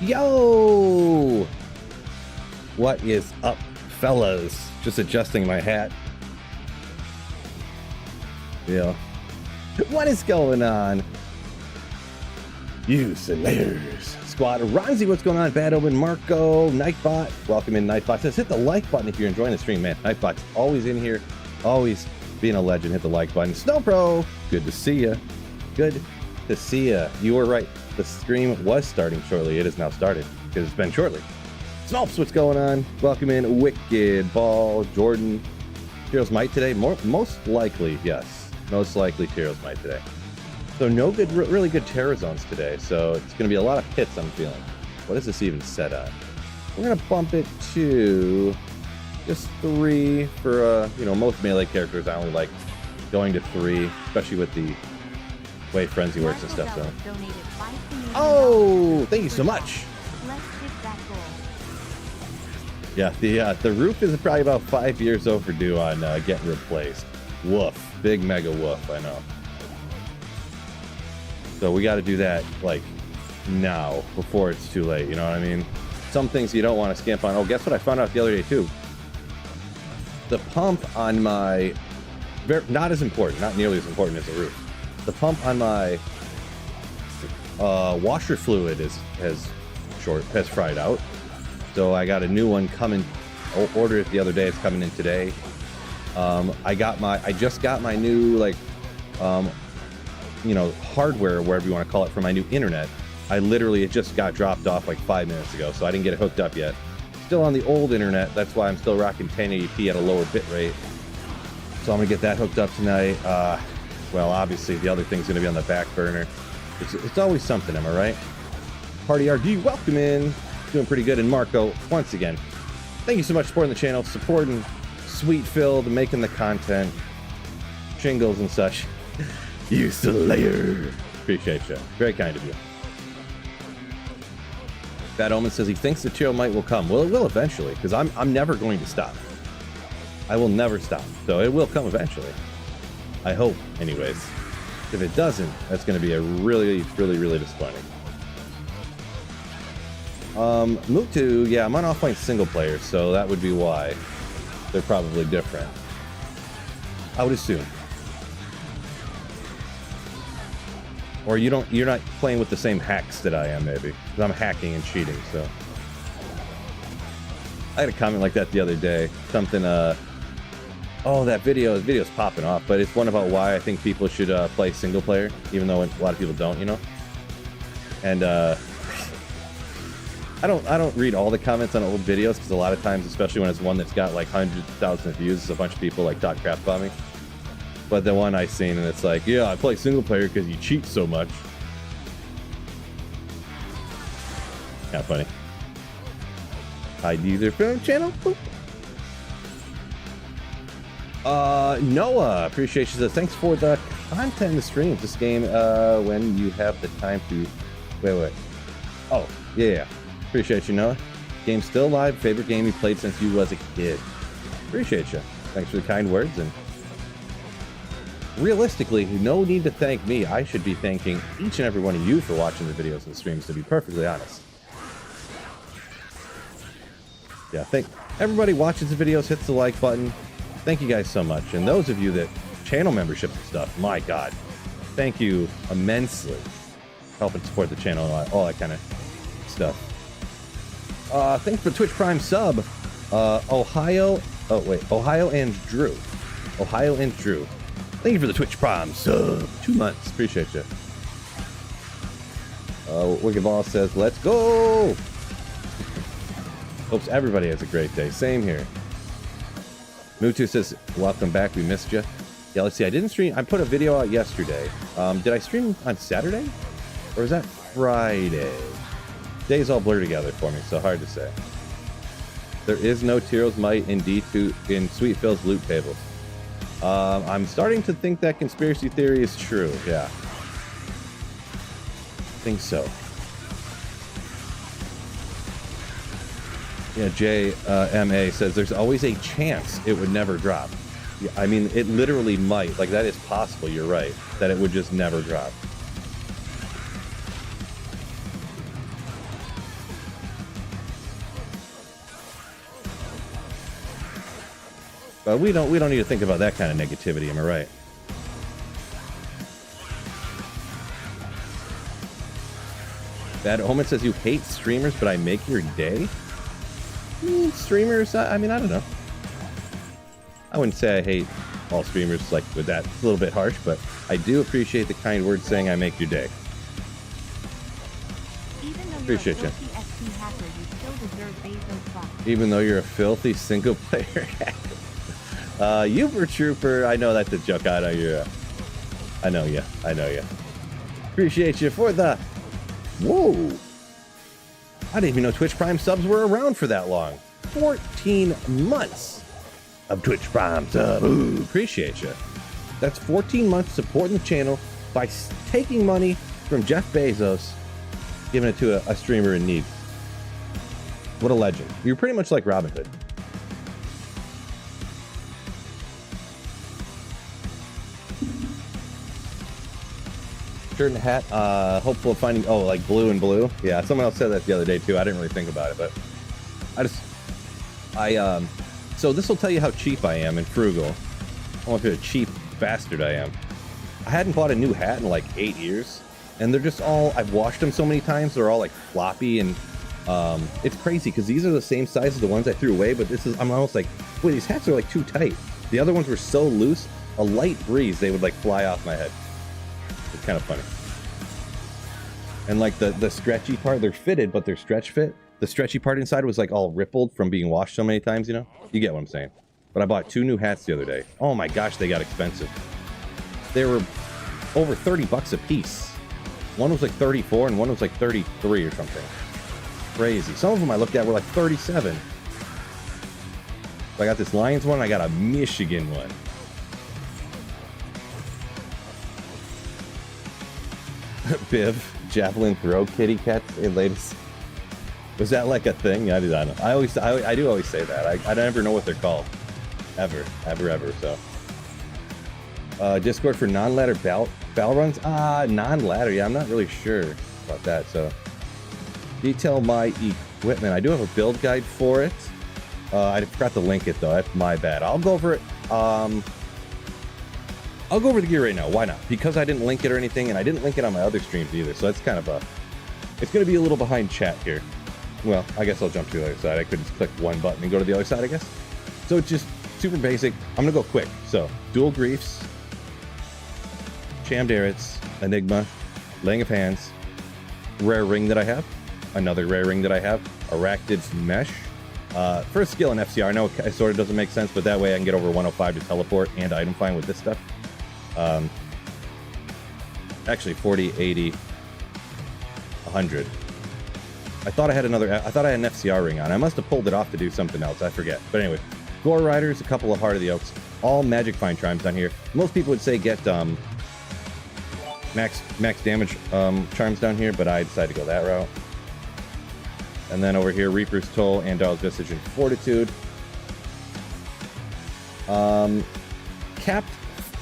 Yo! What is up, fellas? Just adjusting my hat. Yeah. What is going on? You Slayers Squad. Ronzi, what's going on? Bad Omen, Marco, Nightbot. Welcome in, Nightbot. Just hit the like button if you're enjoying the stream, man. Nightbot's always in here, always being a legend. Hit the like button. Snow Pro, good to see you. Good to see you. You were right. The stream was starting shortly. It is now started because it's been shortly. Snopes, what's going on? Welcome in, Wicked, Ball, Jordan. Heroes Might today? Most likely, yes. Most likely Heroes Might today. So no good, really good terror zones today. So it's going to be a lot of hits, I'm feeling. What is this even set at? We're going to bump it to just 3 for, most melee characters. I only like going to 3, especially with the way Frenzy works and stuff. So. Oh, thank you so much. Yeah, the roof is probably about 5 years overdue on getting replaced. Woof, big mega woof, I know. So we got to do that like now before it's too late. You know what I mean? Some things you don't want to skimp on. Oh, guess what I found out the other day too? The pump on my not as important, not nearly as important as the roof. The pump on my washer fluid has fried out. So I got a new one coming. Ordered it the other day. It's coming in today. I just got my new hardware, whatever you want to call it, for my new internet. It just got dropped off like 5 minutes ago, so I didn't get it hooked up yet. Still on the old internet. That's why I'm still rocking 1080p at a lower bit rate. So I'm gonna get that hooked up tonight. Well, obviously the other thing's gonna be on the back burner. It's always something, am I right? Party RD, welcome in. Doing pretty good. And Marco, once again, thank you so much for supporting the channel, supporting Sweet Filled, making the content, shingles and such. You Slayer. Appreciate you. Very kind of you. Bad Omen says he thinks the Chill Might will come. Well, it will eventually, because I'm never going to stop. I will never stop. So it will come eventually. I hope, anyways. If it doesn't, that's going to be a really, really, really disappointing. Move to, yeah, I'm on offline single player, so that would be why. They're probably different. I would assume. Or you're not playing with the same hacks that I am, maybe. Because I'm hacking and cheating, so. I had a comment like that the other day. Something, oh, the video's popping off, but it's one about why I think people should play single player, even though a lot of people don't, you know? And, I don't read all the comments on old videos, because a lot of times, especially when it's one that's got like hundreds of thousands of views, a bunch of people like talk crap about me. But the one I seen, and it's like, yeah, I play single player because you cheat so much. Kind of funny. Hide user film channel. Boop. Noah, appreciation says, thanks for the content in the stream. This game, when you have the time to, wait. Oh, yeah. Appreciate you, Noah. Game still live. Favorite game you played since you was a kid. Appreciate you. Thanks for the kind words. And realistically, no need to thank me. I should be thanking each and every one of you for watching the videos and the streams, to be perfectly honest. Yeah, thank everybody watches the videos, hits the like button. Thank you guys so much. And those of you that channel membership and stuff, my God, thank you immensely. Helping support the channel and all that kind of stuff. Thanks for Twitch Prime sub. Ohio and Drew. Thank you for the Twitch Prime sub. 2 months. Appreciate you. Wicked Ball says, let's go. Hopes everybody has a great day. Same here. Mutu says, welcome back. We missed you. Yeah, let's see. I didn't stream. I put a video out yesterday. Did I stream on Saturday? Or was that Friday? Days all blur together for me, so hard to say. There is no Heroes Might in D2 in Sweet Phil's loot table. I'm starting to think that conspiracy theory is true. Yeah, I think so. Yeah, JMA says there's always a chance it would never drop. Yeah, I mean, it literally might. Like, that is possible. You're right, that it would just never drop. But we don't need to think about that kind of negativity, am I right? Bad Omen says you hate streamers, but I make your day? Streamers, I mean, I don't know. I wouldn't say I hate all streamers, like, with that. It's a little bit harsh, but I do appreciate the kind words saying I make your day. Appreciate you. Hacker, you still deserve Bezos box. Even though you're a filthy single-player hacker. Uber Trooper, I know that's a joke. I know you're I know you. I know you. Appreciate you for the... Whoa! I didn't even know Twitch Prime subs were around for that long. 14 months of Twitch Prime subs. Ooh, appreciate you. That's 14 months supporting the channel by taking money from Jeff Bezos, giving it to a streamer in need. What a legend. You're pretty much like Robin Hood. Shirt and hat, hopeful of finding, oh, like blue and blue. Yeah, someone else said that the other day too. I didn't really think about it, but so this will tell you how cheap I am and frugal. I want to be a cheap bastard I am. I hadn't bought a new hat in like 8 years, and they're just all, I've washed them so many times, they're all like floppy, and it's crazy because these are the same size as the ones I threw away, but this is, I'm almost like, wait, these hats are like too tight. The other ones were so loose, a light breeze, they would like fly off my head. It's kind of funny. And like the stretchy part, they're fitted, but they're stretch fit. The stretchy part inside was like all rippled from being washed so many times, you know? You get what I'm saying. But I bought 2 new hats the other day. Oh my gosh, they got expensive. They were over 30 bucks a piece. One was like 34 and one was like 33 or something. Crazy. Some of them I looked at were like 37. So I got this Lions one, I got a Michigan one. Biv, javelin throw kitty cats in latest. Was that like a thing? I don't know. I do always say that. I never know what they're called. Ever. So. Discord for non-ladder battle runs? Non-ladder. Yeah, I'm not really sure about that. So, detail my equipment. I do have a build guide for it. I forgot to link it though. That's my bad. I'll go over it. I'll go over the gear right now. Why not? Because I didn't link it or anything, and I didn't link it on my other streams either. So that's kind of it's going to be a little behind chat here. Well, I guess I'll jump to the other side. I could just click one button and go to the other side, I guess. So it's just super basic. I'm going to go quick. So dual griefs, Cham Darrets, Enigma, Laying of Hands, rare ring that I have, another rare ring that I have, Arachnid's Mesh. First skill in FCR, I know it sort of doesn't make sense, but that way I can get over 105 to teleport and item find with this stuff. Actually 40, 80, 100. I thought I had an FCR ring on. I must have pulled it off to do something else. I forget. But anyway, Gore Riders, a couple of Heart of the Oaks, all Magic Find Charms down here. Most people would say get max damage charms down here, but I decided to go that route. And then over here, Reaper's Toll, Andal's Visage, and Fortitude.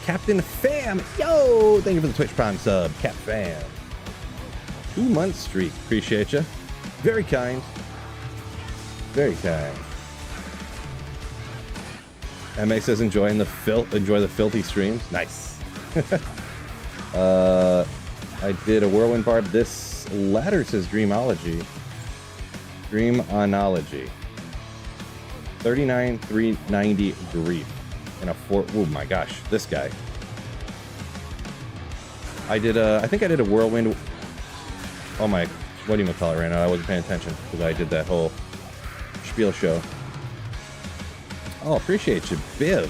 Captain Fam, yo! Thank you for the Twitch Prime sub, Cap Fam. 2-month streak, appreciate you. Very kind. Very kind. MA says enjoy the filthy streams. Nice. I did a Whirlwind Barb. This ladder says Dreamology. Dreamonology. 39,390 grief. And a 4. Oh my gosh, this guy. I think I did a Whirlwind. Oh my, what do you call it right now? I wasn't paying attention because I did that whole spiel show. Oh, appreciate you, Biv.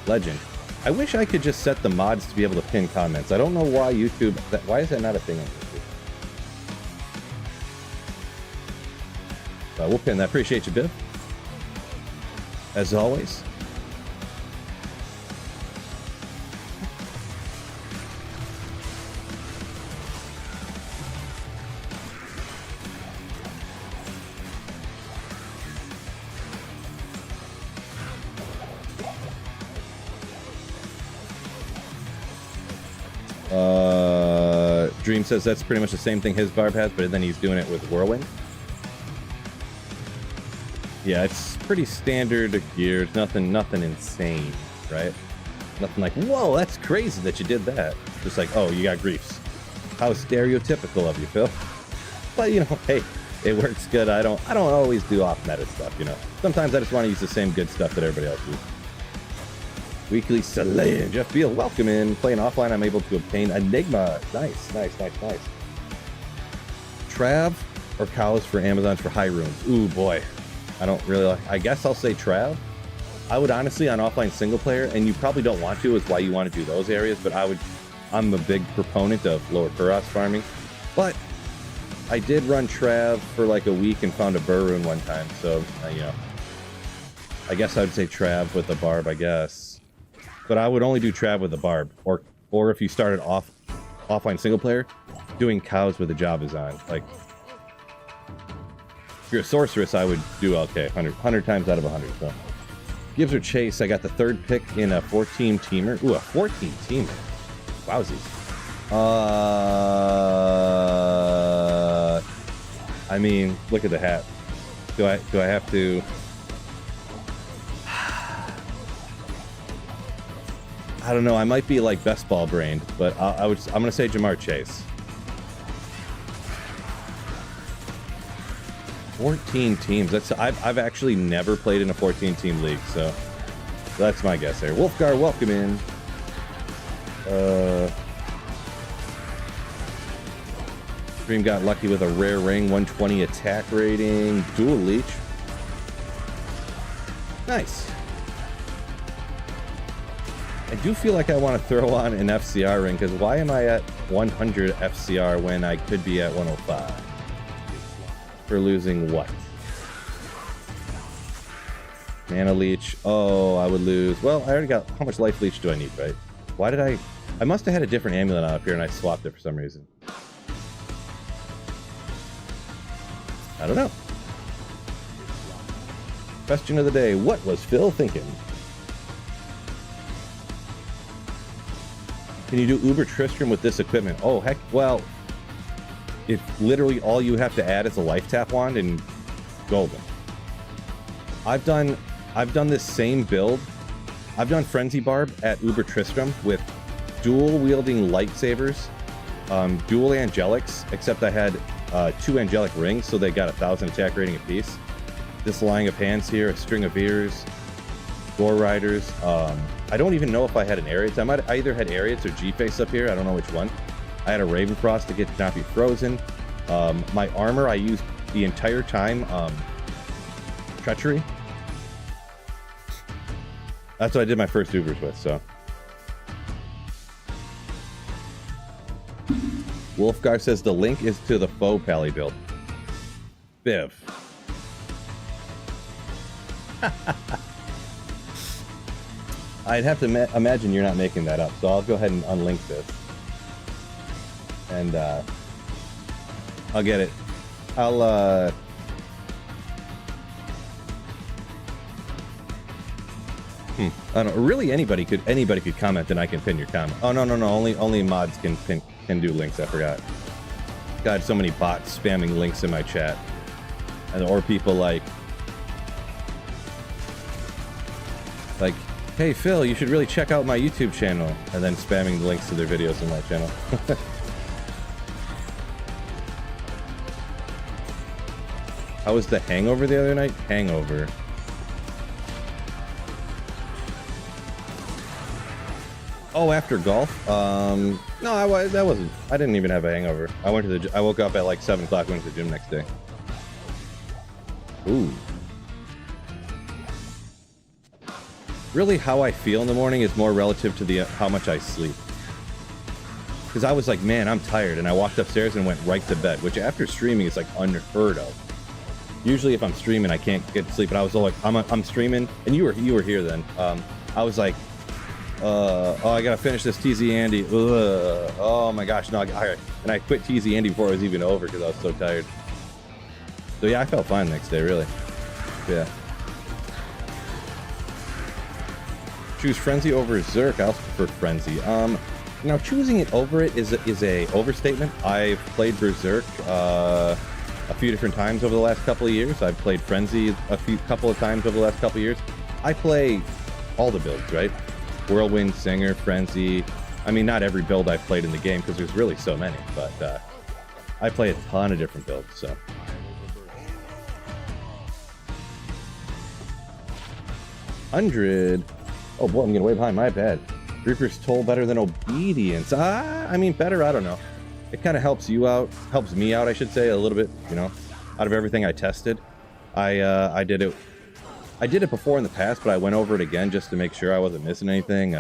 Legend. I wish I could just set the mods to be able to pin comments. I don't know why YouTube, why is that not a thing on YouTube? We'll pin that. Appreciate you, Biv. As always. Dream says that's pretty much the same thing his Barb has, but then he's doing it with Whirlwind. Yeah, it's pretty standard gear. Nothing insane, right? Nothing like, whoa, that's crazy that you did that. Just like, oh, you got griefs. How stereotypical of you, Phil. But, you know, hey, it works good. I don't always do off-meta stuff, you know. Sometimes I just want to use the same good stuff that everybody else uses. Weekly Slaying. Jeff Beal, welcome in. Playing offline, I'm able to obtain Enigma. Nice. Trav or cows for Amazons for high rooms? Ooh, boy. I don't really like... I guess I'll say Trav. I would honestly, on offline single player, and you probably don't want to, is why you want to do those areas, but I'm a big proponent of lower Kuros farming. But I did run Trav for like a week and found a burr rune one time, so, you know. I guess I would say Trav with the Barb, I guess. But I would only do Trav with the Barb, or if you started offline single player, doing cows with the Jabba's on. Like, if you're a sorceress, I would do LK 100 times out of 100. So, Gibbs or Chase, I got the third pick in a 14 teamer. Ooh, a 14 teamer. Wowsies. I mean, look at the hat. Do I have to? I don't know. I might be like best ball brained, but I'm gonna say Jamar Chase. 14 teams. I've actually never played in a 14 team league, so that's my guess there. Wolfgar, welcome in. Dream got lucky with a rare ring, 120 attack rating, dual leech. Nice. I do feel like I want to throw on an FCR ring, because why am I at 100 FCR when I could be at 105? For losing what? Mana leech. Oh, I would lose. Well, I already got... How much life leech do I need, right? Why did I must have had a different amulet on up here and I swapped it for some reason. I don't know. Question of the day. What was Phil thinking? Can you do Uber Tristram with this equipment? Oh, heck, well, if literally all you have to add is a life tap wand and golden. I've done this same build. I've done Frenzy Barb at Uber Tristram with dual wielding lightsabers, dual angelics, except I had 2 angelic rings, so they got 1,000 attack rating apiece. This line of hands here, a string of ears, Gore Riders. I don't even know if I had an Ariats. I either had Ariats or G-Face up here. I don't know which one. I had a Ravencross to get to not be frozen. My armor I used the entire time. Treachery. That's what I did my first Ubers with, so. Wolfgar says the link is to the faux Pally build. Biv. I'd have to imagine you're not making that up, so I'll go ahead and unlink this. And, I'll get it. I don't know. Really, anybody could comment, and I can pin your comment. Oh no, only mods can do links. I forgot. God, so many bots spamming links in my chat, or people like, hey Phil, you should really check out my YouTube channel, and then spamming the links to their videos in my channel. How was the hangover the other night? Hangover. Oh, after golf? No, that wasn't. I didn't even have a hangover. I woke up at like 7 o'clock, went to the gym next day. Ooh. Really, how I feel in the morning is more relative to how much I sleep. Because I was like, man, I'm tired, and I walked upstairs and went right to bed, which after streaming is like unheard of. Usually, if I'm streaming, I can't get to sleep. But I was all like, I'm streaming, and you were here then. I was like, oh, I gotta finish this TZ Andy. Ugh. Oh my gosh, no! Alright. And I quit TZ Andy before it was even over because I was so tired. So yeah, I felt fine the next day, really. Yeah. Choose Frenzy over Zerk. I also prefer Frenzy. Now choosing it over it is a overstatement. I've played Berserk a few different times over the last couple of years. I've played Frenzy a couple of times over the last couple of years. I play all the builds, right? Whirlwind, Singer, Frenzy. I mean, not every build I've played in the game because there's really so many, but I play a ton of different builds, so. 100. Oh boy, I'm getting way behind, my bad. Reaper's Toll better than Obedience. I mean, better, I don't know. It kind of helps you out, helps me out, I should say, a little bit, you know, out of everything I tested. I did it before in the past, but I went over it again just to make sure I wasn't missing anything.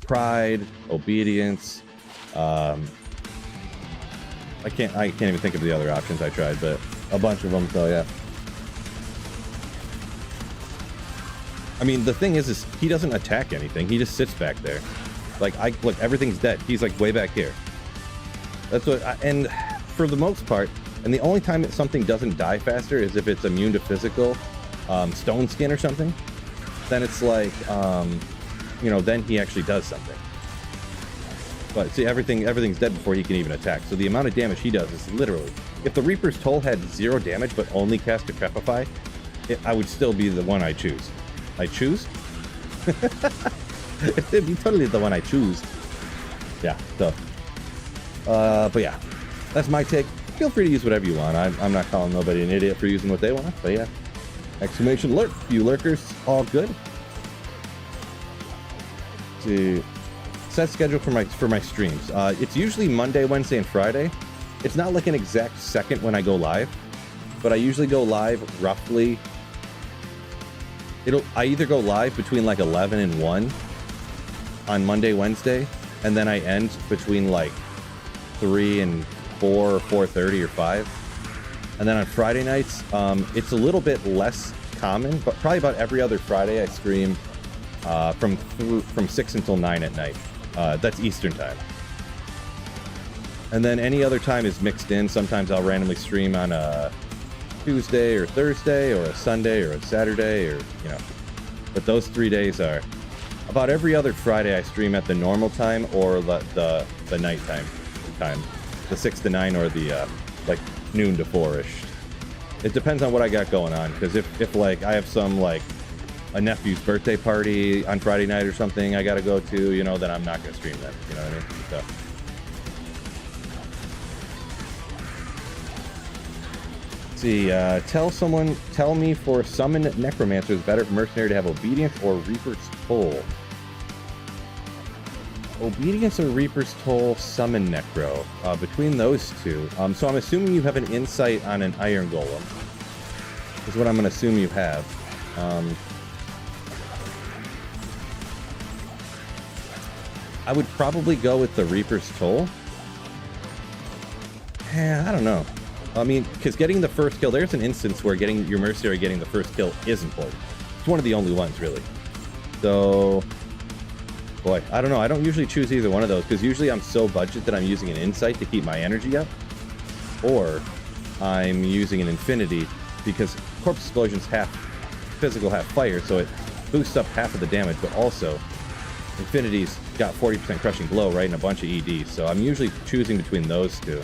Pride, Obedience, I can't even think of the other options I tried, but a bunch of them, so yeah. I mean, the thing is he doesn't attack anything. He just sits back there. Like, look, everything's dead. He's like way back here. That's what, and for the most part, and the only time that something doesn't die faster is if it's immune to physical, stone skin or something. Then it's like, you know, then he actually does something. But see, everything's dead before he can even attack. So the amount of damage he does is literally, if the Reaper's Toll had 0 damage but only cast a Crepify, I would still be the one I choose. I choose? It'd be totally the one I choose. Yeah, so. But yeah, that's my take. Feel free to use whatever you want. I'm not calling nobody an idiot for using what they want, but yeah. Exclamation lurk, you lurkers, all good. To set schedule for my streams. It's usually Monday, Wednesday, and Friday. It's not like an exact second when I go live, but I usually go live roughly. I either go live between like 11 and 1 on Monday, Wednesday, and then I end between like 3 and 4 or 4:30 or 5. And then on Friday nights, it's a little bit less common, but probably about every other Friday I stream from 6 until 9 at night. That's Eastern time. And then any other time is mixed in. Sometimes I'll randomly stream on a Tuesday or Thursday or a Sunday or a Saturday, or, you know. But those 3 days are about every other Friday I stream at the normal time or the nighttime time, the 6 to 9 or the like noon to 4-ish. It depends on what I got going on, because if like I have some like a nephew's birthday party on Friday night or something I gotta go to, you know, then I'm not gonna stream that, you know what I mean? So. See, tell me for summon necromancer is better for mercenary to have obedience or Reaper's Toll. Obedience or Reaper's Toll, summon necro. Between those two, so I'm assuming you have an insight on an iron golem. Is what I'm gonna assume you have. I would probably go with the Reaper's Toll. I don't know. I mean, because getting the first kill, there's an instance where getting your mercenary getting the first kill is important. It's one of the only ones, really. So, boy, I don't know. I don't usually choose either one of those, because usually I'm so budget that I'm using an insight to keep my energy up, or I'm using an infinity because corpse explosion's half physical, half fire, so it boosts up half of the damage, but also infinity's got 40% crushing blow, right, and a bunch of ED, so I'm usually choosing between those two.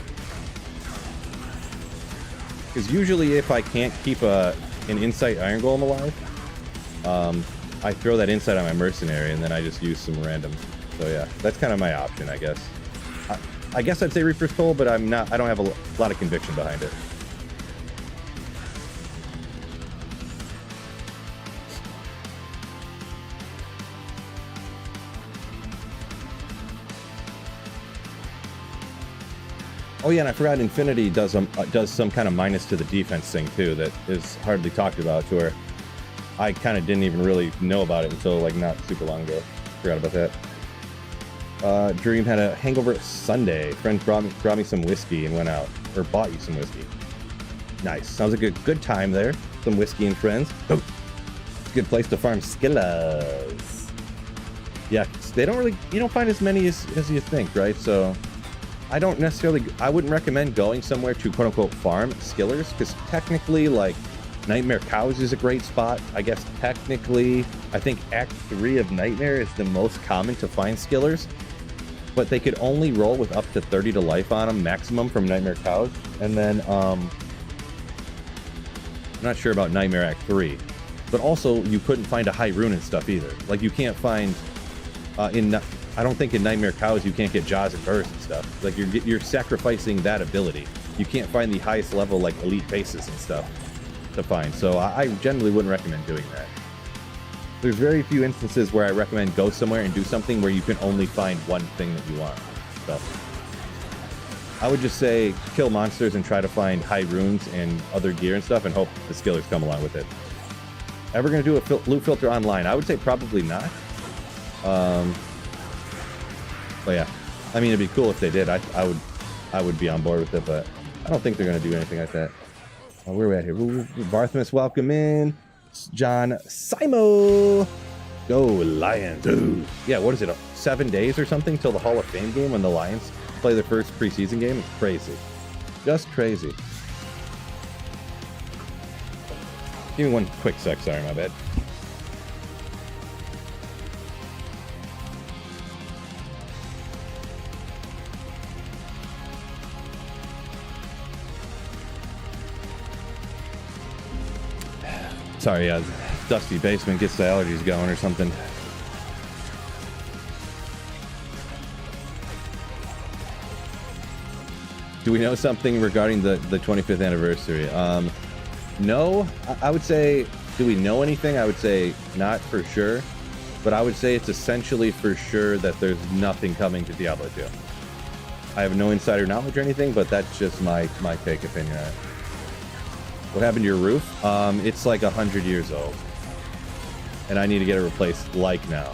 Because usually if I can't keep an insight iron golem alive, I throw that insight on my mercenary and then I just use some random. So yeah, that's kind of my option, I guess. I guess I'd say Reaper's Toll, but I don't have a lot of conviction behind it. Oh yeah, and I forgot Infinity does some kind of minus to the defense thing too that is hardly talked about, to where I kind of didn't even really know about it until like not super long ago. Forgot about that. Dream had a hangover Sunday. Friends brought me some whiskey and went out, or bought you some whiskey. Nice. Sounds like a good time there. Some whiskey and friends. Oh, it's a good place to farm skillas. Yeah, they don't really, you don't find as many as you think, right? So I wouldn't recommend going somewhere to quote unquote farm skillers, because technically like Nightmare Cows is a great spot. I guess technically, I think Act 3 of Nightmare is the most common to find skillers, but they could only roll with up to 30 to life on them maximum from Nightmare Cows. And then I'm not sure about Nightmare Act 3. But also, you couldn't find a high rune and stuff either. Like, you can't find... I don't think in Nightmare Cows you can't get jaws and bursts and stuff. Like, you're sacrificing that ability. You can't find the highest level, like, elite faces and stuff to find. So I generally wouldn't recommend doing that. There's very few instances where I recommend go somewhere and do something where you can only find one thing that you want. So I would just say kill monsters and try to find high runes and other gear and stuff and hope the skillers come along with it. Ever going to do a loot filter online? I would say probably not. But yeah, I mean, it'd be cool if they did. I would be on board with it, but I don't think they're going to do anything like that. Where are we at here? Barthmas, welcome in. John Simo. Go Lions. Ooh. Yeah, what is it? 7 days or something till the Hall of Fame game when the Lions play their first preseason game? It's crazy. Just crazy. Give me one quick sec. Sorry, my bad. Sorry, dusty basement gets the allergies going or something. Do we know something regarding the 25th anniversary? No, I would say, do we know anything? I would say not for sure, but I would say it's essentially for sure that there's nothing coming to Diablo 2. I have no insider knowledge or anything, but that's just my fake opinion on it. What happened to your roof? It's like 100 years old. And I need to get it replaced like now.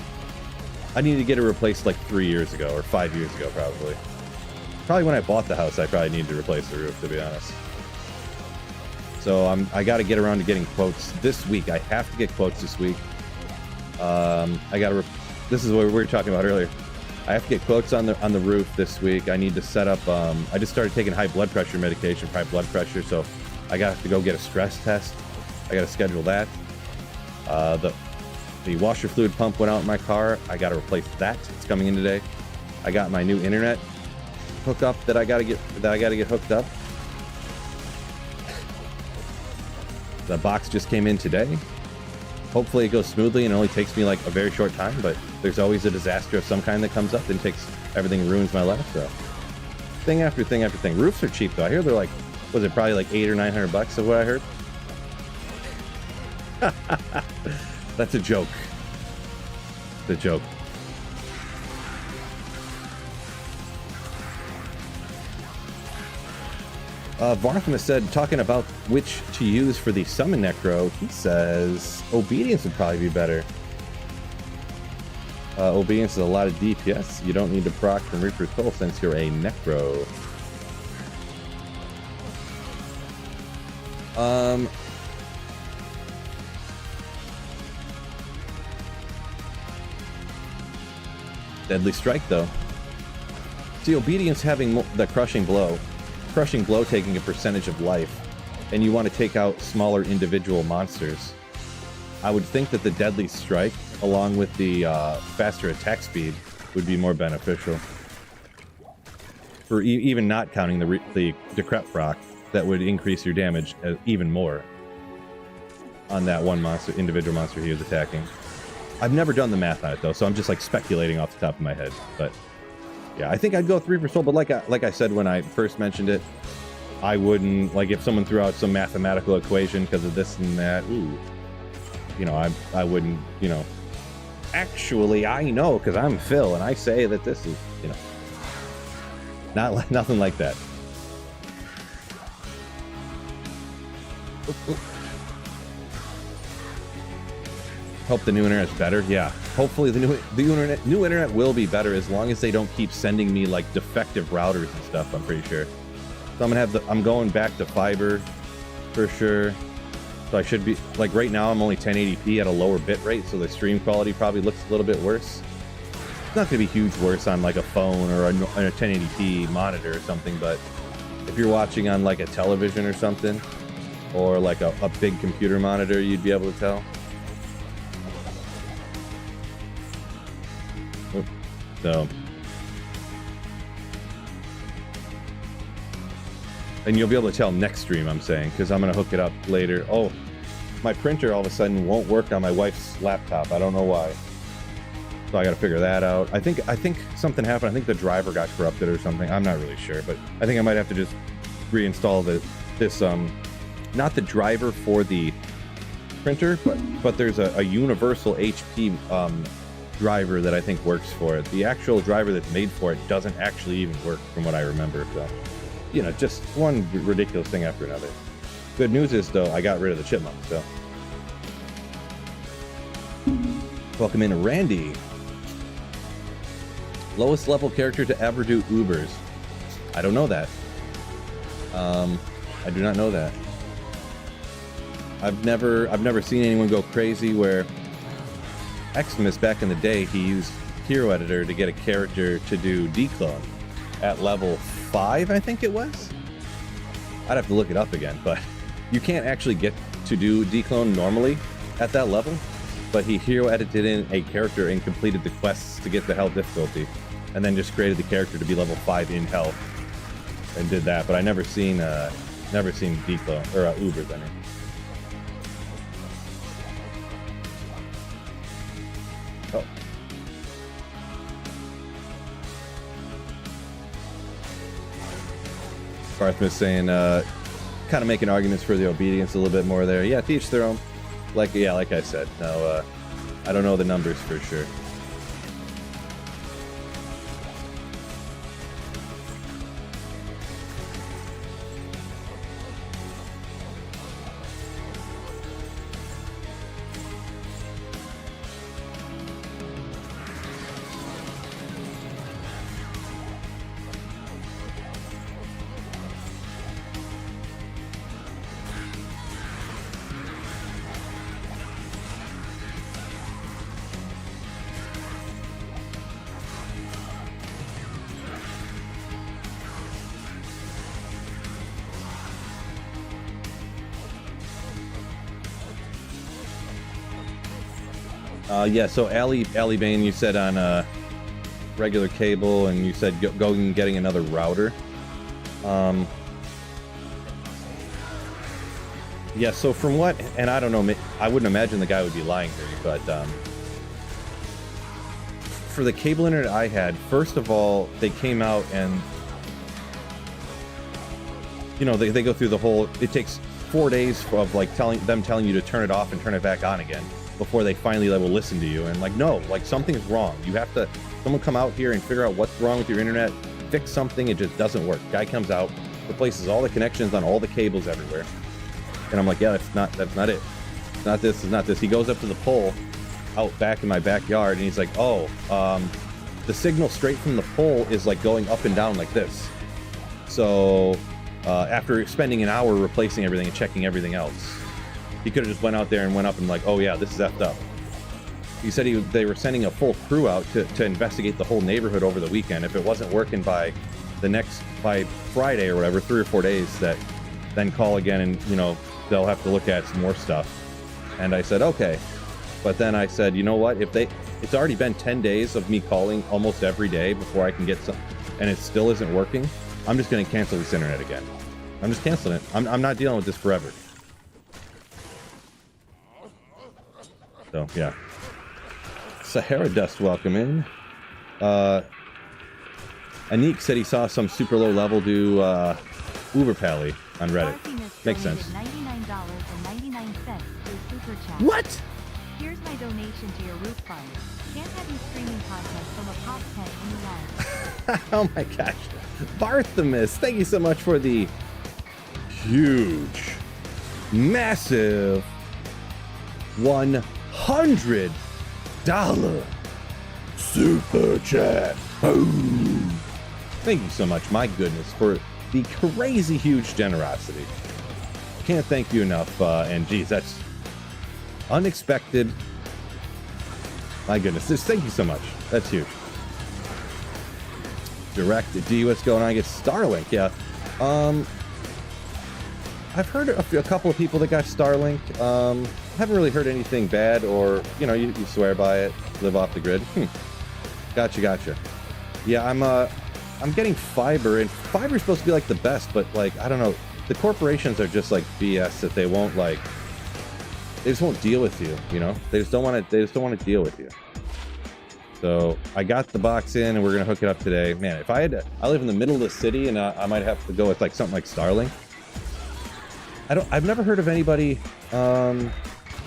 I need to get it replaced like 3 years ago or 5 years ago, probably. Probably when I bought the house, I probably needed to replace the roof, to be honest. So I got to get around to getting quotes this week. I have to get quotes this week. This is what we were talking about earlier. I have to get quotes on the roof this week. I need to set up. I just started taking high blood pressure medication for high blood pressure, so I got to go get a stress test. I got to schedule that. The washer fluid pump went out in my car. I got to replace that. It's coming in today. I got my new internet hookup that I got to get hooked up. The box just came in today. Hopefully it goes smoothly and it only takes me like a very short time, but there's always a disaster of some kind that comes up and ruins my life. So thing after thing after thing. Roofs are cheap though. I hear they're like, was it probably like $800 or $900 of what I heard? That's a joke. It's a joke. Barthmas said, talking about which to use for the summon necro, he says obedience would probably be better. Obedience is a lot of DPS. You don't need to proc from Reaper's Toll since you're a necro. Deadly Strike, though. See, obedience having the crushing blow taking a percentage of life, and you want to take out smaller individual monsters. I would think that the Deadly Strike, along with the faster attack speed, would be more beneficial. For even not counting the Decrep proc, that would increase your damage even more on that one individual monster he was attacking. I've never done the math on it though, so I'm just like speculating off the top of my head. But yeah, I think I'd go 3 per soul. But like I said when I first mentioned it, I wouldn't, like, if someone threw out some mathematical equation because of this and that, I wouldn't, actually I know because I'm Phil and I say that this is, nothing like that. Hope the new internet's better. Yeah, hopefully the new internet will be better as long as they don't keep sending me like defective routers and stuff. I'm pretty sure. So I'm going back to fiber for sure. So I should be like right now I'm only 1080p at a lower bit rate, so the stream quality probably looks a little bit worse. It's not gonna be huge worse on like a phone or a 1080p monitor or something, but if you're watching on like a television or something, or like a big computer monitor, you'd be able to tell. So And you'll be able to tell next stream, I'm saying, because I'm going to hook it up later. Oh, my printer all of a sudden won't work on my wife's laptop. I don't know why. So I got to figure that out. I think something happened. I think the driver got corrupted or something. I'm not really sure, but I think I might have to just reinstall this not the driver for the printer, but there's a universal HP driver that I think works for it. The actual driver that's made for it doesn't actually even work from what I remember. So, you know, just one ridiculous thing after another. Good news is, though, I got rid of the chipmunk, so. Welcome in, Randy. Lowest level character to ever do Ubers. I don't know that. I do not know that. I've never seen anyone go crazy where Xmas back in the day, he used Hero Editor to get a character to do declone at level 5, I think it was. I'd have to look it up again, but you can't actually get to do declone normally at that level, but he hero edited in a character and completed the quests to get the hell difficulty, and then just created the character to be level 5 in hell and did that. But I never seen declone or Ubers, I mean. Oh. Barthman saying, kind of making arguments for the obedience a little bit more there. Yeah, to each their own. Like I said, no, I don't know the numbers for sure. Yeah, so Ali Bain, you said on regular cable, and you said go and getting another router. Yeah, so from what, and I don't know, I wouldn't imagine the guy would be lying to me, but for the cable internet I had, first of all, they came out and, you know, they go through the whole, it takes 4 days of like telling you to turn it off and turn it back on again before they finally will listen to you. And like, no, like something's wrong. You have to, someone come out here and figure out what's wrong with your internet, fix something. It just doesn't work. Guy comes out, replaces all the connections on all the cables everywhere. And I'm like, yeah, that's not it. It's not this, it's not this. He goes up to the pole out back in my backyard and he's like, oh, the signal straight from the pole is like going up and down like this. So after spending an hour replacing everything and checking everything else, he could have just went out there and went up and like, oh yeah, this is effed up. He said they were sending a full crew out to investigate the whole neighborhood over the weekend. If it wasn't working by Friday or whatever, 3 or 4 days, that then call again and, you know, they'll have to look at some more stuff. And I said, okay. But then I said, you know what, it's already been 10 days of me calling almost every day before I can get some, and it still isn't working, I'm just going to cancel this internet again. I'm just canceling it. I'm not dealing with this forever. So, yeah. Sahara Dust, welcome in. Anik said he saw some super low level do Uber Pally on Reddit. Makes sense. $99.99 through Super Chat. What? Here's my donation to your roof fund. Can't have you streaming content from a pop tent in the land. Oh my gosh. Barthemus, thank you so much for the huge, massive $100 super chat. Boom. Thank you so much, my goodness, for the crazy huge generosity. Can't thank you enough, and geez, that's unexpected. My goodness, just thank you so much. That's huge. Direct D, what's going on? I get Starlink, yeah. I've heard a couple of people that got Starlink. Haven't really heard anything bad, or, you know, you swear by it, live off the grid. Gotcha. Yeah, I'm getting fiber, and fiber's supposed to be like the best, but like I don't know, the corporations are just like BS that they won't like. They just won't deal with you, you know. They just don't want to. They just don't want to deal with you. So I got the box in, and we're gonna hook it up today. Man, if I had to, I live in the middle of the city, and I might have to go with like something like Starlink. I've never heard of anybody. I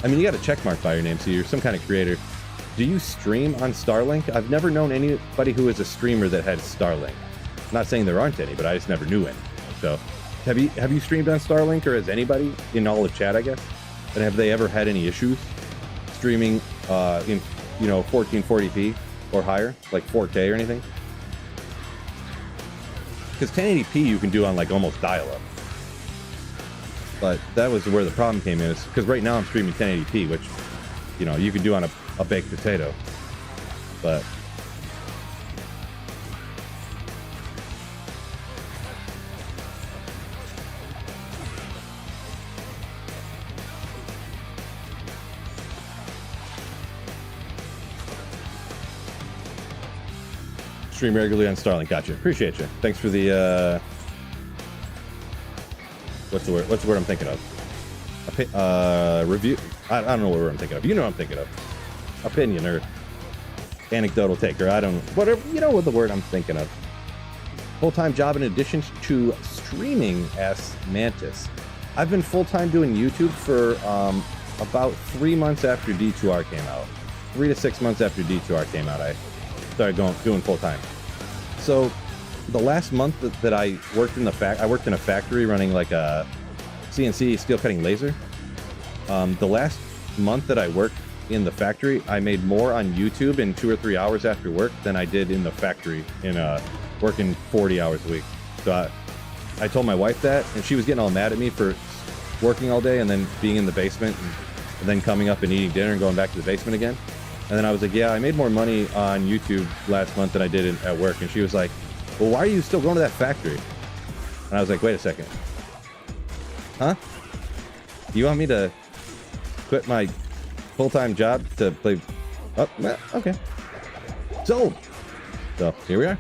mean, you got a check mark by your name, so you're some kind of creator. Do you stream on Starlink? I've never known anybody who is a streamer that had Starlink. I'm not saying there aren't any, but I just never knew any. So, have you streamed on Starlink, or has anybody in all of chat, I guess? And have they ever had any issues streaming in 1440p or higher, like 4K or anything? Because 1080p you can do on like almost dial-up. But that was where the problem came in, is because right now I'm streaming 1080p, which, you know, you can do on a baked potato. But stream regularly on Starlink. Gotcha. Appreciate you. Thanks for the what's the word I'm thinking of? Review. I don't know what word I'm thinking of. You know what I'm thinking of. Opinion or anecdotal take, or I don't know. Whatever, you know what the word I'm thinking of. Full-time job in addition to streaming, asks Mantis. I've been full-time doing YouTube for about 3 months after D2R came out. 3 to 6 months after D2R came out, I started doing full-time. So the last month that I worked in I worked in a factory running like a CNC steel cutting laser. The last month that I worked in the factory, I made more on YouTube in 2 or 3 hours after work than I did in the factory in working 40 hours a week. So I told my wife that, and she was getting all mad at me for working all day and then being in the basement and then coming up and eating dinner and going back to the basement again. And then I was like, yeah, I made more money on YouTube last month than I did at work. And she was like, well, why are you still going to that factory? And I was like, wait a second. Huh? You want me to quit my full-time job to play? Oh, okay. So here we are.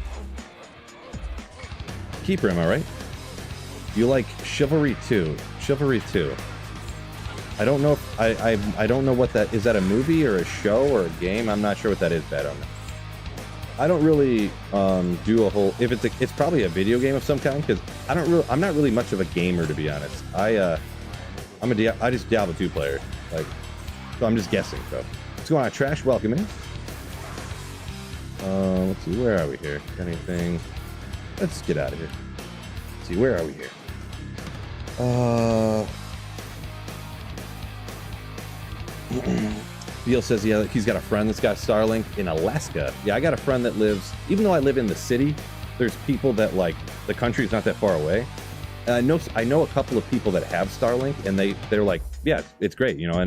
Keeper, am I right? You like Chivalry 2? Chivalry 2. I don't know if I don't know what that is. That a movie or a show or a game? I'm not sure what that is. Bad on. I don't really do a whole. If it's probably a video game of some kind, because I'm not really much of a gamer, to be honest. I just Diablo 2 player. Like, so I'm just guessing. So let's go on. Trash, welcome in. Let's see, where are we here? Anything? Let's get out of here. Let's see, where are we here? Beal says he's got a friend that's got Starlink in Alaska. Yeah, I got a friend that lives, even though I live in the city, there's people that, like, the country's not that far away. And I know a couple of people that have Starlink, and they're like, yeah, it's great. You know,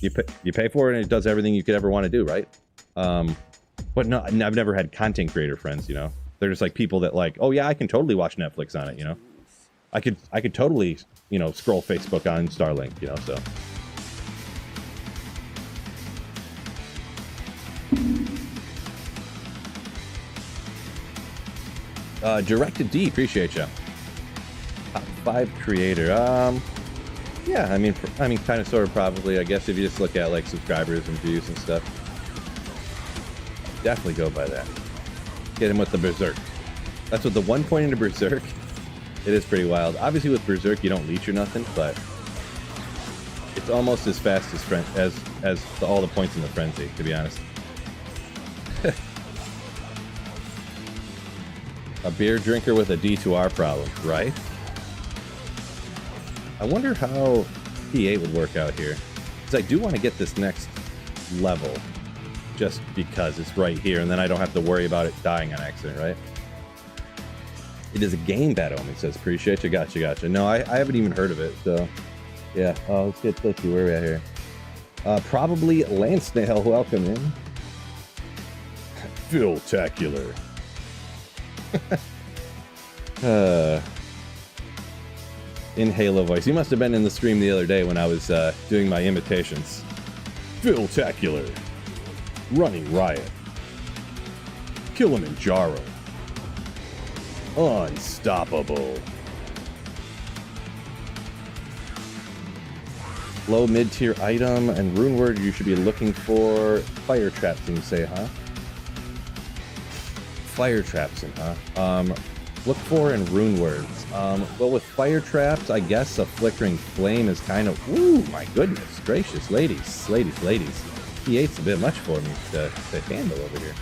you pay for it and it does everything you could ever want to do, right? But no, I've never had content creator friends, you know. They're just like people that like, oh yeah, I can totally watch Netflix on it, you know. I could totally, you know, scroll Facebook on Starlink, you know, so. Directed D, appreciate you. Top 5 creator. Yeah, I mean, kind of, sort of, probably. I guess if you just look at like subscribers and views and stuff, definitely go by that. Get him with the Berserk. That's what the 1 point into Berserk. It is pretty wild. Obviously, with Berserk, you don't leech or nothing, but it's almost as fast as all the points in the frenzy, to be honest. A beer drinker with a D2R problem, right? I wonder how P8 would work out here. Because I do want to get this next level just because it's right here, and then I don't have to worry about it dying on accident, right? It is a game, Bad Omen says. Appreciate you. Gotcha. No, I haven't even heard of it, so yeah. Let's see where we're at here. Probably Lansnail, welcome in. Phil-tacular. In Halo voice. You must have been in the stream the other day when I was doing my imitations. Phil-tacular. Running Riot. Kilimanjaro. Unstoppable. Low mid-tier item and rune word you should be looking for. Fire traps, you say, huh? Fire traps, huh? Look for in rune words. Well, with fire traps, I guess a flickering flame is kind of. Ooh, my goodness gracious, ladies. P8's a bit much for me to handle over here.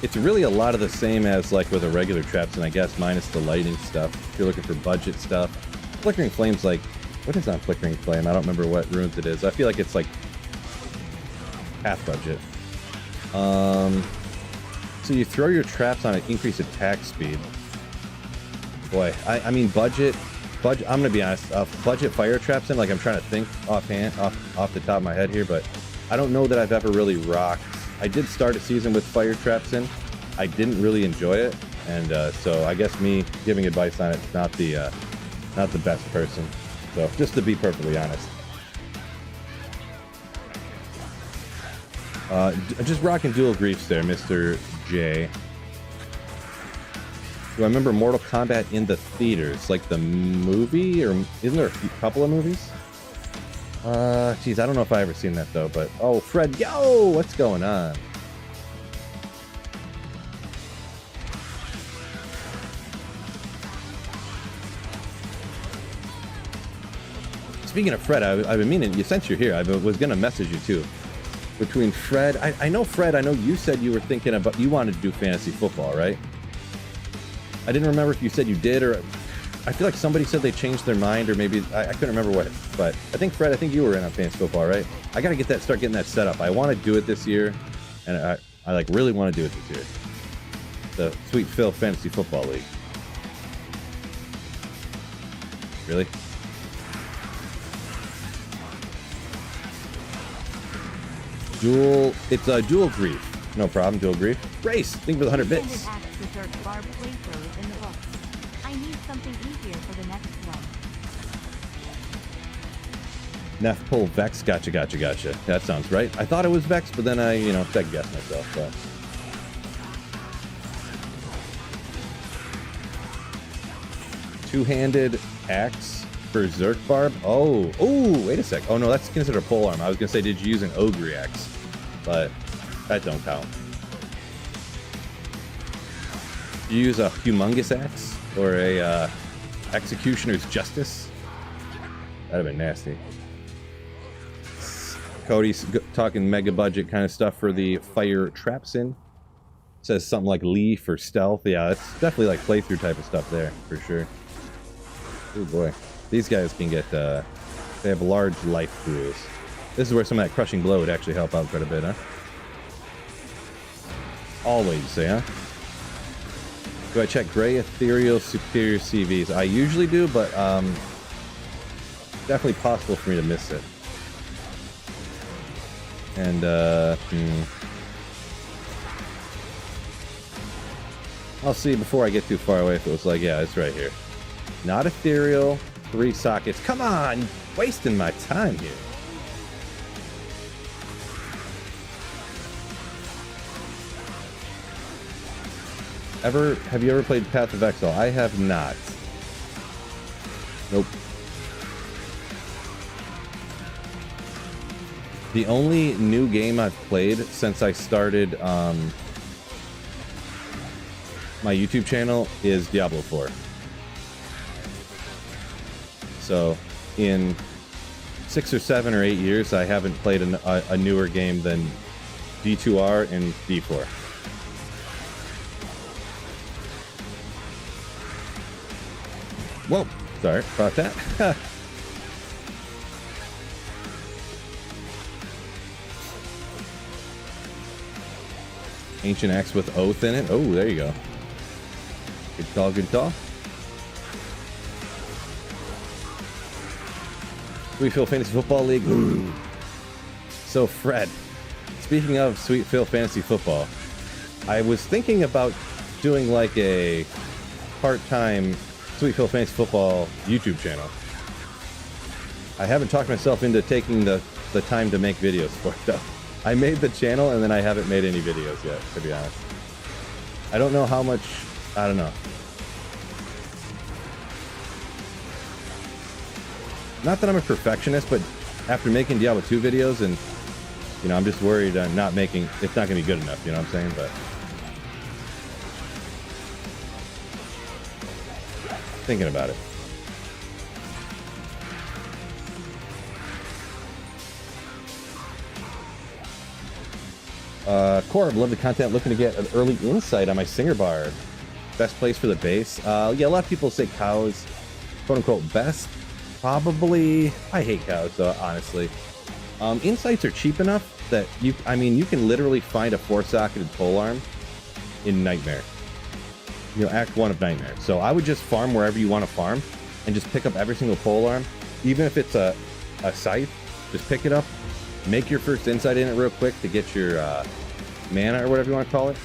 It's really a lot of the same as like with a regular traps, and I guess minus the lighting stuff. If you're looking for budget stuff, flickering flames, like what is on flickering flame? I don't remember what runes it is. I feel like it's like half budget. So you throw your traps on an increased attack speed. Boy, I mean budget. I'm gonna be honest. Budget fire traps in, like I'm trying to think off the top of my head here, but I don't know that I've ever really rocked. I did start a season with fire traps in. I didn't really enjoy it, and so I guess me giving advice on it's not the best person. So just to be perfectly honest. Just rocking dual griefs there, Mr. J. Do I remember Mortal Kombat in the theaters, like the movie, or isn't there a couple of movies? Geez, I don't know if I ever seen that though. But oh, Fred, yo, what's going on? Speaking of Fred, I've been meaning, since you're here, I was gonna message you too. Between Fred, I know Fred, I know you said you were thinking about, you wanted to do fantasy football, right? I didn't remember if you said you did, or I feel like somebody said they changed their mind, or maybe, I couldn't remember what, but I think Fred, I think you were in on fantasy football, right? I gotta start getting that set up. I want to do it this year, and I like really want to do it this year. The Sweet Phil Fantasy Football League. Really? It's a dual grief. No problem, dual grief. Race, think for the 100 bits. Barb playthrough in the book. I need something easier for the next one. Neff pull Vex, gotcha. That sounds right. I thought it was Vex, but then I, second guessed myself. So. Two-handed axe for Zerk Barb. Oh, wait a sec. Oh no, that's considered a pole arm. I was gonna say, did you use an ogre axe? But that don't count. You use a humongous axe or a executioner's justice? That'd have been nasty. Cody's talking mega budget kind of stuff for the fire traps in. Says something like Lee for stealth. Yeah, it's definitely like playthrough type of stuff there for sure. Oh boy, these guys can get they have large life pools. This is where some of that crushing blow would actually help out quite a bit, huh? Always, say, huh? Do I check gray ethereal superior CVs? I usually do, but definitely possible for me to miss it. And I'll see before I get too far away if it was like, yeah, it's right here. Not ethereal, 3 sockets. Come on, wasting my time here. Have you ever played Path of Exile? I have not. Nope. The only new game I've played since I started my YouTube channel is Diablo 4. So in 6 or 7 or 8 years, I haven't played a newer game than D2R and D4. Whoa, sorry about that. Ancient axe with oath in it. Oh, there you go. Good call, good call. Sweet Phil Fantasy Football League. Ooh. So Fred, speaking of Sweet Phil Fantasy Football, I was thinking about doing like a part-time Sweet Phil Fantasy Football YouTube channel. I haven't talked myself into taking the time to make videos for it though. I made the channel and then I haven't made any videos yet, to be honest. I don't know how much, I don't know. Not that I'm a perfectionist, but after making Diablo 2 videos and, you know, I'm just worried it's not going to be good enough, you know what I'm saying? But thinking about it. Corb, love the content. Looking to get an early insight on my singer Barb. Best place for the bass. Yeah, a lot of people say cows, quote unquote, best. Probably, I hate cows, honestly. Insights are cheap enough that you can literally find a 4-socketed polearm in Nightmare. You know, Act 1 of Nightmare. So I would just farm wherever you want to farm and just pick up every single polearm. Even if it's a scythe, just pick it up, make your first insight in it real quick to get your mana or whatever you want to call it.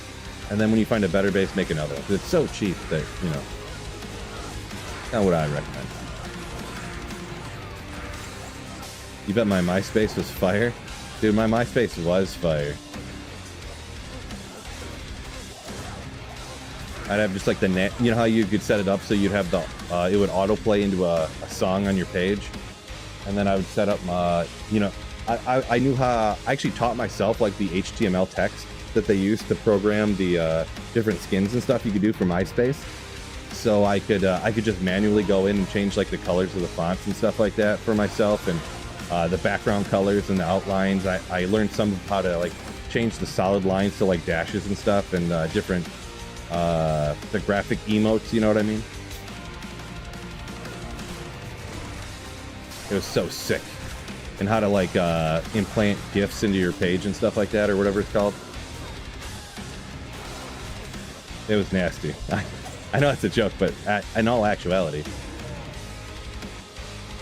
And then when you find a better base, make another one. 'Cause it's so cheap that, you know, kind of what I recommend. You bet my MySpace was fire? Dude, my MySpace was fire. I'd have just like you know how you could set it up so you'd have the, it would autoplay into a song on your page? And then I would set up my, you know, I knew how, I actually taught myself like the HTML text that they used to program the different skins and stuff you could do for MySpace. So I could just manually go in and change like the colors of the fonts and stuff like that for myself, and the background colors and the outlines. I learned some of how to like change the solid lines to like dashes and stuff, and different the graphic emotes, you know what I mean? It was so sick. And how to like implant GIFs into your page and stuff like that, or whatever it's called. It was nasty. I know it's a joke, but in all actuality,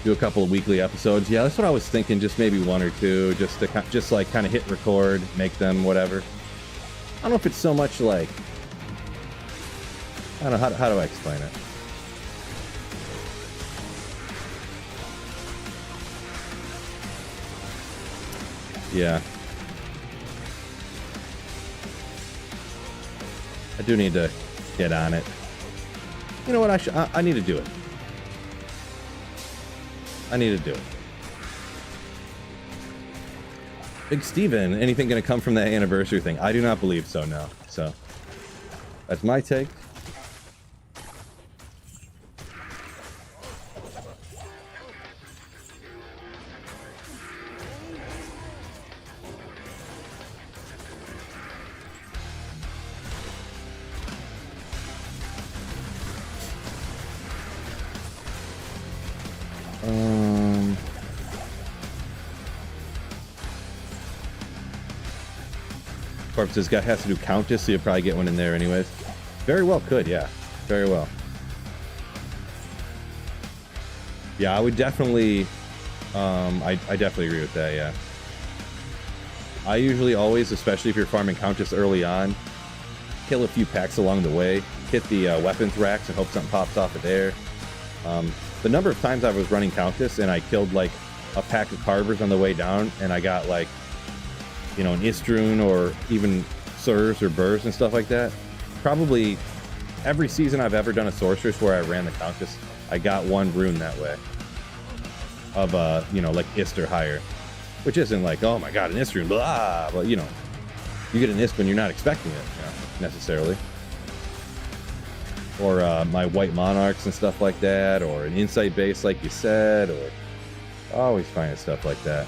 do a couple of weekly episodes. Yeah, that's what I was thinking. Just maybe one or two, just to like kind of hit record, make them whatever. I don't know if it's so much like, I don't know how do I explain it. Yeah. I do need to get on it. You know what? I need to do it. I need to do it. Big Steven, anything going to come from that anniversary thing? I do not believe so, no. So, that's my take. Corpse's guy has to do Countess, so you'll probably get one in there anyways. Very well could, yeah. Very well. Yeah, I would definitely... I definitely agree with that, yeah. I usually always, especially if you're farming Countess early on, kill a few packs along the way, hit the weapons racks and hope something pops off of there. The number of times I was running Countess and I killed like a pack of Carvers on the way down, and I got like, you know, an Istrun or even Sirs or Burrs and stuff like that. Probably every season I've ever done a Sorceress where I ran the Countess, I got one rune that way. Of, you know, like Ist or higher. Which isn't like, oh my god, an Istrun, blah, but you know, you get an Ist when you're not expecting it, you know, necessarily. Or my White Monarchs and stuff like that, or an Insight base like you said, or always finding stuff like that.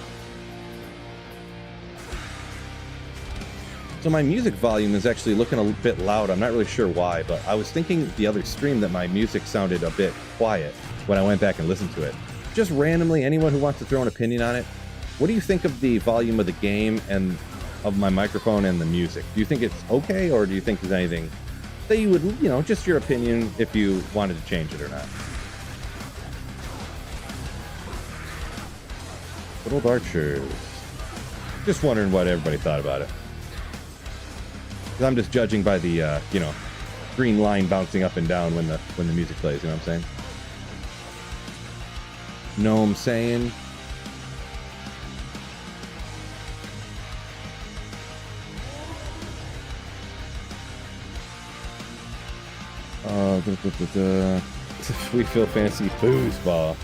So my music volume is actually looking a bit loud. I'm not really sure why, but I was thinking the other stream that my music sounded a bit quiet when I went back and listened to it. Just randomly, anyone who wants to throw an opinion on it, what do you think of the volume of the game and of my microphone and the music? Do you think it's okay, or do you think there's anything that you would, you know, just your opinion if you wanted to change it or not? Good old Archers. Just wondering what everybody thought about it. I'm just judging by the, you know, green line bouncing up and down when the music plays, you know what I'm saying? Know what I'm saying? We feel fancy foosball.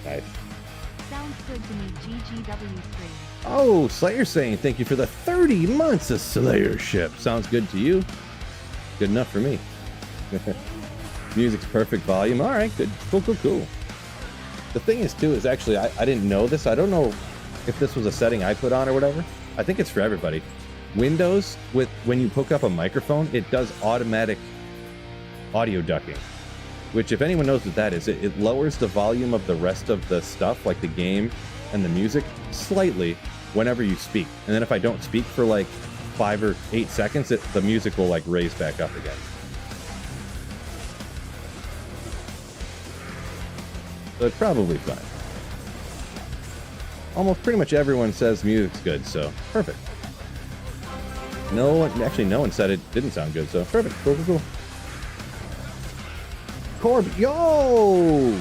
Nice. Sounds good to me, GGW3. Oh, Slayer saying thank you for the 30 months of Slayership. Sounds good to you? Good enough for me. Music's perfect volume. All right, good. Cool. The thing is, too, is actually, I didn't know this. I don't know if this was a setting I put on or whatever. I think it's for everybody. Windows, when you hook up a microphone, it does automatic audio ducking. Which, if anyone knows what that is, it lowers the volume of the rest of the stuff, like the game and the music, slightly whenever you speak. And then if I don't speak for like 5 or 8 seconds, the music will like raise back up again. So it's probably fine. Almost pretty much everyone says music's good, so perfect. No one said it didn't sound good, so perfect. Cool. Corb, yo!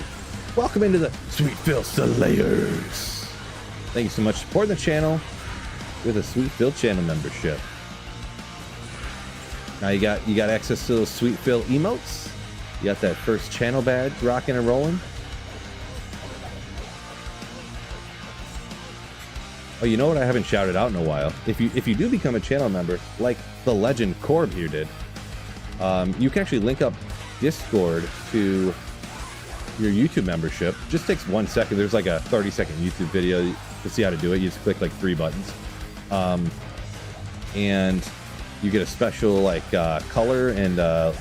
Welcome into the Sweetville Slayers. Thank you so much for supporting the channel with a Sweetville channel membership. Now you got access to those Sweetville emotes. You got that first channel badge rocking and rolling. Oh, you know what I haven't shouted out in a while? If you do become a channel member, like the legend Corb here did, you can actually link up Discord to your YouTube membership. Just takes 1 second. There's like a 30-second YouTube video to see how to do it. You just click like 3 buttons, and you get a special like color and I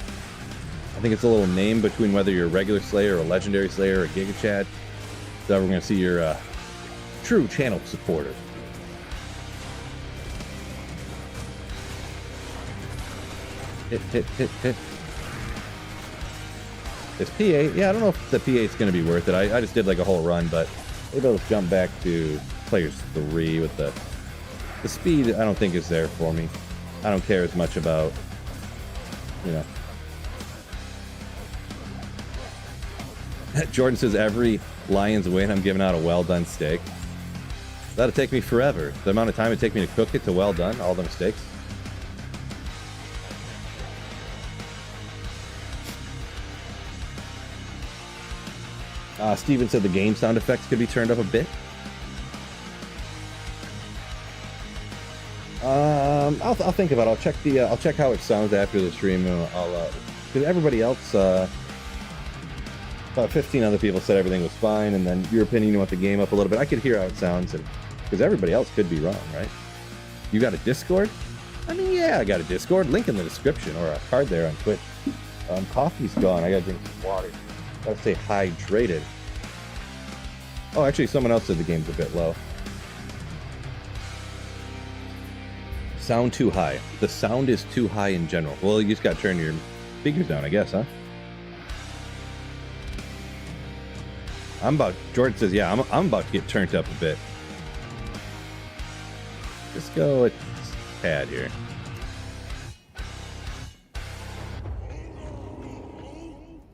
think it's a little name between whether you're a regular Slayer or a legendary Slayer or a Giga Chad. So we're gonna see your true channel supporter. Hit. This P8, yeah, I don't know if the P8's going to be worth it. I just did like a whole run, but maybe I'll just jump back to Players 3 with the speed. I don't think is there for me. I don't care as much about, you know. Jordan says every Lions win, I'm giving out a well done steak. That'll take me forever. The amount of time it'd take me to cook it to well done, all them steaks. Steven said the game sound effects could be turned up a bit. I'll think about it. I'll check how it sounds after the stream. Because everybody else, about 15 other people said everything was fine, and then your opinion, you want the game up a little bit. I could hear how it sounds, and because everybody else could be wrong, right? You got a Discord? I mean, yeah, I got a Discord. Link in the description, or a card there on Twitch. Coffee's gone. I gotta drink some water. Gotta stay hydrated. Oh, actually, someone else said the game's a bit low. Sound too high. The sound is too high in general. Well, you just gotta turn your speakers down, I guess, huh? Jordan says, yeah, I'm about to get turned up a bit. Just go with pad here.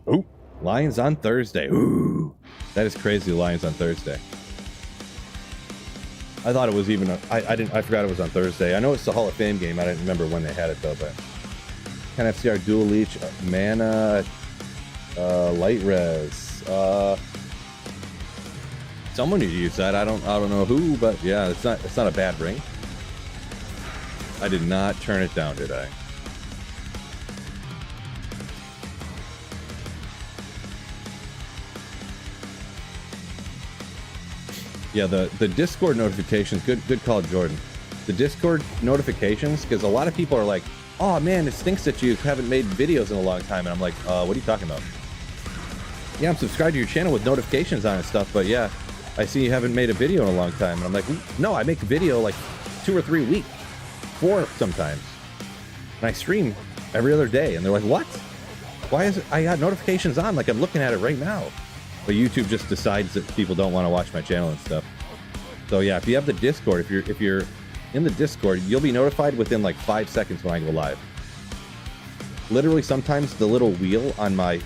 Ooh, Lions on Thursday. Ooh, that is crazy. Lions on Thursday. I thought it was even. I forgot it was on Thursday. I know it's the Hall of Fame game. I didn't remember when they had it though. But kind of FCR Dual Leech, Mana, Light Res. Someone need to use that. I don't know who, but yeah, it's not a bad ring. I did not turn it down, did I? Yeah, the Discord notifications, good call, Jordan. The Discord notifications, because a lot of people are like, oh man, it stinks that you haven't made videos in a long time. And I'm like, what are you talking about? Yeah, I'm subscribed to your channel with notifications on and stuff, but yeah, I see you haven't made a video in a long time. And I'm like, no, I make a video like 2 or 3 a week, 4 sometimes. And I stream every other day. And they're like, what? Why is it? I got notifications on, like I'm looking at it right now. But YouTube just decides that people don't want to watch my channel and stuff. So yeah, if you have the Discord, if you're in the Discord, you'll be notified within like 5 seconds when I go live. Literally, sometimes the little wheel on my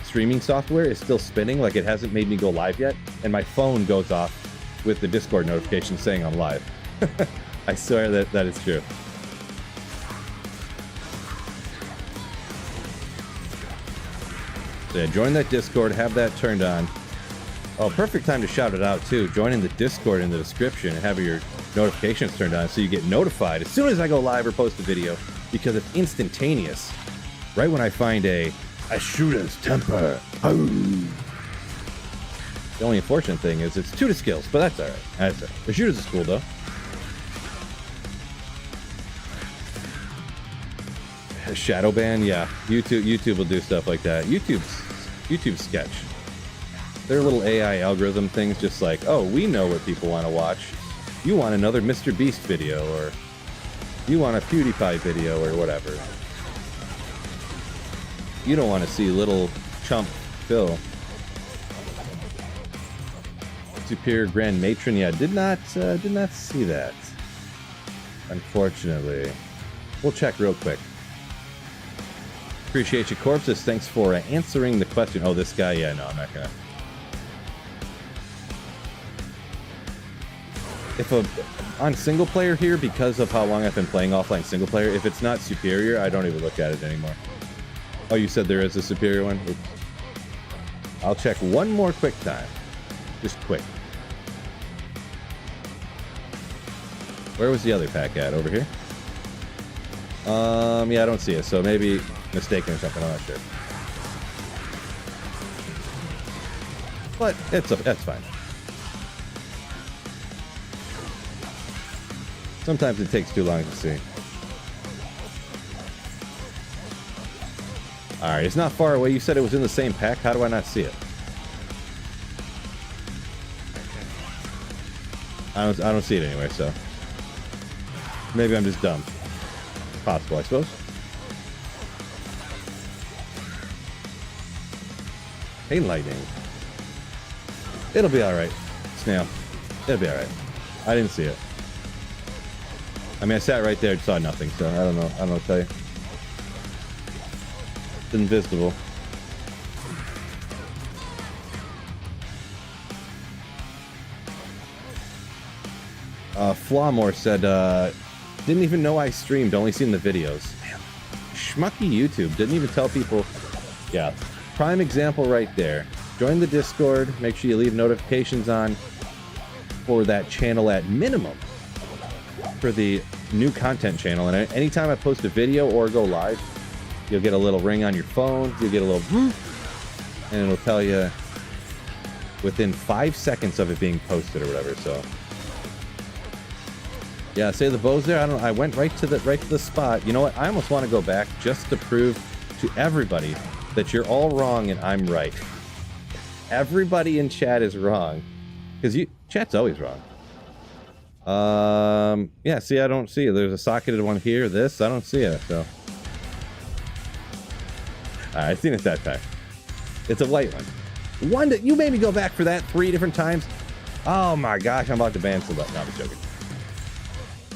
streaming software is still spinning, like it hasn't made me go live yet, and my phone goes off with the Discord notification saying I'm live. I swear that is true. So yeah, join that Discord, have that turned on. Oh, perfect time to shout it out too. Joining the Discord in the description and having your notifications turned on so you get notified as soon as I go live or post a video, because it's instantaneous. Right when I find a shooter's temper. Oh. The only unfortunate thing is it's 2 to skills, but that's alright. That's all right. The shooters is cool though. Shadow ban, yeah. YouTube will do stuff like that. YouTube's sketch. They're little AI algorithm things, just like, oh, we know what people want to watch. You want another Mr. Beast video, or you want a PewDiePie video, or whatever. You don't want to see little chump Phil. Superior Grand Matron, yeah, did not see that. Unfortunately. We'll check real quick. Appreciate you, Corpses. Thanks for answering the question. Oh, this guy, yeah, no, I'm not gonna. If on single player here, because of how long I've been playing offline single player, if it's not superior, I don't even look at it anymore. Oh, you said there is a superior one? Oops. I'll check one more quick time. Just quick. Where was the other pack at? Over here? Yeah, I don't see it, so maybe mistaken or something, I'm not sure. But that's fine. Sometimes it takes too long to see. Alright, it's not far away. You said it was in the same pack. How do I not see it? I don't see it anyway, so maybe I'm just dumb. Possible, I suppose. Hey, lightning. It'll be alright. Snail. It'll be alright. I didn't see it. I mean, I sat right there and saw nothing, so I don't know. I don't know what to tell you. It's invisible. Flawmore said, didn't even know I streamed, only seen the videos. Man, schmucky YouTube, didn't even tell people. Yeah, prime example right there. Join the Discord, make sure you leave notifications on for that channel at minimum. For the new content channel, and anytime I post a video or go live, you'll get a little ring on your phone, you'll get a little whoop, and it'll tell you within 5 seconds of it being posted or whatever. So yeah, say the bows there. I went right to the spot. You know what? I almost want to go back just to prove to everybody that you're all wrong and I'm right. Everybody in chat is wrong, because chat's always wrong. Yeah, see, I don't see it. There's a socketed one here. I don't see it, so. Alright, I've seen it that time. It's a white one. You made me go back for that 3 different times. Oh my gosh, I'm about to ban somebody. No, I'm joking.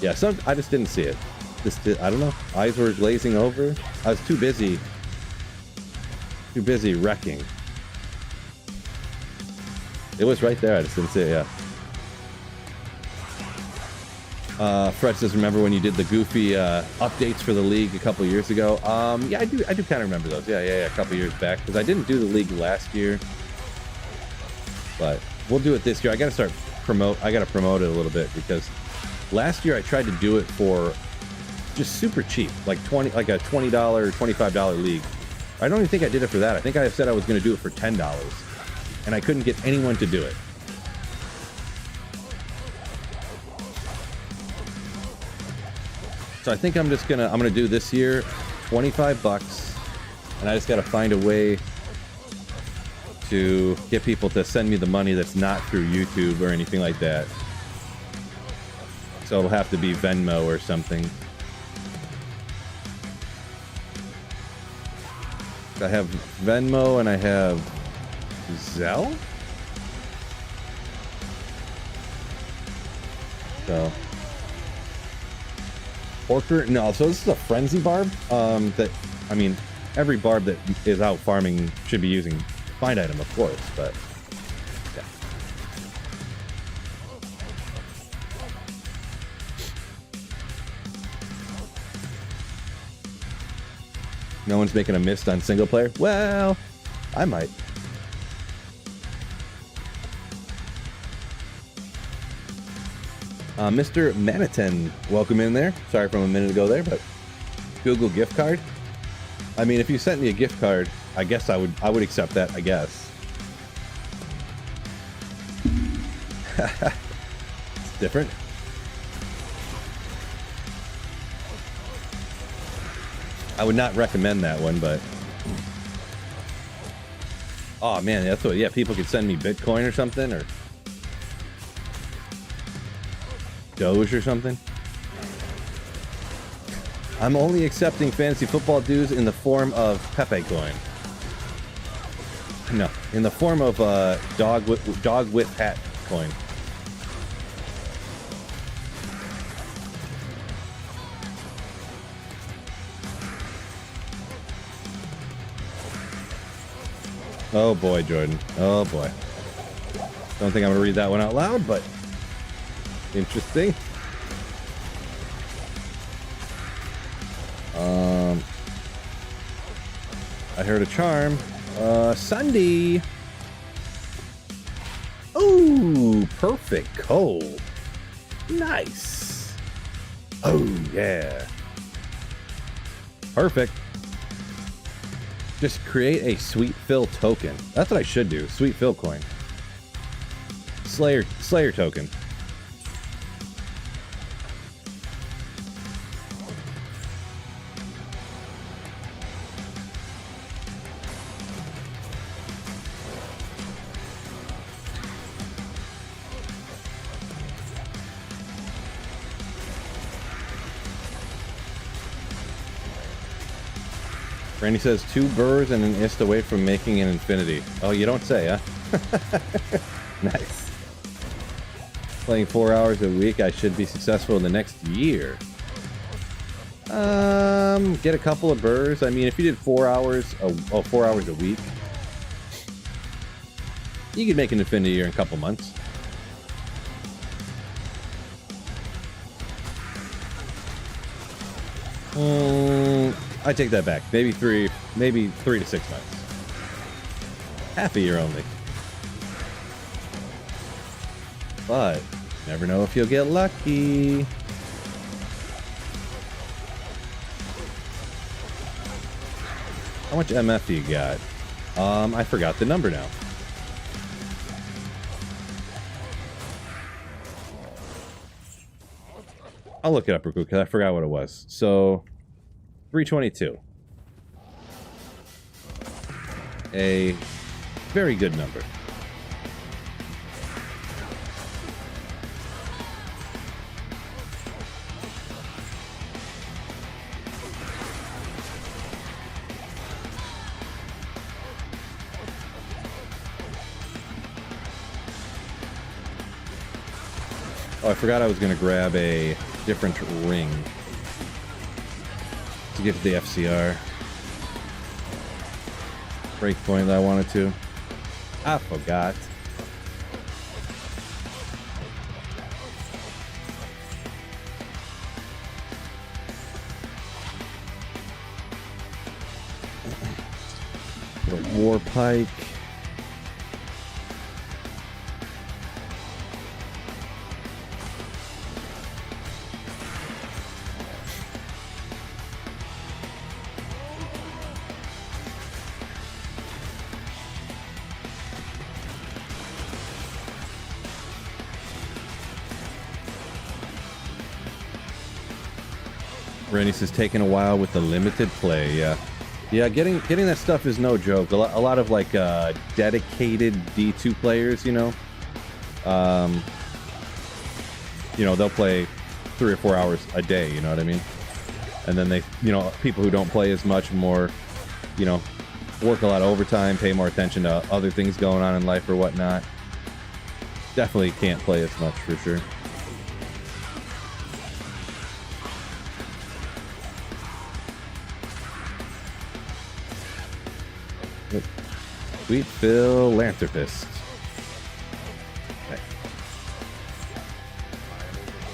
Yeah, I just didn't see it. I don't know. Eyes were glazing over. I was too busy wrecking. It was right there. I just didn't see it, yeah. Fred says, remember when you did the goofy updates for the league a couple years ago? Yeah, I do kind of remember those. Yeah, a couple years back, because I didn't do the league last year, but we'll do it this year. I gotta promote it a little bit, because last year I tried to do it for just super cheap, like a $20, $25 league. I don't even think I did it for that. I think I said I was going to do it for $10, and I couldn't get anyone to do it. So I think I'm gonna do this year, $25, and I just gotta find a way to get people to send me the money that's not through YouTube or anything like that. So it'll have to be Venmo or something. I have Venmo and I have Zelle. So. Orker? No, so this is a frenzy barb. I mean, every barb that is out farming should be using find item, of course, but yeah. No one's making a mist on single player. Well, I might. Mr. Manitin, welcome in there. Sorry from a minute ago there, but Google gift card. I mean, if you sent me a gift card, I guess I would accept that, I guess. It's different. I would not recommend that one, but oh man, that's what, yeah, people could send me Bitcoin or something, or Doge or something. I'm only accepting fantasy football dues in the form of Pepe coin. No, in the form of dog with hat coin. Oh boy, Jordan. Oh boy. Don't think I'm gonna read that one out loud, but interesting. I heard a charm. Sunday. Ooh, perfect cold. Nice. Oh yeah. Perfect. Just create a Sweet Phil token. That's what I should do. Sweet Phil coin. Slayer token. Randy says 2 burrs and an ist away from making an infinity. Oh, you don't say, huh? Nice. Playing 4 hours a week, I should be successful in the next year. Get a couple of burrs. I mean, if you did 4 hours, 4 hours a week, you could make an infinity year in a couple months. I take that back. Maybe 3 to 6 months. Half a year only. But never know if you'll get lucky. How much MF do you got? I forgot the number now. I'll look it up real quick because I forgot what it was. So 322. A very good number. Oh, I forgot I was going to grab a different ring to get to the FCR. Breakpoint that I wanted to. I forgot. War Pike. Randy says taking a while with the limited play. Yeah, getting that stuff is no joke. A lot of like dedicated D2 players, you know, they'll play 3 or 4 hours a day. You know what I mean? And then they, people who don't play as much, more, work a lot of overtime, pay more attention to other things going on in life or whatnot. Definitely can't play as much for sure. Sweet Phil Lanthropist.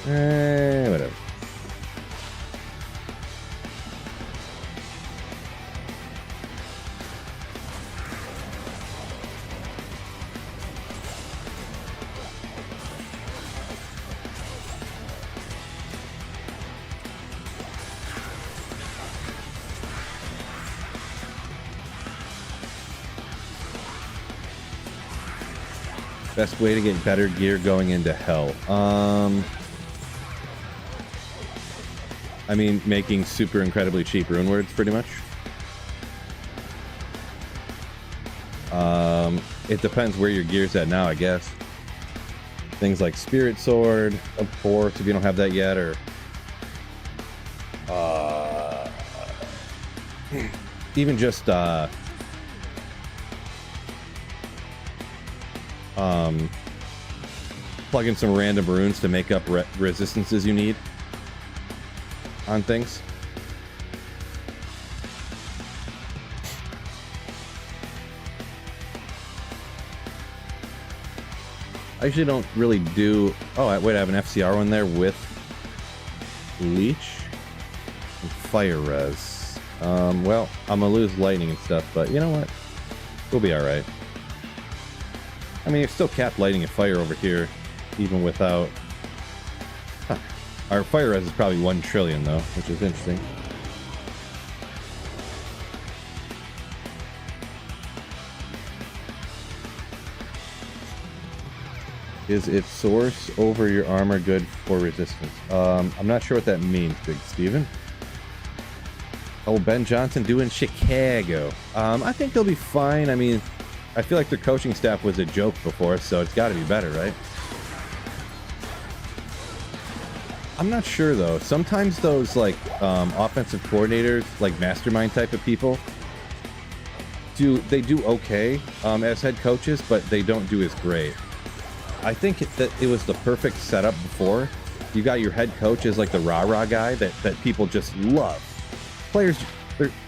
Okay. Whatever. Best way to get better gear going into hell. I mean, making super incredibly cheap rune words, pretty much. It depends where your gear's at now, I guess. Things like Spirit Sword, of course, if you don't have that yet, or even just plug in some random runes to make up resistances you need on things. I usually don't really do... Oh, wait, I have an FCR one there with Leech and Fire Res. Well, I'm gonna lose lightning and stuff, but you know what? We'll be alright. I mean, you're still capped lightning and fire over here, even without... Huh. Our Fire Res is probably 1 trillion, though, which is interesting. Is its source over your armor good for resistance? I'm not sure what that means, Big Steven. Oh, Ben Johnson doing Chicago. I think they'll be fine. I mean, I feel like their coaching staff was a joke before, so it's got to be better, right? I'm not sure, though. Sometimes those, like, offensive coordinators, like mastermind type of people, they do okay as head coaches, but they don't do as great. I think that it was the perfect setup before. You got your head coach as like the rah-rah guy that people just love. Players,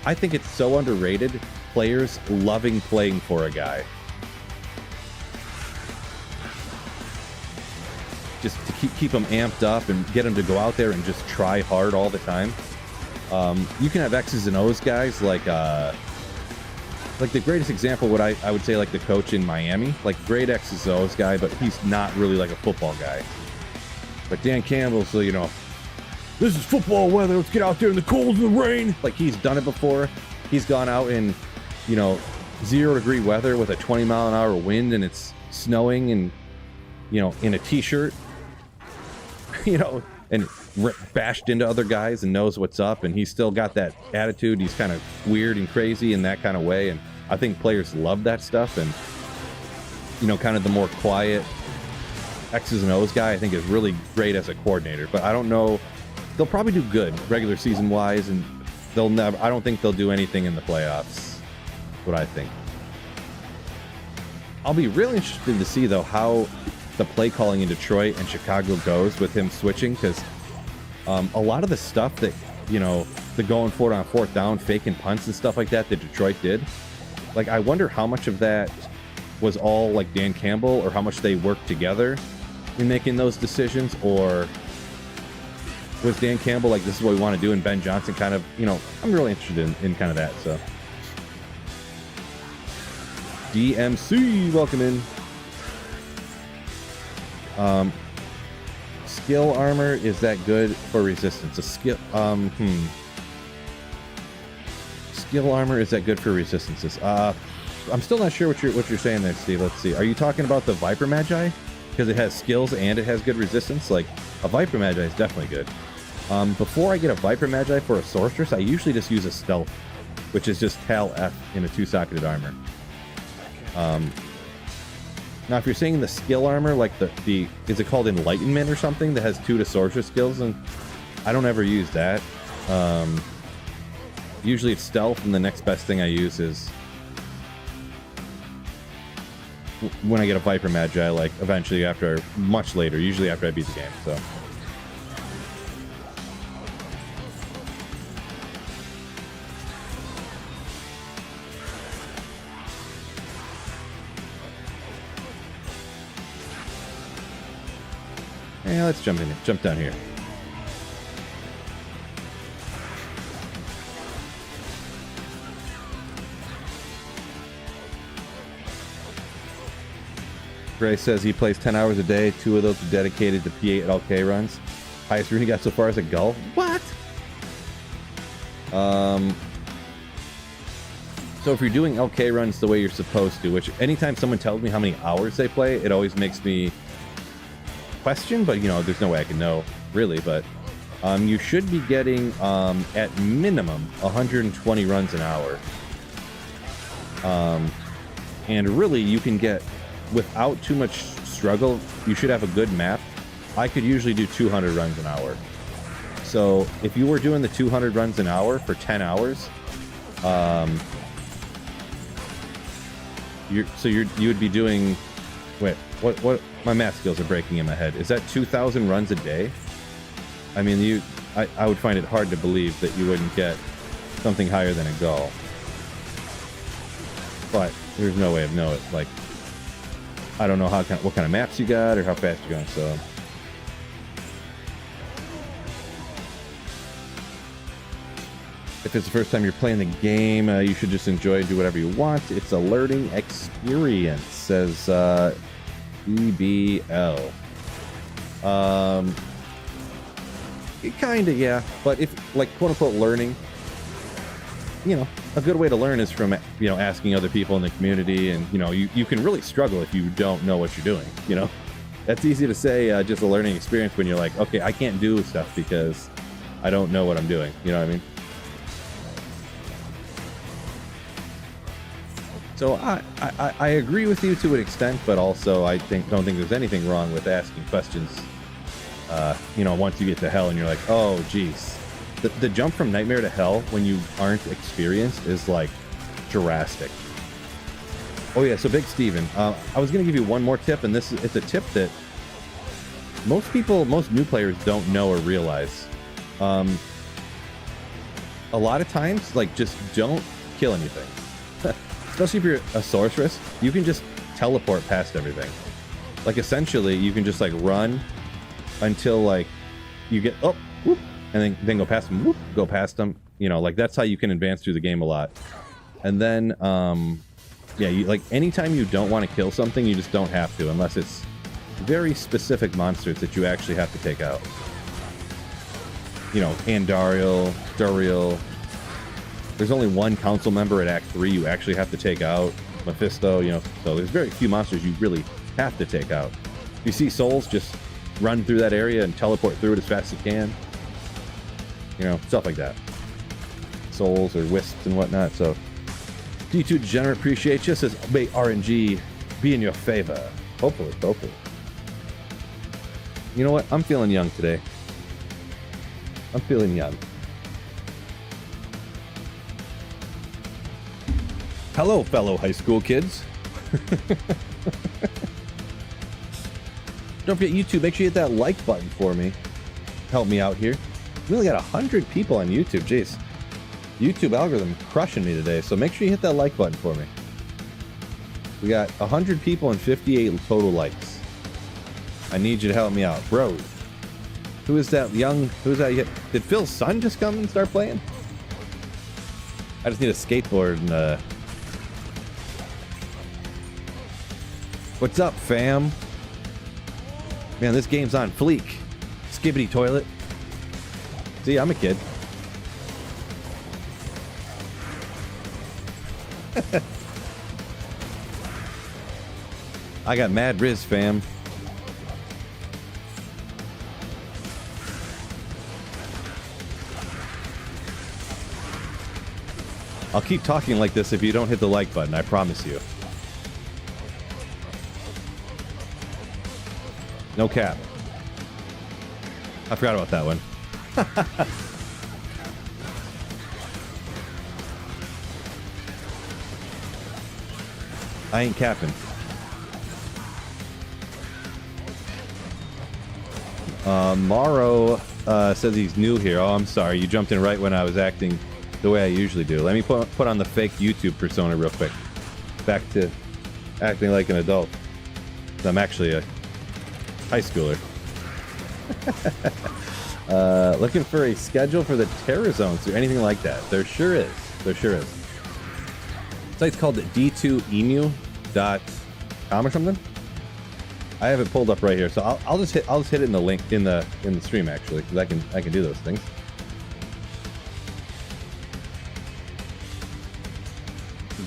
I think it's so underrated. Players loving playing for a guy. Just to keep them amped up and get them to go out there and just try hard all the time. You can have X's and O's guys like the greatest example would I would say like the coach in Miami, like great X's and O's guy, but he's not really like a football guy. But Dan Campbell's, so, you know, this is football weather, let's get out there in the cold and the rain. Like, he's done it before. He's gone out in, you know, 0-degree weather with a 20-mile-an-hour wind and it's snowing and, you know, in a t-shirt, you know, and bashed into other guys and knows what's up, and he's still got that attitude. He's kind of weird and crazy in that kind of way, and I think players love that stuff. And, you know, kind of the more quiet X's and O's guy I think is really great as a coordinator, but I don't know, they'll probably do good regular season wise, and I don't think they'll do anything in the playoffs. What I think. I'll be really interested to see though how the play calling in Detroit and Chicago goes with him switching, because a lot of the stuff that, you know, the going for it on 4th down, faking punts and stuff like that Detroit did, like, I wonder how much of that was all like Dan Campbell, or how much they worked together in making those decisions, or was Dan Campbell like, this is what we want to do, and Ben Johnson kind of, you know, I'm really interested in kind of that. So DMC, welcome in. Skill armor, is that good for resistance? Skill armor, is that good for resistances? I'm still not sure what you're saying there, Steve. Let's see. Are you talking about the Viper Magi? Because it has skills and it has good resistance. Like, a Viper Magi is definitely good. Before I get a Viper Magi for a Sorceress, I usually just use a Stealth, which is just Tal F in a 2-socketed armor. Now, if you're saying the skill armor, like the is it called Enlightenment or something that has 2 to Sorceress skills, and I don't ever use that. Usually it's Stealth, and the next best thing I use is when I get a Viper Magi, like eventually much later, usually after I beat the game, so. Yeah, let's jump down here. Gray says he plays 10 hours a day. 2 of those are dedicated to P8 LK runs. Highest rune he got so far is a gull. What? So if you're doing LK runs the way you're supposed to, which anytime someone tells me how many hours they play, it always makes me question, but you know, there's no way I can know really, but you should be getting at minimum 120 runs an hour. And really you can get, without too much struggle, you should have a good map. I could usually do 200 runs an hour. So if you were doing the 200 runs an hour for 10 hours, you would be doing, wait, what, my math skills are breaking in my head. Is that 2,000 runs a day? I mean, I would find it hard to believe that you wouldn't get something higher than a goal. But there's no way of knowing it. Like, I don't know what kind of maps you got or how fast you're going, so. If it's the first time you're playing the game, you should just enjoy and do whatever you want. It's a learning experience, says EBL. Kinda, yeah. But if, like, quote-unquote learning, you know, a good way to learn is from, you know, asking other people in the community, and, you know, you can really struggle if you don't know what you're doing, you know? That's easy to say, just a learning experience when you're like, okay, I can't do stuff because I don't know what I'm doing, you know what I mean? So I agree with you to an extent, but also I don't think there's anything wrong with asking questions. You know, once you get to hell and you're like, oh, geez. The jump from nightmare to hell when you aren't experienced is like drastic. Oh yeah, so Big Steven, I was gonna give you one more tip, and it's a tip that most new players don't know or realize. A lot of times, like, just don't kill anything. Especially if you're a sorceress, you can just teleport past everything. Like, essentially, you can just, like, run until, like, you get, oh, whoop, and then go past them, whoop, go past them. You know, like, that's how you can advance through the game a lot. And then, yeah, like, anytime you don't want to kill something, you just don't have to, unless it's very specific monsters that you actually have to take out. You know, Andariel, Duriel. There's only one council member at Act 3 you actually have to take out. Mephisto, you know, so there's very few monsters you really have to take out. If you see souls, just run through that area and teleport through it as fast as you can. You know, stuff like that. Souls or wisps and whatnot, so. D2 Degenerate, appreciate you. Says, may RNG be in your favor. Hopefully, hopefully. You know what? I'm feeling young today. I'm feeling young. Hello, fellow high school kids. Don't forget YouTube. Make sure you hit that like button for me. Help me out here. We only got 100 people on YouTube. Jeez. YouTube algorithm crushing me today. So make sure you hit that like button for me. We got 100 people and 58 total likes. I need you to help me out. Bro. Who is that young? Who's that? Did Phil's son just come and start playing? I just need a skateboard and what's up, fam? Man, this game's on fleek. Skibbity toilet. See, I'm a kid. I got mad Riz, fam. I'll keep talking like this if you don't hit the like button, I promise you. No cap. I forgot about that one. I ain't capping. Morrow says he's new here. Oh, I'm sorry. You jumped in right when I was acting the way I usually do. Let me put on the fake YouTube persona real quick. Back to acting like an adult. I'm actually a high schooler. Looking for a schedule for the terror zones or anything like that. There sure is. There sure is. Site's called d2emu.com or something. I have it pulled up right here, so I'll just hit it in the link in the stream actually, because I can do those things.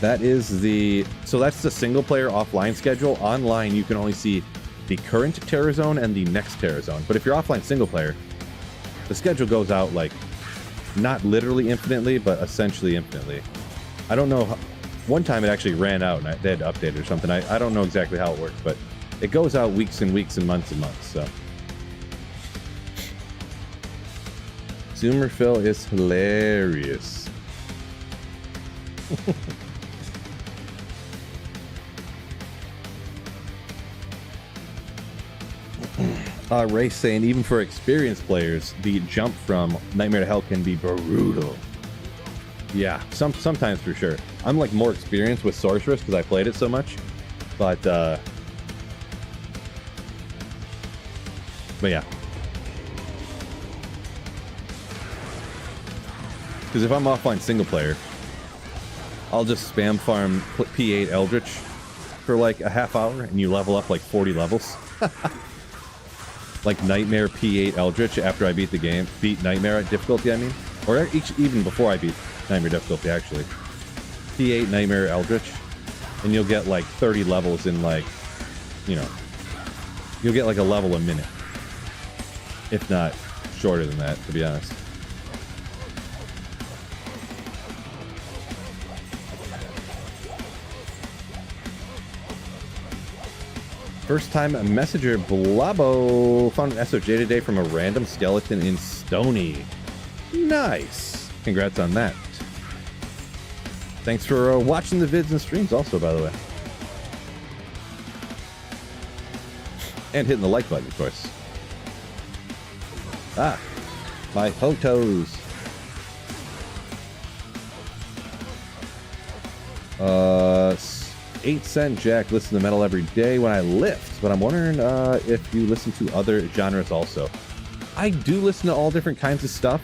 That is the... So that's the single-player offline schedule. Online, you can only see the current Terror Zone and the next Terror Zone. But if you're offline single-player, the schedule goes out, like, not literally infinitely, but essentially infinitely. I don't know... One time it actually ran out, and they had to update it or something. I don't know exactly how it works, but it goes out weeks and weeks and months, so... Zoomer Phil is hilarious. Ray saying, even for experienced players, the jump from Nightmare to Hell can be brutal. Yeah, sometimes for sure. I'm like more experienced with Sorceress because I played it so much, but yeah. Because if I'm offline single player, I'll just spam farm P8 Eldritch for like a half hour and you level up like 40 levels. Like Nightmare P8 Eldritch after I beat the game. Beat Nightmare difficulty, I mean. Or even before I beat Nightmare difficulty, actually. P8 Nightmare Eldritch. And you'll get like 30 levels in like, you know, you'll get like a level a minute. If not shorter than that, to be honest. First time messenger Blabo found an SOJ today from a random skeleton in Stony. Nice. Congrats on that. Thanks for watching the vids and streams also, by the way. And hitting the like button, of course. Ah, my photos. 8-cent Jack, listen to metal every day when I lift, but I'm wondering if you listen to other genres also. I do listen to all different kinds of stuff.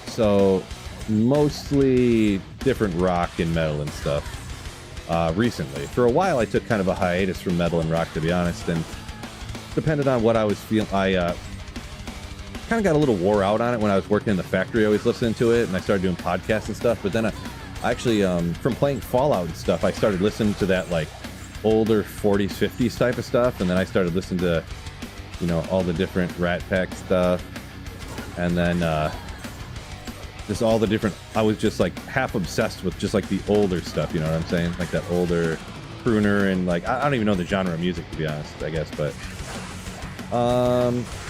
So mostly different rock and metal and stuff. Recently, for a while, I took kind of a hiatus from metal and rock, to be honest, and depended on what I was feeling. I kind of got a little wore out on it when I was working in the factory. Always listening to it, and I started doing podcasts and stuff. But then I actually, from playing Fallout and stuff, I started listening to that like older 40s, 50s type of stuff, and then I started listening to, you know, all the different Rat Pack stuff, and then just all the different. I was just like half obsessed with just like the older stuff. You know what I'm saying? Like that older crooner and like I don't even know the genre of music, to be honest. I guess, but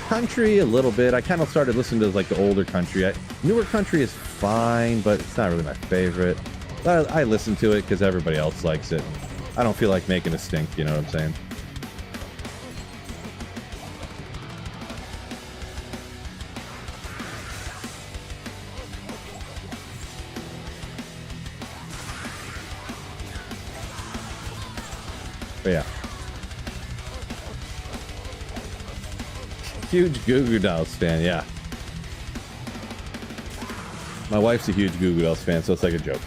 country a little bit. I kind of started listening to like the older country. Newer country is fine, but it's not really my favorite. But I listen to it because everybody else likes it. I don't feel like making a stink, you know what I'm saying? But yeah. Huge Goo Goo Dolls fan, yeah. My wife's a huge Goo Goo Dolls fan, so it's like a joke.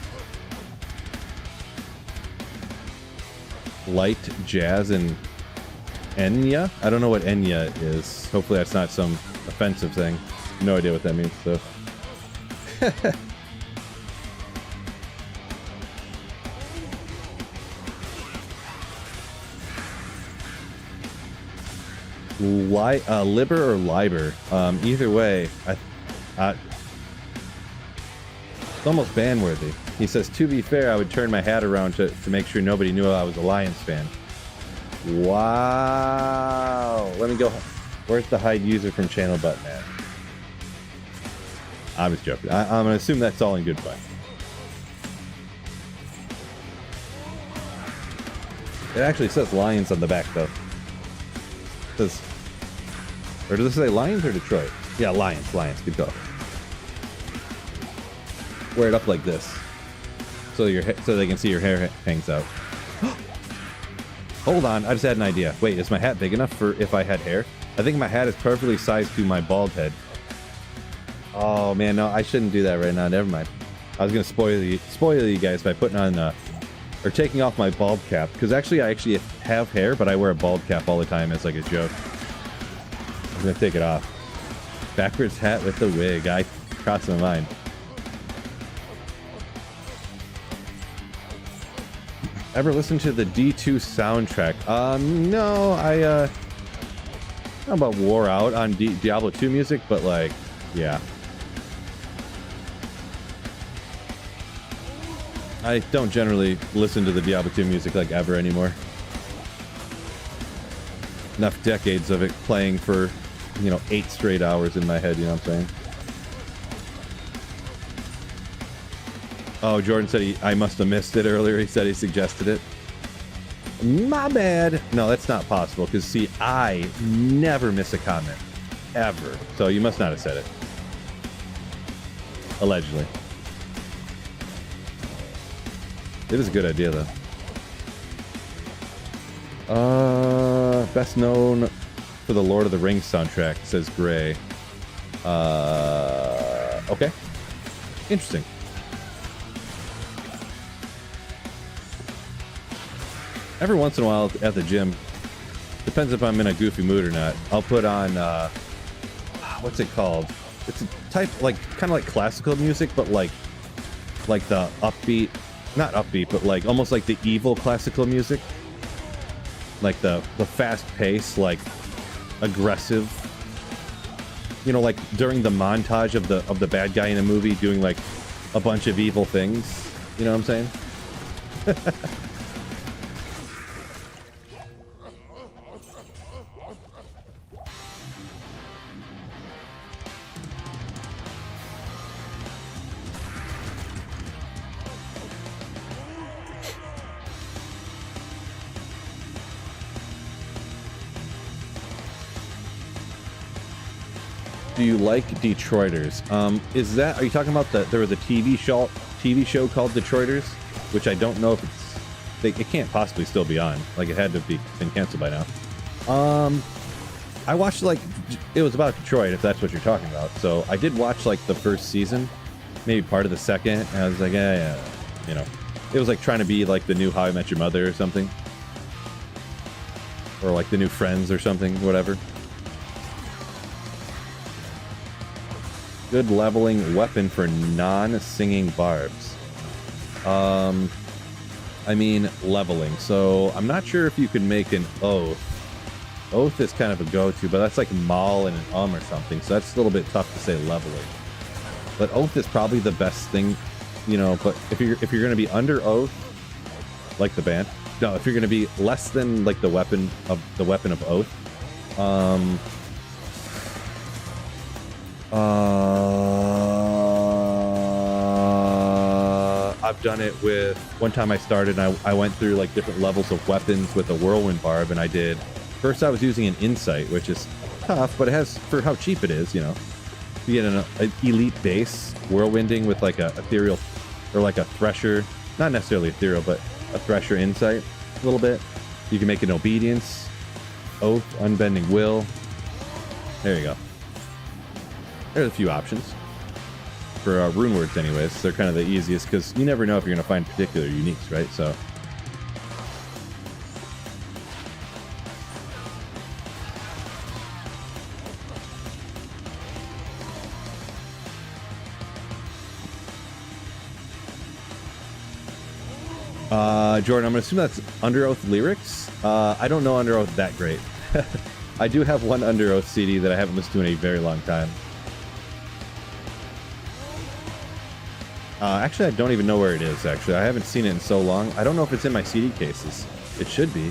Light jazz and Enya? I don't know what Enya is. Hopefully that's not some offensive thing. No idea what that means, so. Liber or Liber. Either way, it's almost ban-worthy. He says, to be fair, I would turn my hat around to make sure nobody knew I was a Lions fan. Wow. Let me go. Where's the hide user from channel button at? I was joking. I'm going to assume that's all in good fun. It actually says Lions on the back, though. It says, or does it say Lions or Detroit? Yeah, Lions. Good call. Wear it up like this, so they can see your hair hangs out. Hold on, I just had an idea. Wait, is my hat big enough for if I had hair? I think my hat is perfectly sized to my bald head. Oh man, no, I shouldn't do that right now. Never mind. I was gonna spoil you guys by putting on or taking off my bald cap, because I actually have hair, but I wear a bald cap all the time as like a joke. I'm gonna take it off. Backwards hat with the wig. I crossed my mind. Ever listen to the D2 soundtrack? No, I how about wore out on Diablo 2 music, but like, yeah. I don't generally listen to the Diablo 2 music like ever anymore. Enough decades of it playing for, you know, 8 straight hours in my head, you know what I'm saying? Oh, Jordan said I must have missed it earlier. He said he suggested it. My bad. No, that's not possible, because, see, I never miss a comment. Ever. So you must not have said it. Allegedly. It is a good idea, though. Best known for the Lord of the Rings soundtrack, says Gray. Okay. Interesting. Every once in a while at the gym, depends if I'm in a goofy mood or not, I'll put on, what's it called? It's a type, like, kind of like classical music, but like the upbeat, not upbeat, but like almost like the evil classical music. Like the fast pace, like aggressive, you know, like during the montage of the bad guy in a movie doing like a bunch of evil things. You know what I'm saying? Do you like Detroiters? Are you talking about there was a TV show called Detroiters, which I don't know if it can't possibly still be on. Like, it had to be been canceled by now. I watched, like, it was about Detroit, if that's what you're talking about. So I did watch like the first season, maybe part of the second, and I was like, yeah, you know, it was like trying to be like the new How I Met Your Mother or something, or like the new Friends or something, whatever. Good leveling weapon for non-singing barbs. I mean leveling. So I'm not sure if you can make an oath. Oath is kind of a go-to, but that's like Maul and an or something. So that's a little bit tough to say leveling. But oath is probably the best thing, you know. But if you're going to be under oath, like the band, no, if you're going to be less than like the weapon of oath, I've done it with, one time I started and I went through like different levels of weapons with a whirlwind barb, and first I was using an insight, which is tough, but it has, for how cheap it is, you know, you get an elite base whirlwinding with like a ethereal, or like a thresher, not necessarily ethereal, but a thresher insight a little bit. You can make an obedience, oath, unbending will. There you go. There's a few options. For rune words anyways, they're kind of the easiest, because you never know if you're going to find particular uniques, right? So Jordan, I'm going to assume that's Under Oath lyrics. I don't know Under Oath that great. I do have one Under Oath CD that I haven't listened to in a very long time. Actually, I don't even know where it is, actually. I haven't seen it in so long. I don't know if it's in my CD cases. It should be.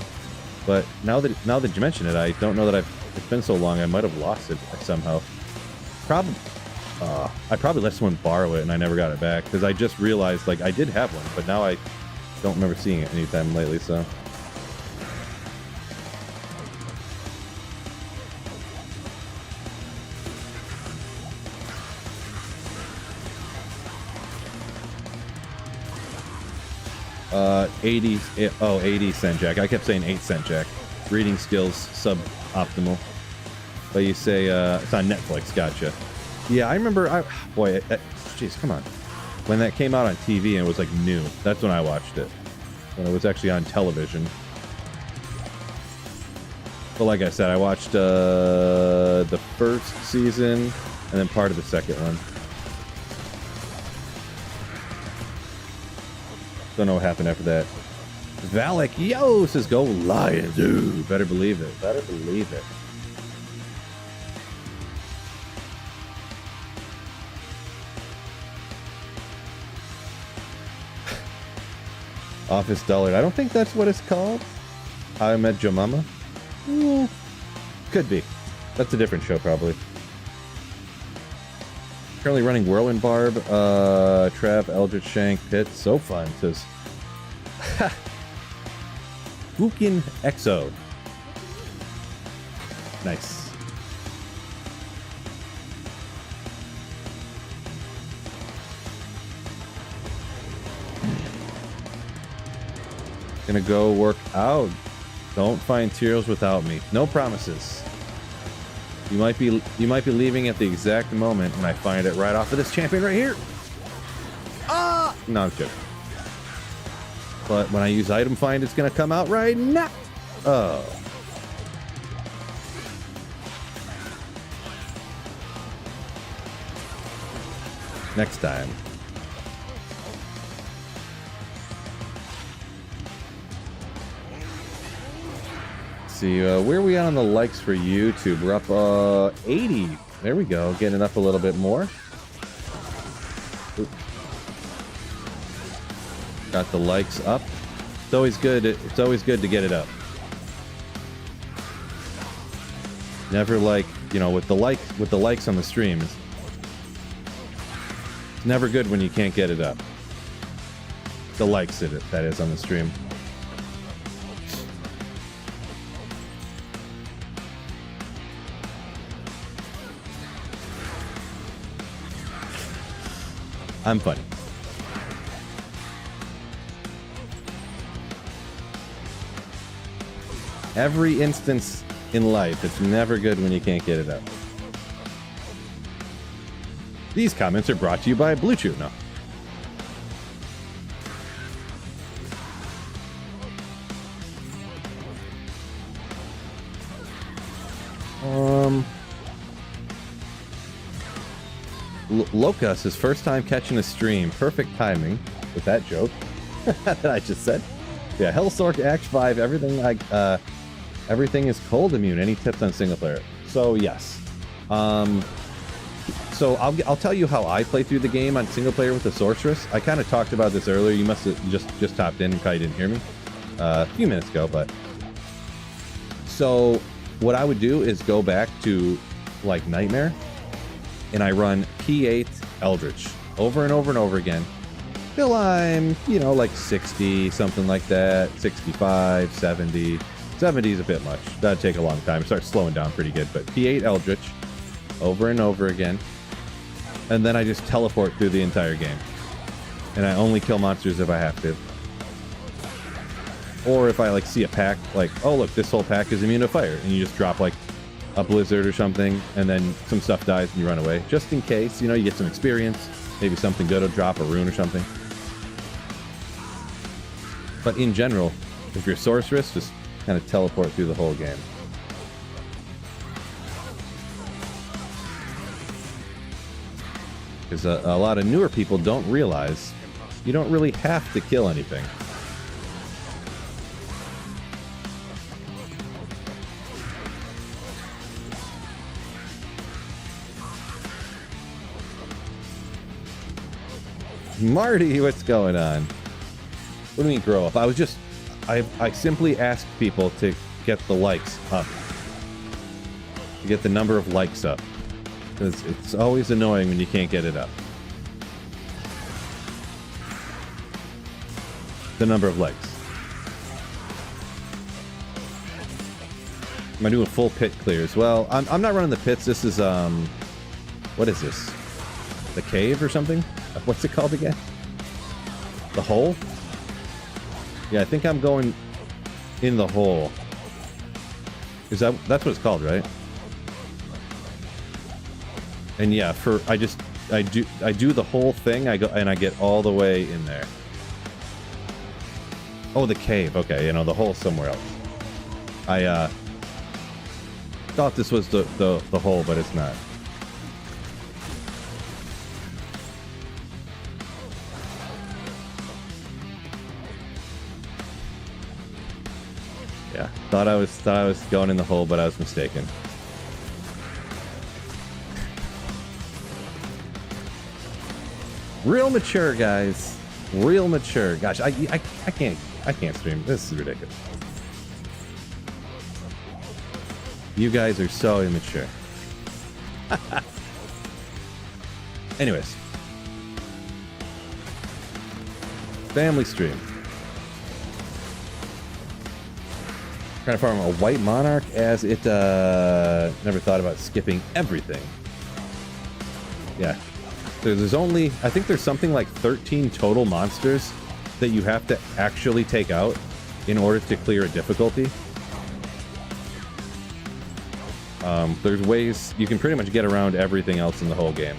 But now that you mention it, I don't know that it's been so long, I might have lost it somehow. I probably let someone borrow it and I never got it back, because I just realized, like, I did have one, but now I don't remember seeing it anytime lately, so. Oh, 80 cent jack. I kept saying 8 cent jack. Reading skills suboptimal. But you say it's on Netflix. Gotcha. Yeah, I remember. Jeez, come on. When that came out on TV and it was like new, that's when I watched it. When it was actually on television. But like I said, I watched the first season and then part of the second one. Don't know what happened after that. Valak, yo, says go Lions. Ooh, better believe it. Better believe it. Office Dullard. I don't think that's what it's called. How I Met Your Mama. Yeah, could be. That's a different show, probably. Currently running Whirlwind Barb, Trav, Eldritch Shank, Pit. So fun. Says Fukin Exo. Nice. Gonna go work out. Don't find Tears without me. No promises. You might be leaving at the exact moment when I find it right off of this champion right here. Ah! No, I'm kidding. But when I use item find, it's gonna come out right now. Oh. Next time. See, where are we at on the likes for YouTube? We're up 80. There we go, getting it up a little bit more. Oop. Got the likes up. It's always good. It's always good to get it up. Never like, you know, with the likes on the streams. It's never good when you can't get it up. The likes that is on the stream. I'm funny. Every instance in life, it's never good when you can't get it up. These comments are brought to you by Blue Chew. No. Locus, his first time catching a stream. Perfect timing with that joke that I just said. Yeah, Hellsork Act 5. Everything is cold immune. Any tips on single player? So yes. So I'll tell you how I play through the game on single player with the sorceress. I kind of talked about this earlier. You must have just hopped in and probably didn't hear me a few minutes ago. But so what I would do is go back to like Nightmare. And I run P8 Eldritch over and over and over again till I'm, you know, like 60, something like that, 65, 70. 70 is a bit much. That'd take a long time. It starts slowing down pretty good. But P8 Eldritch over and over again. And then I just teleport through the entire game. And I only kill monsters if I have to. Or if I like see a pack, like, oh look, this whole pack is immune to fire. And you just drop like a blizzard or something, and then some stuff dies and you run away. Just in case, you know, you get some experience. Maybe something good will drop, a rune or something. But in general, if you're sorceress, just kind of teleport through the whole game. Because a lot of newer people don't realize you don't really have to kill anything. Marty, what's going on? What do you mean grow up? I simply asked people to get the likes up. To get the number of likes up. Because it's always annoying when you can't get it up. The number of likes. Am I doing full pit clears? Well, I'm not running the pits. This is, what is this? The cave or something? What's it called again? The hole? Yeah, I think I'm going in the hole. Is that's what it's called, right? And yeah, I do the whole thing. I go and I get all the way in there. Oh, the cave. Okay, you know, the hole's somewhere else. I thought this was the hole, but it's not. Thought I was going in the hole, but I was mistaken. Real mature, guys. Real mature. Gosh, I can't stream. This is ridiculous. You guys are so immature. Anyways. Family stream. Trying to farm a white monarch as it never thought about skipping everything. Yeah. There's only, I think there's something like 13 total monsters that you have to actually take out in order to clear a difficulty. There's ways you can pretty much get around everything else in the whole game.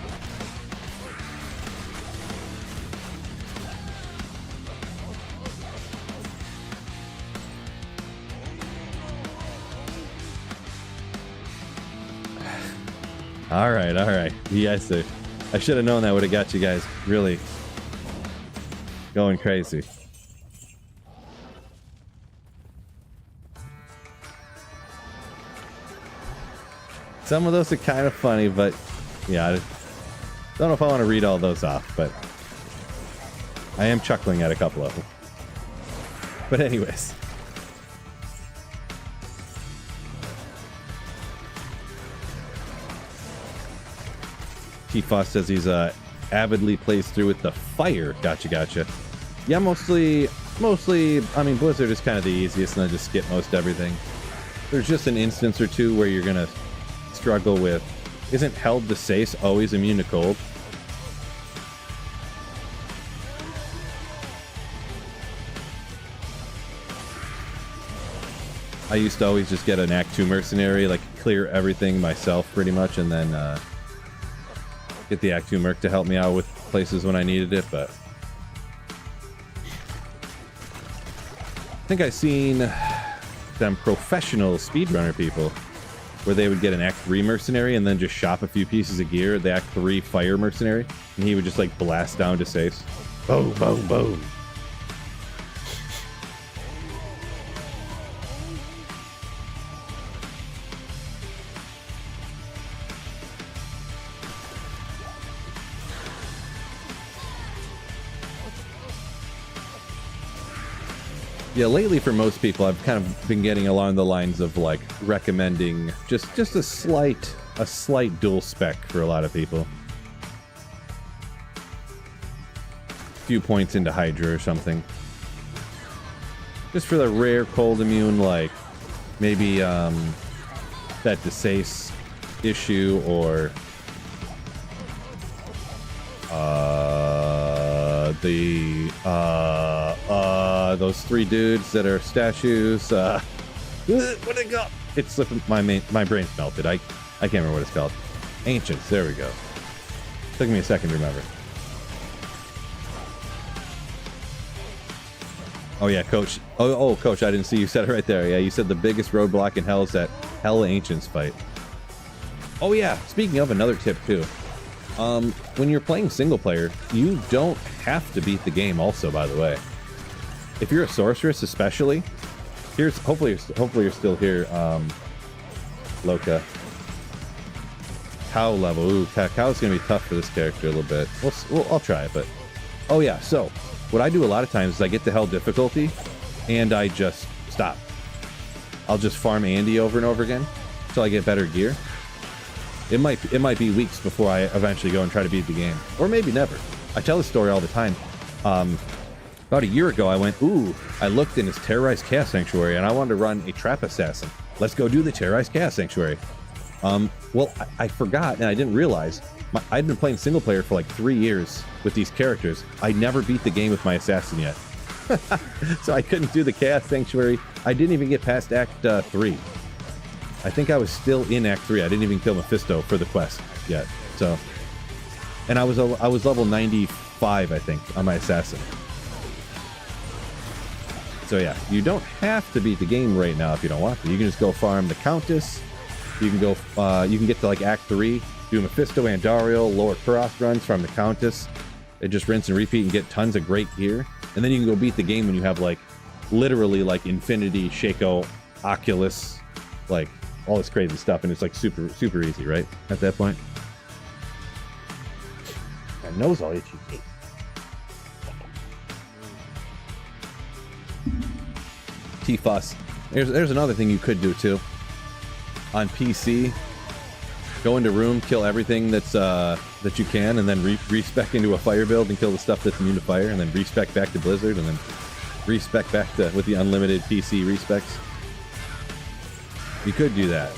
All right. Yes, sir. I should have known that would have got you guys really going crazy. Some of those are kind of funny, but yeah, I don't know if I want to read all those off, but I am chuckling at a couple of them. But anyways. T-Foss says he's avidly plays through with the fire. Gotcha. Yeah, mostly, I mean, Blizzard is kind of the easiest, and I just skip most everything. There's just an instance or two where you're going to struggle with, isn't held to Sace always immune to cold? I used to always just get an Act 2 mercenary, like clear everything myself pretty much, and then get the Act 2 merc to help me out with places when I needed it, but I think I've seen them professional speedrunner people where they would get an Act 3 mercenary and then just shop a few pieces of gear, the Act 3 fire mercenary, and he would just like blast down to Sace. Boom, boom, boom. Yeah, lately for most people, I've kind of been getting along the lines of like recommending just a slight dual spec for a lot of people. A few points into Hydra or something. Just for the rare cold immune, like maybe that Desace issue or those three dudes that are statues. What'd it go? It's slipping. My brain's melted. I can't remember what it's called. Ancients. There we go. Took me a second to remember. Oh yeah, Coach. Oh, Coach. I didn't see you said it right there. Yeah, you said the biggest roadblock in hell is that Hell Ancients fight. Oh yeah. Speaking of, another tip too. When you're playing single player, you don't have to beat the game also, by the way. If you're a sorceress especially, hopefully you're still here, Loka. Cow level. Ooh, Cow's gonna be tough for this character a little bit. I'll try it, but oh yeah, so what I do a lot of times is I get to hell difficulty and I just stop. I'll just farm Andy over and over again until I get better gear. It might be weeks before I eventually go and try to beat the game, or maybe never. I tell this story all the time. About a year ago, I looked in his Terrorized Chaos Sanctuary, and I wanted to run a Trap Assassin. Let's go do the Terrorized Chaos Sanctuary. Well, I forgot, and I didn't realize, I'd been playing single player for like 3 years with these characters. I never beat the game with my assassin yet. So I couldn't do the Chaos Sanctuary. I didn't even get past Act 3. I think I was still in Act 3. I didn't even kill Mephisto for the quest yet. So, and I was level 95, I think, on my assassin. So yeah, you don't have to beat the game right now if you don't want to. You can just go farm the Countess. You can go, you can get to like Act 3, do Mephisto, Andariel, lower cross runs from the Countess. And just rinse and repeat and get tons of great gear. And then you can go beat the game when you have like, literally like Infinity, Shaco, Oculus, like all this crazy stuff, and it's like super easy, right? At that point. My nose all itchy. T-Fuss. There's another thing you could do too. On PC, go into room, kill everything that's that you can, and then respec into a fire build and kill the stuff that's immune to fire, and then respec back to Blizzard, and then respec back to with the unlimited PC respecs. You could do that.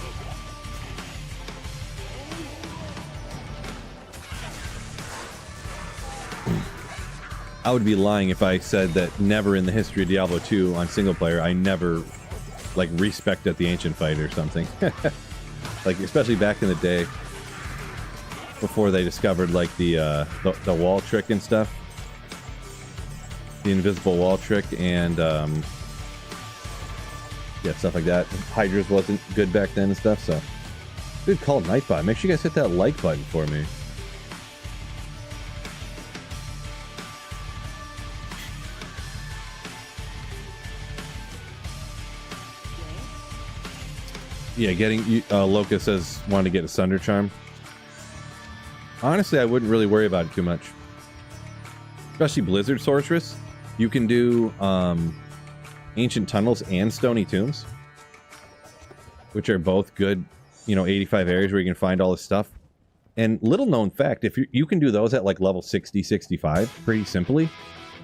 I would be lying if I said that never in the history of Diablo 2 on single player I never like respect at the ancient fight or something. Like especially back in the day before they discovered like the wall trick and stuff, the invisible wall trick, and yeah, stuff like that. Hydras wasn't good back then and stuff. So good call, Nightbot. Make sure you guys hit that like button for me. Yeah, getting Locust says wanted to get a Sunder Charm. Honestly, I wouldn't really worry about it too much. Especially Blizzard Sorceress. You can do Ancient Tunnels and Stony Tombs, which are both good, you know, 85 areas where you can find all this stuff. And little known fact, if you can do those at like level 60, 65 pretty simply,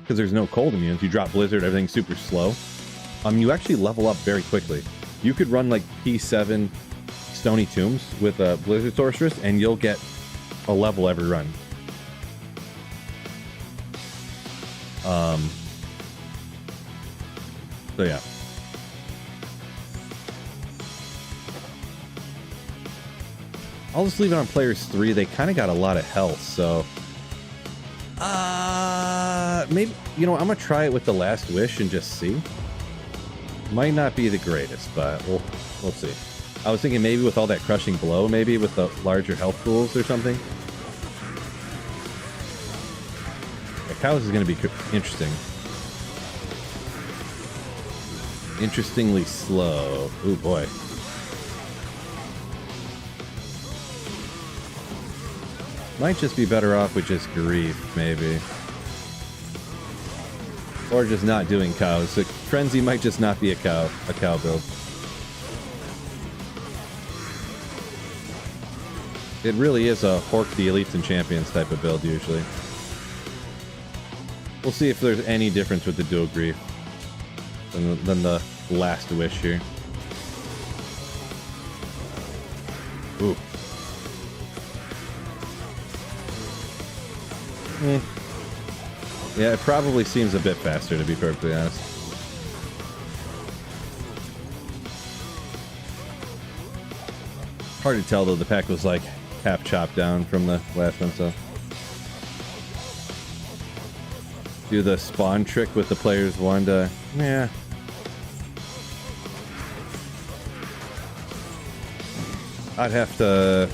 because there's no cold immunes. You drop Blizzard, everything's super slow. You actually level up very quickly. You could run like P7 Stony Tombs with a Blizzard Sorceress, and you'll get a level every run. So yeah. I'll just leave it on players 3. They kind of got a lot of health, so maybe, you know, I'm gonna try it with the Last Wish and just see. Might not be the greatest, but we'll see. I was thinking maybe with all that crushing blow, maybe with the larger health pools or something. The cows is going to be interesting. Interestingly slow. Ooh, boy. Might just be better off with just grief, maybe. Or just not doing cows. So Frenzy might just not be a cow build. It really is a Hork the Elites and Champions type of build, usually. We'll see if there's any difference with the dual grief than the Last Wish here. Ooh. Yeah, it probably seems a bit faster, to be perfectly honest. Hard to tell, though. The pack was like half chopped down from the last one, so. Do the spawn trick with the players 1 to... Yeah. I'd have to...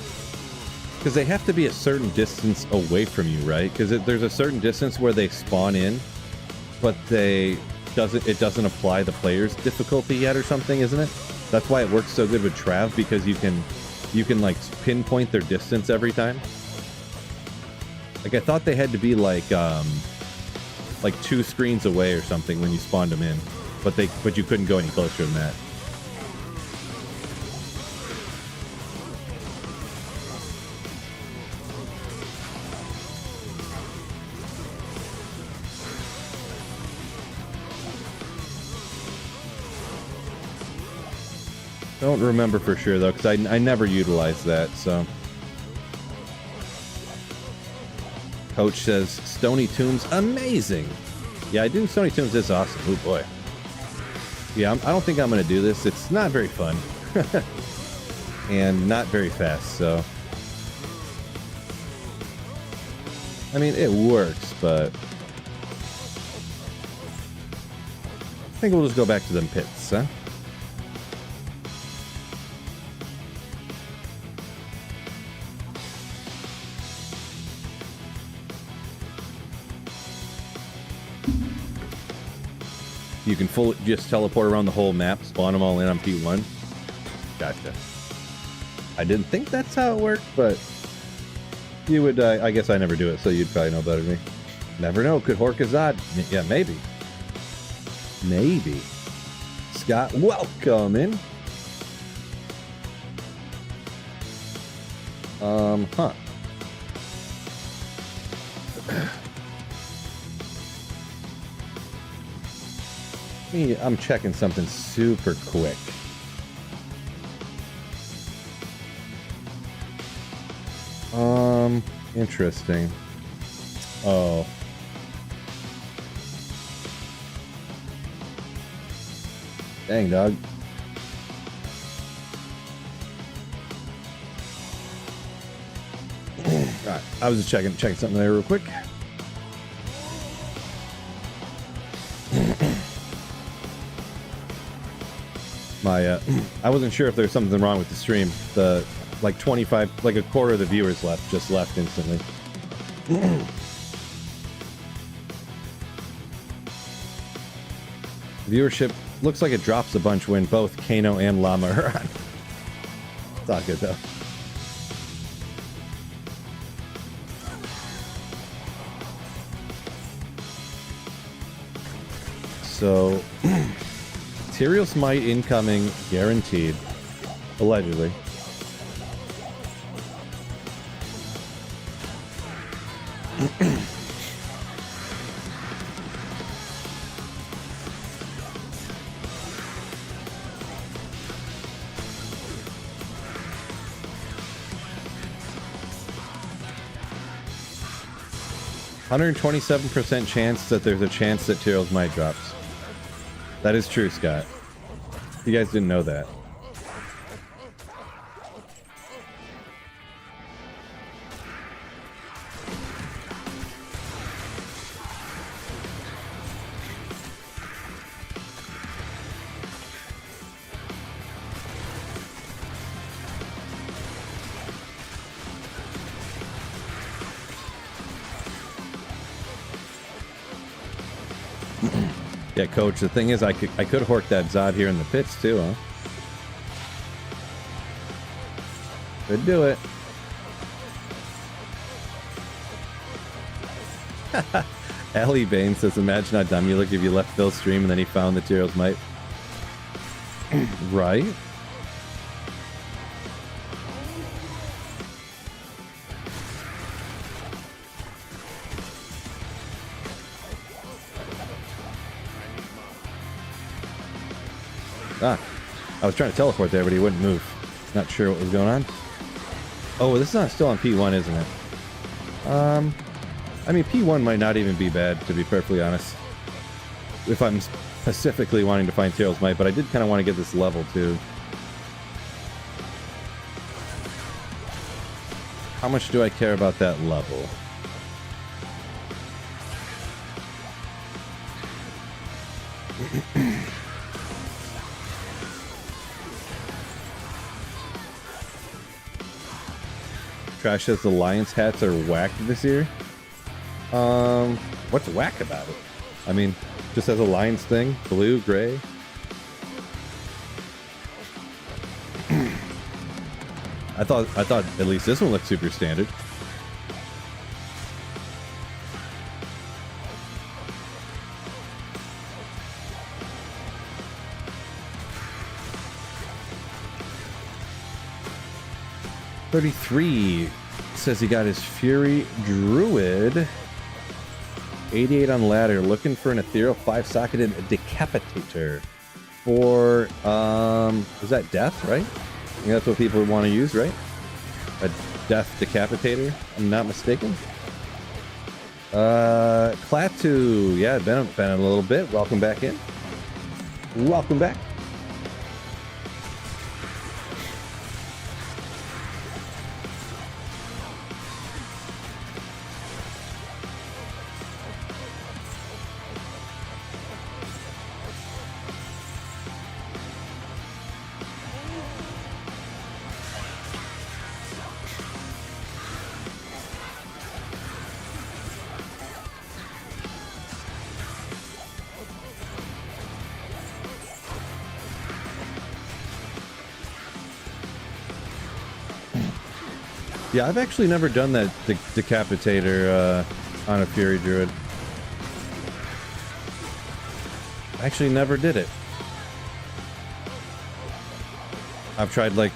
Because they have to be a certain distance away from you, right? Because there's a certain distance where they spawn in, but it doesn't apply the player's difficulty yet or something, isn't it? That's why it works so good with Trav, because you can like pinpoint their distance every time. Like I thought they had to be like 2 screens away or something when you spawned them in, but you couldn't go any closer than that. Don't remember for sure though, because I never utilized that, so. Coach says Stony Tombs amazing. Yeah, I do. Stony Tombs is awesome. Oh boy. Yeah, I don't think I'm gonna do this. It's not very fun. And not very fast, so. I mean, it works, but I think we'll just go back to them pits, huh? You can just teleport around the whole map, spawn them all in on P1. Gotcha. I didn't think that's how it worked, but you would, I guess I never do it, so you'd probably know better than me. Never know, could Hork a Zod? Yeah, maybe. Maybe. Scott, welcome in. Huh. I'm checking something super quick. Interesting. Oh. Dang, dog. Alright, I was just checking something there real quick. I wasn't sure if there's something wrong with the stream. The like 25, like a quarter of the viewers just left instantly. Viewership looks like it drops a bunch when both Kano and Llama are on. It's not good though. So, Material Smite incoming, guaranteed. Allegedly. %127% chance that there's a chance that Tyrell's Might drops. That is true, Scott. You guys didn't know that. Yeah, Coach, the thing is, I could hork that Zod here in the pits, too, huh? Could do it. Ellie Bain says, imagine how dumb you look if you left Phil's stream and then he found the Tyrell's Might. Right? Ah, I was trying to teleport there, but he wouldn't move. Not sure what was going on. Oh, this is not still on P1, isn't it? I mean, P1 might not even be bad, to be perfectly honest. If I'm specifically wanting to find Tyrell's Might, but I did kind of want to get this level, too. How much do I care about that level? Trash says the Lions hats are whack this year. What's whack about it? I mean, just as a Lions thing, blue, gray. I thought at least this one looked super standard. $33 says he got his Fury Druid. 88 on ladder, looking for an ethereal 5-socketed decapitator for is that death, right? I think that's what people want to use, right? A death decapitator, if I'm not mistaken. Klaatu, yeah, been a little bit. Welcome back in. Welcome back. Yeah, I've actually never done that decapitator on a Fury Druid. Actually never did it. I've tried like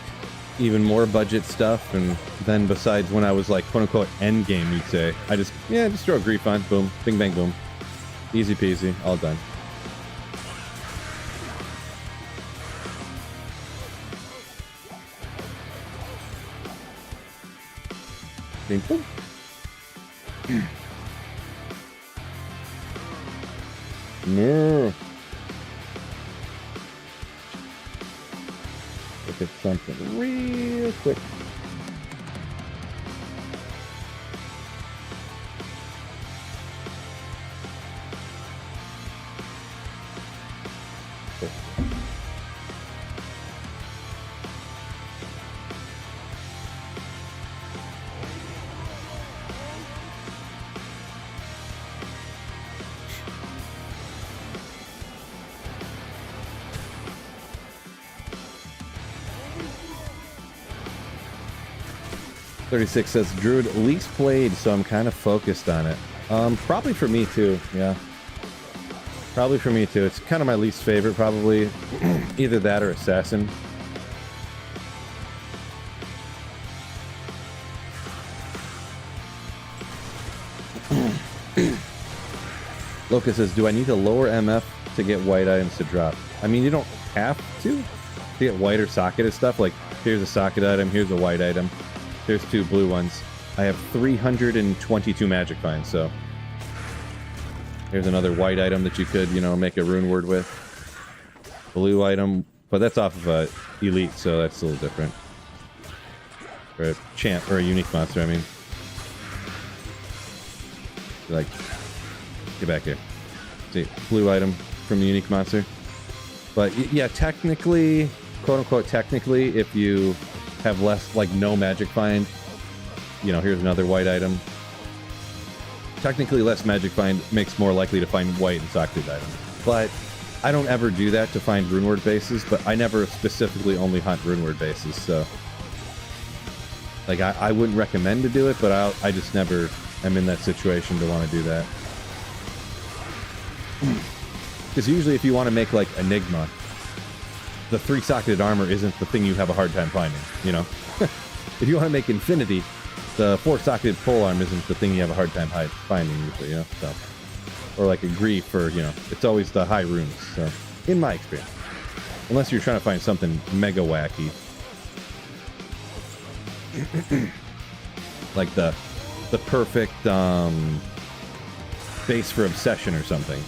even more budget stuff, and then besides when I was like quote unquote end game, you'd say, I just throw a grief on, boom, bing bang boom. Easy peasy, all done. Bing boom. No. Look at something real quick. .36 says Druid least played, so I'm kind of focused on it. Probably for me too, yeah. Probably for me too. It's kind of my least favorite, probably. Either that or Assassin. Locus says, do I need to lower MF to get white items to drop? I mean, you don't have to get white or socketed stuff. Like, here's a socket item, here's a white item. There's 2 blue ones. I have 322 magic finds, so here's another white item that you could, you know, make a rune word with. Blue item, but that's off of a elite, so that's a little different. Or a champ, or a unique monster, I mean. Like, get back here. See, blue item from the unique monster. But yeah, technically, quote unquote, technically, if you have less, like no magic find, you know, here's another white item. Technically, less magic find makes more likely to find white and socketed items. But I don't ever do that to find rune word bases, but I never specifically only hunt rune word bases, so like I wouldn't recommend to do it, but I just never am in that situation to want to do that. Because usually if you want to make like Enigma, the 3-socketed armor isn't the thing you have a hard time finding, you know? If you want to make Infinity, the 4-socketed pole arm isn't the thing you have a hard time finding usually, you know? So, or like a Grief, or, you know, it's always the high runes, so, in my experience. Unless you're trying to find something mega wacky. Like the perfect base for Obsession or something.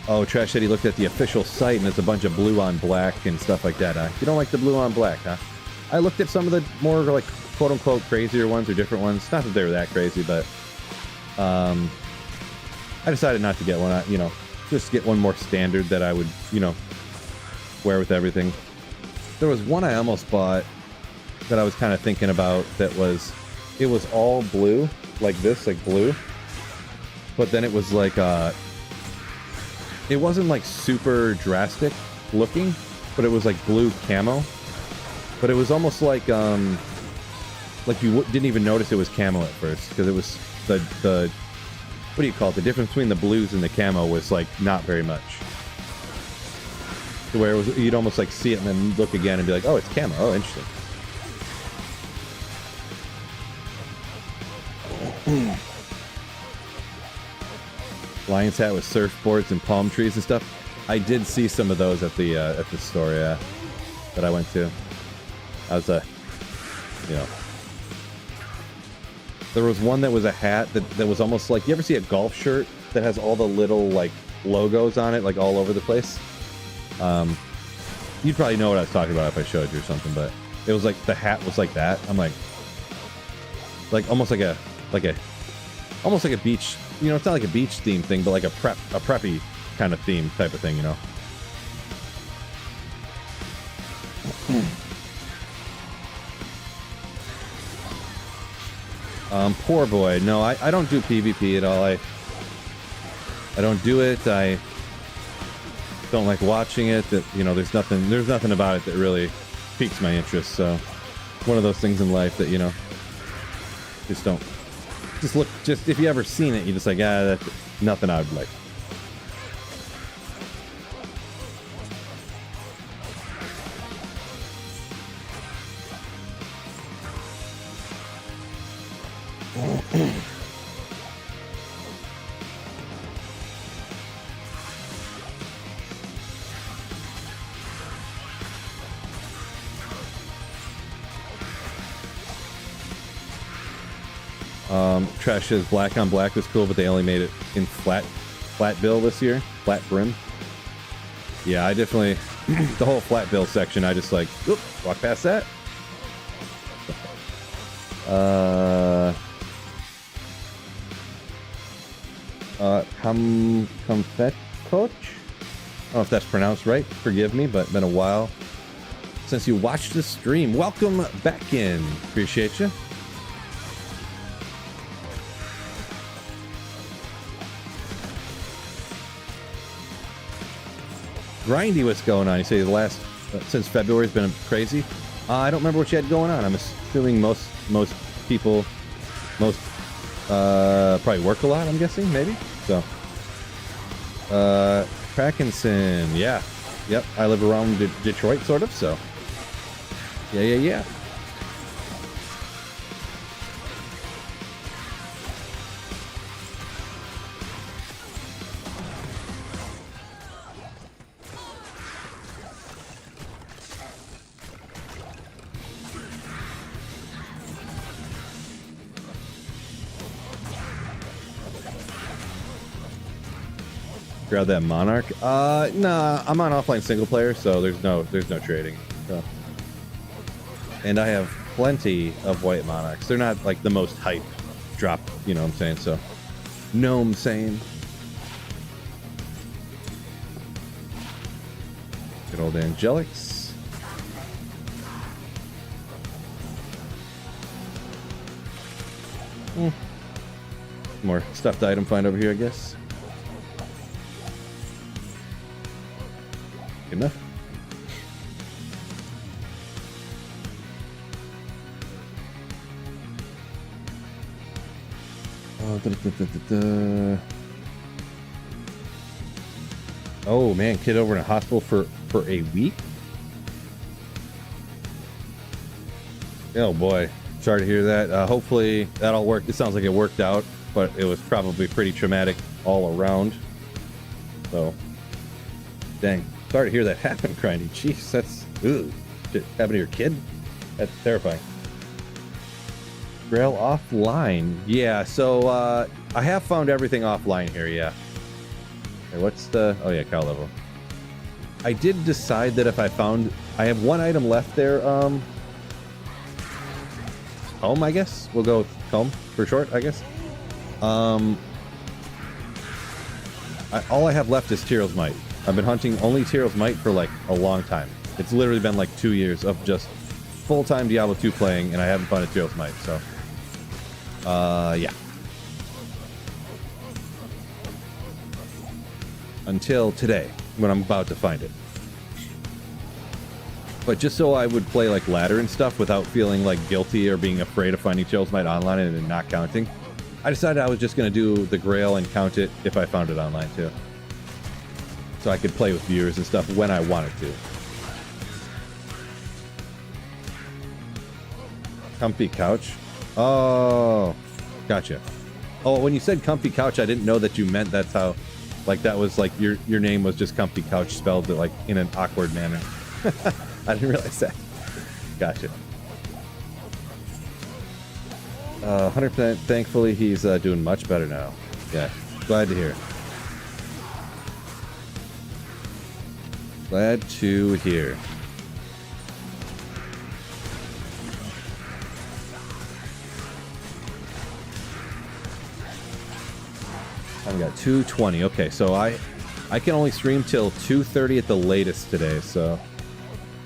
Oh, Trash said he looked at the official site and it's a bunch of blue on black and stuff like that, huh? You don't like the blue on black, huh? I looked at some of the more, like, quote-unquote crazier ones or different ones. Not that they were that crazy, but I decided not to get one, you know, just get one more standard that I would, you know, wear with everything. There was one I almost bought that I was kind of thinking about that was, it was all blue, like this, like blue, but then it was like, it wasn't like super drastic looking, but it was like blue camo. But it was almost like you didn't even notice it was camo at first, because it was the what do you call it? The difference between the blues and the camo was like not very much. To where it was, you'd almost like see it and then look again and be like, oh, it's camo. Oh, interesting. Lion's hat with surfboards and palm trees and stuff. I did see some of those at the store, yeah, that I went to. I was you know, there was one that was a hat that was almost like, you ever see a golf shirt that has all the little like logos on it, like all over the place? You'd probably know what I was talking about if I showed you or something, but it was like the hat was like that. I'm like almost like a beach. You know, it's not like a beach theme thing, but like a preppy kind of theme type of thing, you know. Poor boy. No, I don't do PvP at all. I don't do it. I don't like watching it. That, you know, there's nothing about it that really piques my interest. So one of those things in life that, you know, just don't. Just if you ever seen it, you just like, that's nothing I would like. Trash says black on black was cool, but they only made it in flat bill this year, flat brim. Yeah, I definitely the whole flat bill section. I just like walk past that. Comfet coach. I don't know if that's pronounced right. Forgive me, but been a while since you watched the stream. Welcome back in. Appreciate you. Grindy, what's going on? You say the last since February has been crazy. I don't remember what you had going on. I'm assuming most people probably work a lot. I'm guessing maybe so. Crackinson, yeah, yep. I live around Detroit, sort of. So yeah. Grab that Monarch. Nah, I'm on offline single player, so there's no trading. So. And I have plenty of white Monarchs. They're not like the most hype drop, you know what I'm saying? So, no, I'm saying. Good old Angelics. More stuffed item find over here, I guess. Enough. Oh man, kid over in a hospital for a week. Oh boy, sorry to hear that. Hopefully that'll work. It sounds like it worked out, but it was probably pretty traumatic all around. So, dang. Sorry to hear that happen, Grindy. Jeez, that's shit happened to your kid? That's terrifying. Grail offline. Yeah, so I have found everything offline here, yeah. Okay, what's the yeah, cow level. I did decide that if I have one item left there, home, I guess. We'll go with home for short, I guess. All I have left is Tyrell's Might. I've been hunting only Tyrell's Might for like a long time. It's literally been like 2 years of just full-time Diablo 2 playing, and I haven't found a Tyrell's Might, so yeah. Until today, when I'm about to find it. But just so I would play like ladder and stuff without feeling like guilty or being afraid of finding Tyrell's Might online and then not counting, I decided I was just going to do the Grail and count it if I found it online too. So I could play with viewers and stuff when I wanted to. Comfy couch. Oh, gotcha. Oh, when you said comfy couch, I didn't know that you meant that's how, like that was like your name was just comfy couch spelled like in an awkward manner. I didn't realize that. Gotcha. 100%. Thankfully, he's doing much better now. Yeah, glad to hear. Glad to hear. I've got 2:20. Okay, so I can only stream till 2:30 at the latest today, so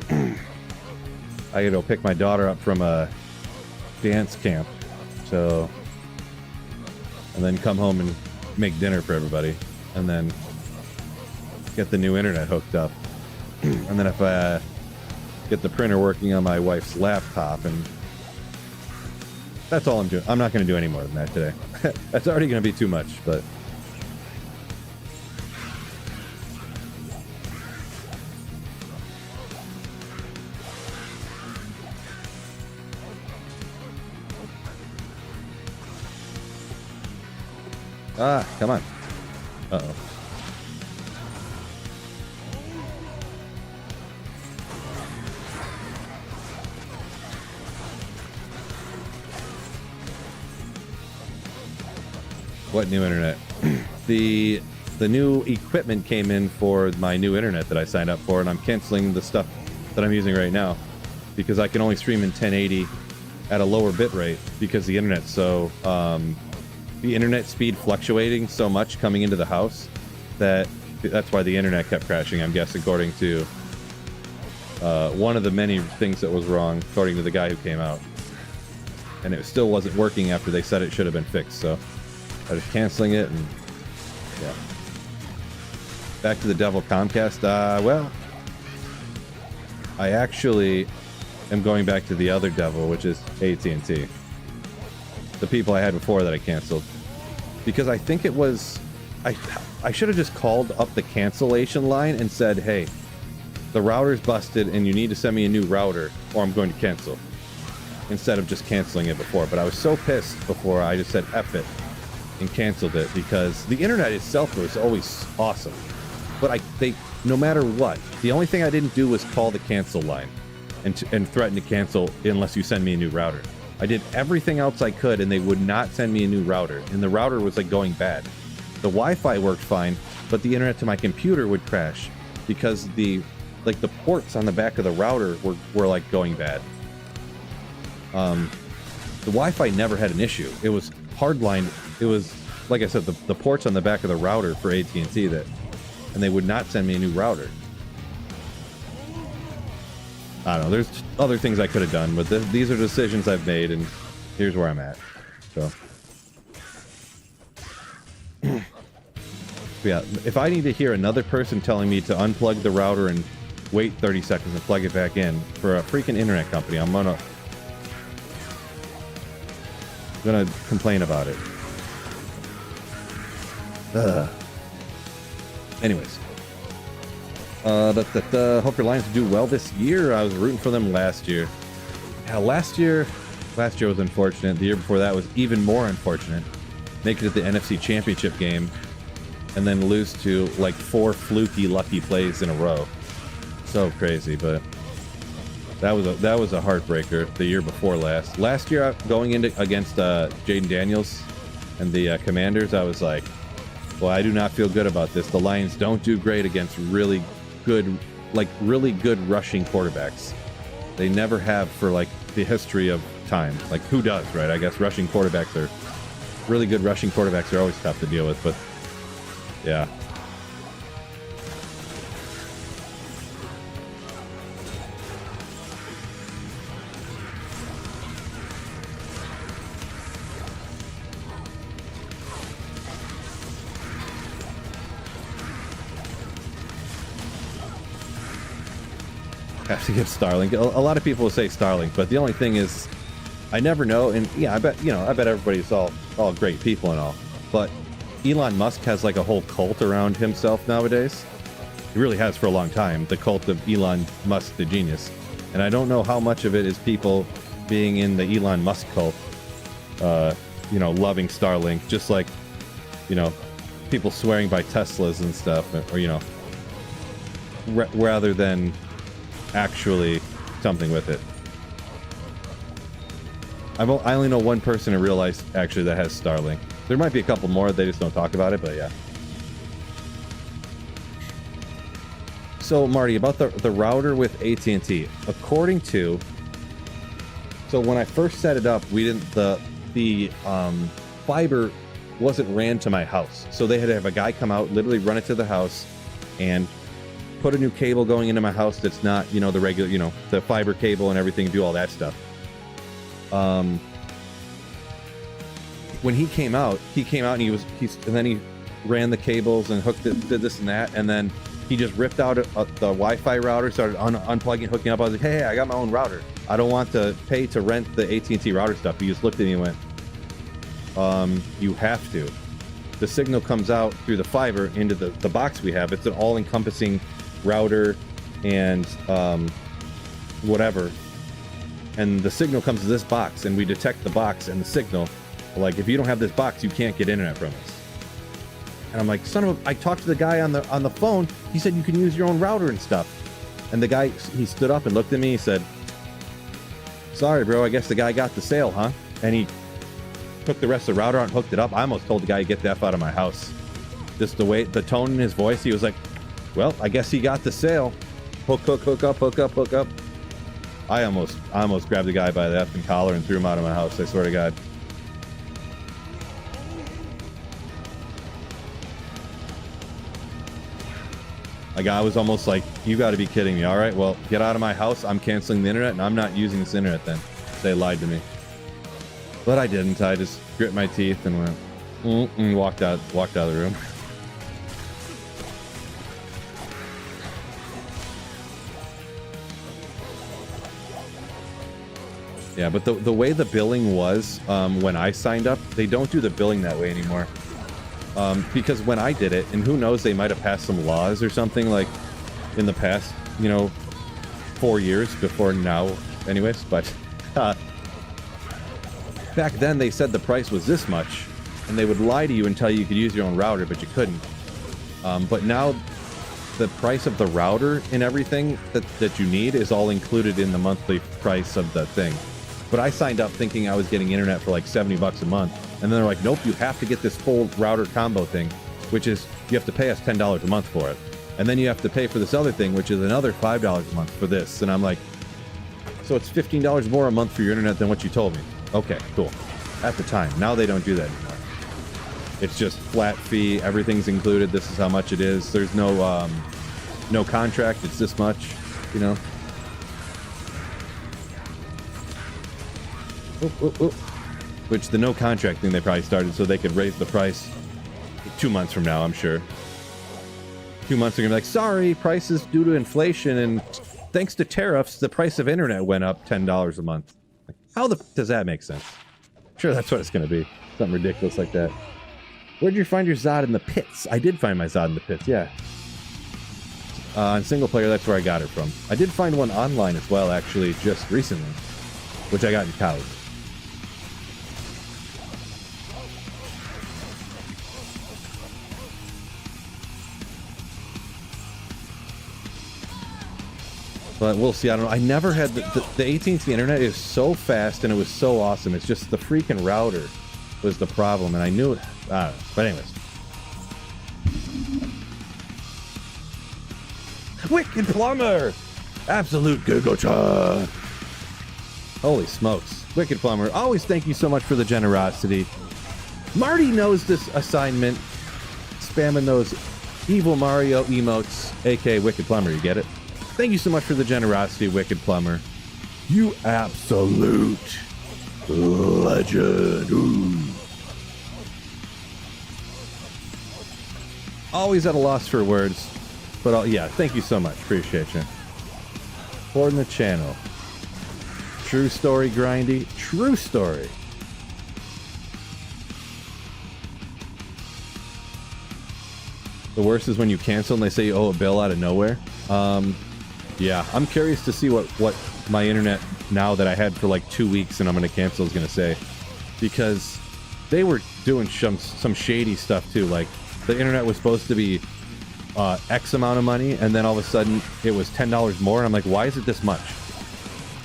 I gotta go pick my daughter up from a dance camp. So, and then come home and make dinner for everybody, and then get the new internet hooked up. And then if I get the printer working on my wife's laptop, and that's all I'm doing. I'm not going to do any more than that today. That's already going to be too much, but come on. Uh-oh. What new internet? The new equipment came in for my new internet that I signed up for, and I'm canceling the stuff that I'm using right now because I can only stream in 1080 at a lower bit rate because the internet's so the internet speed fluctuating so much coming into the house that's why the internet kept crashing, I'm guessing, according to one of the many things that was wrong, according to the guy who came out. And it still wasn't working after they said it should have been fixed, so I was canceling it, and yeah. Back to the Devil Comcast. Well, I actually am going back to the other devil, which is AT&T. The people I had before that I canceled. Because I think it was... I should have just called up the cancellation line and said, hey, the router's busted and you need to send me a new router or I'm going to cancel. Instead of just canceling it before. But I was so pissed before, I just said F it and canceled it, because the internet itself was always awesome. But no matter what, the only thing I didn't do was call the cancel line and threaten to cancel unless you send me a new router. I did everything else I could, and they would not send me a new router. And the router was like going bad. The Wi-Fi worked fine, but the internet to my computer would crash because the ports on the back of the router were like going bad. The Wi-Fi never had an issue. It was hardlined. It was, like I said, the ports on the back of the router for AT&T and they would not send me a new router. I don't know. There's other things I could have done, but these are decisions I've made, and here's where I'm at. So, yeah, if I need to hear another person telling me to unplug the router and wait 30 seconds and plug it back in for a freaking internet company, I'm gonna complain about it. Anyways. Hope your Lions do well this year. I was rooting for them last year. Yeah, last year was unfortunate. The year before that was even more unfortunate. Make it to the NFC Championship game and then lose to like 4 fluky lucky plays in a row. So crazy, but that was a heartbreaker the year before last. Last year, going into against Jaden Daniels and the Commanders, I was like, well, I do not feel good about this. The Lions don't do great against really good rushing quarterbacks. They never have for like the history of time. Like, who does, right? I guess rushing quarterbacks are really good. Rushing quarterbacks are always tough to deal with, but yeah. Have to get Starlink. A lot of people will say Starlink, but the only thing is, I never know. And yeah, I bet everybody's all great people and all, but Elon Musk has like a whole cult around himself nowadays. He really has for a long time. The cult of Elon Musk, the genius. And I don't know how much of it is people being in the Elon Musk cult, loving Starlink, just like, people swearing by Teslas and stuff, or rather than actually something with it. I only know one person in real life actually that has Starlink. There might be a couple more, they just don't talk about it, but yeah. So Marty, about the router with AT&T, according to, so when I first set it up, we didn't, the fiber wasn't ran to my house, so they had to have a guy come out, literally run it to the house and put a new cable going into my house that's not, the regular, the fiber cable and everything, do all that stuff. when he came out and and then he ran the cables and hooked it, did this and that, and then he just ripped out the Wi-Fi router, started unplugging, hooking up. I was like, hey, I got my own router. I don't want to pay to rent the AT&T router stuff. He just looked at me and went, you have to. The signal comes out through the fiber into the box we have. It's an all-encompassing router and whatever. And the signal comes to this box, and we detect the box and the signal. Like, if you don't have this box, you can't get internet from us. And I'm like, I talked to the guy on the phone. He said you can use your own router and stuff. And the guy, he stood up and looked at me. He said, sorry, bro, I guess the guy got the sale, huh? And he took the rest of the router out and hooked it up. I almost told the guy to get the F out of my house. Just the tone in his voice, he was like, well, I guess he got the sale. Hook up. I almost grabbed the guy by the effing collar and threw him out of my house, I swear to God. Like, I was almost like, you got to be kidding me. All right, well, get out of my house. I'm canceling the internet, and I'm not using this internet then. They lied to me. But I didn't. I just grit my teeth and went, and walked out of the room. Yeah, but the way the billing was when I signed up, they don't do the billing that way anymore. Because when I did it, and who knows, they might have passed some laws or something like in the past, 4 years before now anyways, but back then they said the price was this much, and they would lie to you and tell you could use your own router, but you couldn't. But now the price of the router and everything that you need is all included in the monthly price of the thing. But I signed up thinking I was getting internet for like $70 a month. And then they're like, nope, you have to get this full router combo thing, which is you have to pay us $10 a month for it. And then you have to pay for this other thing, which is another $5 a month for this. And I'm like, so it's $15 more a month for your internet than what you told me. Okay, cool. At the time. Now they don't do that anymore. It's just flat fee. Everything's included. This is how much it is. There's no contract. It's this much, Which the no contract thing they probably started so they could raise the price 2 months from now, I'm sure. 2 months they're gonna be like, sorry, prices due to inflation and thanks to tariffs, the price of internet went up $10 a month. Like, how does that make sense? I'm sure that's what it's gonna be. Something ridiculous like that. Where'd you find your Zod in the pits? I did find my Zod in the pits, yeah. On single player, that's where I got it from. I did find one online as well, actually, just recently, which I got in college. But we'll see. I don't know. I never had the AT&T internet is so fast and it was so awesome. It's just the freaking router was the problem, and I knew it. I don't know. But anyways, Wicked Plumber, absolute giga. Holy smokes, Wicked Plumber! Always thank you so much for the generosity. Marty knows this assignment. Spamming those evil Mario emotes, aka Wicked Plumber. You get it? Thank you so much for the generosity, Wicked Plumber. You absolute legend. Ooh. Always at a loss for words, but yeah, thank you so much. Appreciate you. Supporting the channel. True story, Grindy. True story. The worst is when you cancel and they say you owe a bill out of nowhere. Yeah, I'm curious to see what my internet now that I had for like 2 weeks and I'm going to cancel is going to say. Because they were doing some shady stuff too. Like, the internet was supposed to be X amount of money, and then all of a sudden it was $10 more. And I'm like, why is it this much?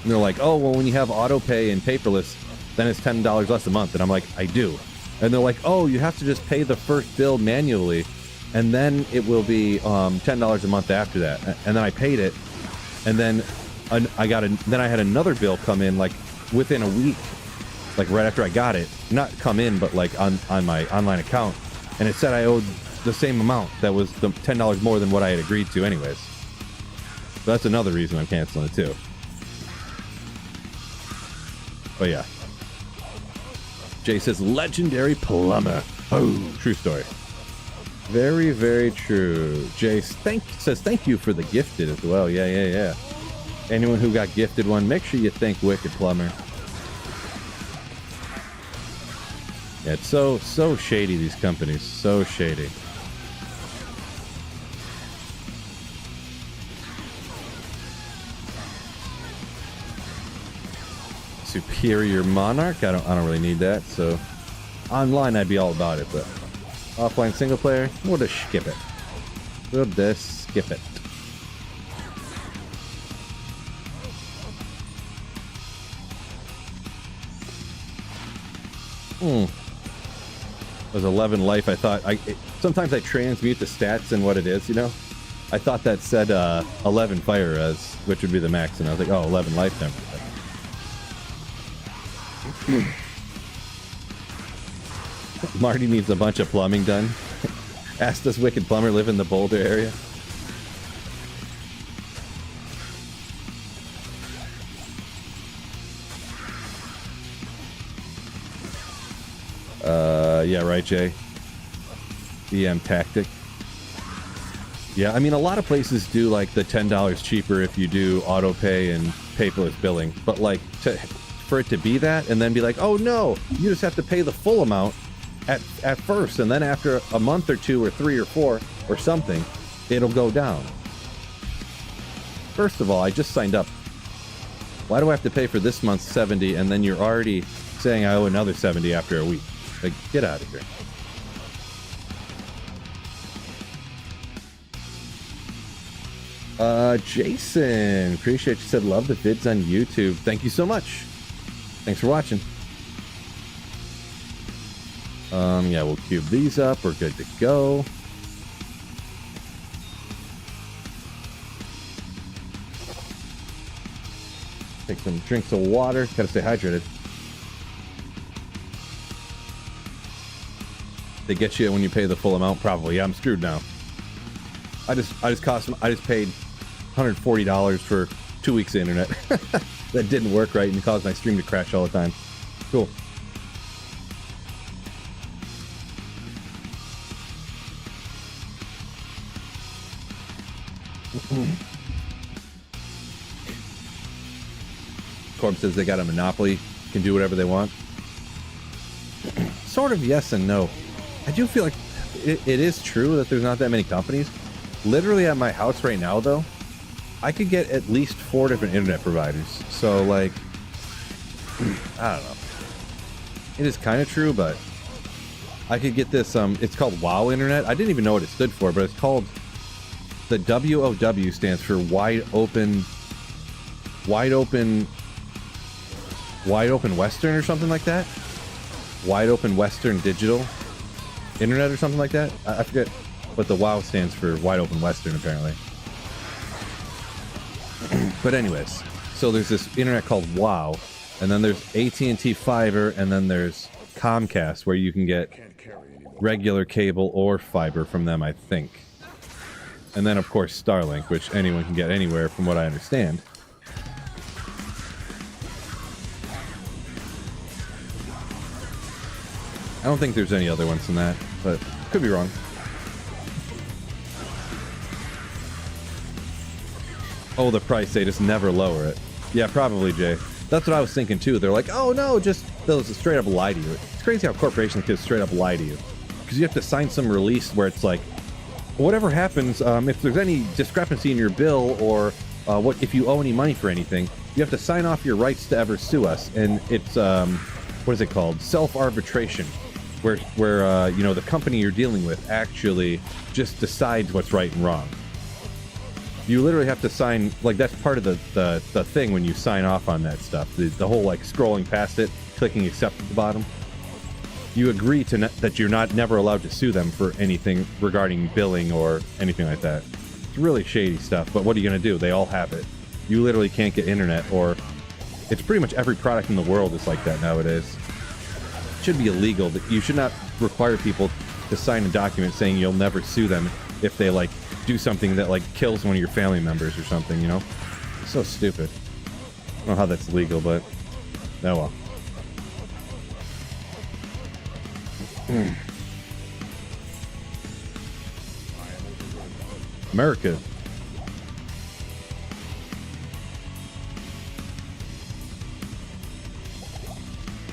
And they're like, oh, well, when you have auto pay and paperless, then it's $10 less a month. And I'm like, I do. And they're like, oh, you have to just pay the first bill manually, and then it will be $10 a month after that. And then I paid it, and then I had another bill come in like within a week, like right after I got it. Not come in, but like on my online account, and it said I owed the same amount. That was the $10 more than what I had agreed to, anyways. So that's another reason I'm canceling it too. But yeah. Jay says, legendary plumber. Oh, true story. Very, very true. Jay says thank you for the gifted as well. Yeah. Anyone who got gifted one, make sure you thank Wicked Plumber. Yeah, it's so shady, these companies. So shady. Superior Monarch. I don't really need that. So online I'd be all about it, but offline single player, we'll just skip it. We'll just skip it. It was 11 life. I thought sometimes I transmute the stats and what it is, you know. I thought that said 11 fire res, which would be the max, and I was like, oh, 11 life then. Marty needs a bunch of plumbing done. Asked does Wicked Plumber live in the Boulder area? Yeah, right, Jay. EM tactic. Yeah, I mean, a lot of places do like the $10 cheaper if you do auto pay and paperless billing, but like for it to be that and then be like, oh no, you just have to pay the full amount at first, and then after a month or two or 3 or 4 or something, it'll go down. First of all, I just signed up. Why do I have to pay for this month's 70 and then you're already saying I owe another 70 after a week? Like, get out of here. Jason, appreciate you said love the vids on YouTube. Thank you so much. Thanks for watching. Yeah, we'll cube these up. We're good to go. Take some drinks of water. Gotta stay hydrated. They get you when you pay the full amount, probably. Yeah, I'm screwed now. I just paid $140 for 2 weeks of internet. That didn't work right and caused my stream to crash all the time. Cool. Corb says they got a monopoly, can do whatever they want. Sort of yes and no. I do feel like it is true that there's not that many companies. Literally at my house right now, though, I could get at least 4 different internet providers. So, like, I don't know. It is kind of true, but I could get this, it's called WOW Internet. I didn't even know what it stood for, but it's called, the WOW stands for Wide Open Western or something like that. Wide Open Western Digital Internet or something like that. I forget what the WOW stands for. Wide Open Western, apparently. But anyways, so there's this internet called WOW, and then there's AT&T Fiber, and then there's Comcast, where you can get regular cable or fiber from them, I think. And then, of course, Starlink, which anyone can get anywhere, from what I understand. I don't think there's any other ones than that, but could be wrong. Oh, the price, they just never lower it. Yeah, probably, Jay. That's what I was thinking, too. They're like, oh, no, just, they'll just straight up lie to you. It's crazy how corporations can straight up lie to you. Because you have to sign some release where it's like, whatever happens, if there's any discrepancy in your bill or if you owe any money for anything, you have to sign off your rights to ever sue us. And it's, what is it called? Self-arbitration. Where you know, the company you're dealing with actually just decides what's right and wrong. You literally have to sign, like, that's part of the thing when you sign off on that stuff. The whole, like, scrolling past it, clicking accept at the bottom. You agree to that you're never allowed to sue them for anything regarding billing or anything like that. It's really shady stuff, but what are you going to do? They all have it. You literally can't get internet, or it's pretty much every product in the world is like that nowadays. Should be illegal, but you should not require people to sign a document saying you'll never sue them if they, like, do something that, like, kills one of your family members or something, you know? It's so stupid. I don't know how that's legal, but oh well. America.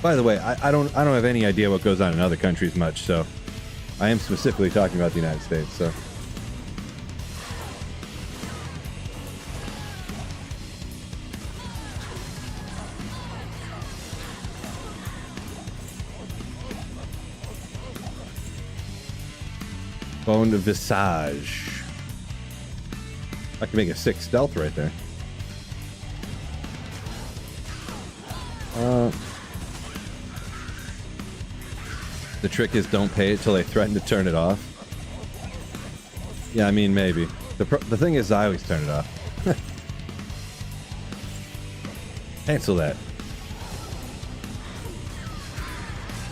By the way, I don't have any idea what goes on in other countries much, so I am specifically talking about the United States, so. Bone Visage. I can make a 6 stealth right there. The trick is don't pay it till they threaten to turn it off. Yeah, I mean, maybe. The thing is, I always turn it off. Cancel that.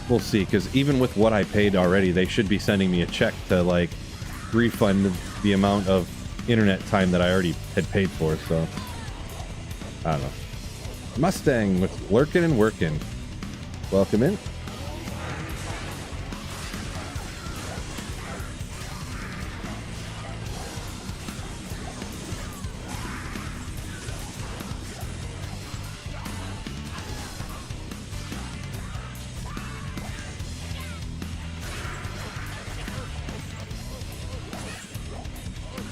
We'll see, because even with what I paid already, they should be sending me a check to, like, refund the amount of internet time that I already had paid for, so. I don't know. Mustang with lurking and working. Welcome in.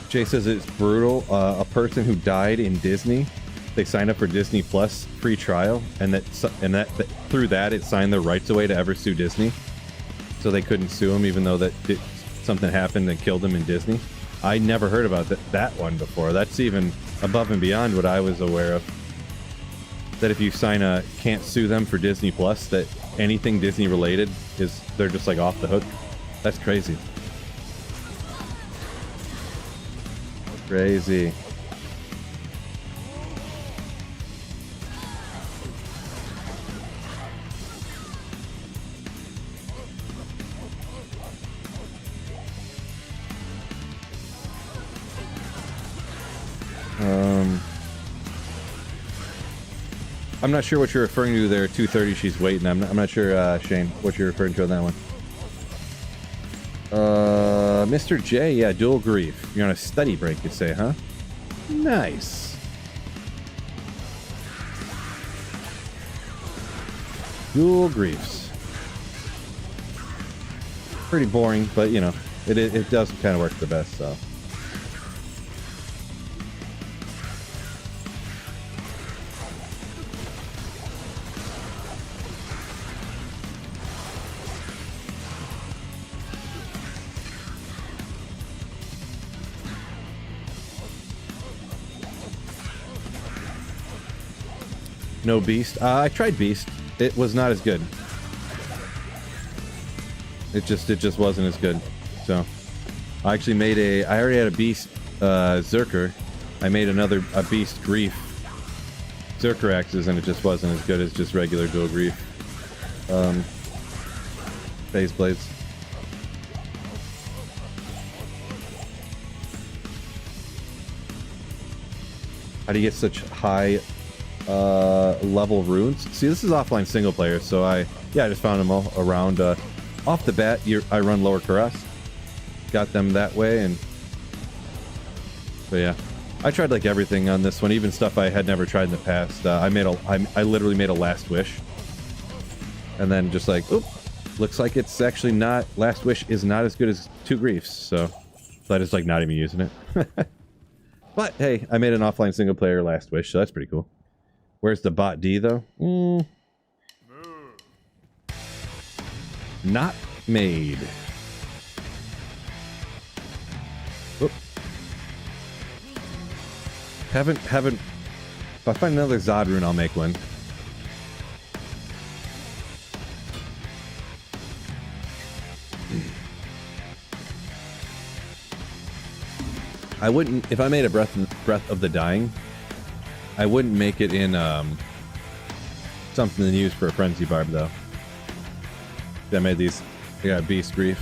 Jay says it's brutal. A person who died in Disney, they signed up for Disney Plus free trial, and that through that it signed their rights away to ever sue Disney, so they couldn't sue him even though something happened that killed him in Disney. I never heard about that one before. That's even above and beyond what I was aware of. That if you sign a can't sue them for Disney Plus, that anything Disney related they're just like off the hook. That's crazy. Crazy. I'm not sure what you're referring to there. 2:30, she's waiting. I'm not sure, Shane, what you're referring to on that one. Mr. J, yeah, dual grief. You're on a study break, you say, huh? Nice. Dual griefs. Pretty boring, but you know, it does kind of work the best, so. No Beast. I tried Beast. It was not as good. It just wasn't as good. So I actually made I already had a Beast Zerker. I made a Beast Grief Zerker axes, and it just wasn't as good as just regular dual grief phase blades. How do you get such high level runes? See, this is offline single player, so I just found them all around. Off the bat, I run lower Karas. Got them that way, but yeah, I tried like everything on this one, even stuff I had never tried in the past. I literally made a last wish, and then just like, oop, looks like it's actually not. Last wish is not as good as two griefs, so I just like not even using it. But hey, I made an offline single player last wish, so that's pretty cool. Where's the bot D though? Not made. Whoop. Haven't. If I find another Zod rune, I'll make one. I wouldn't, if I made a Breath of the Dying, I wouldn't make it in something to use for a Frenzy Barb though. I made these. I got Beast Grief.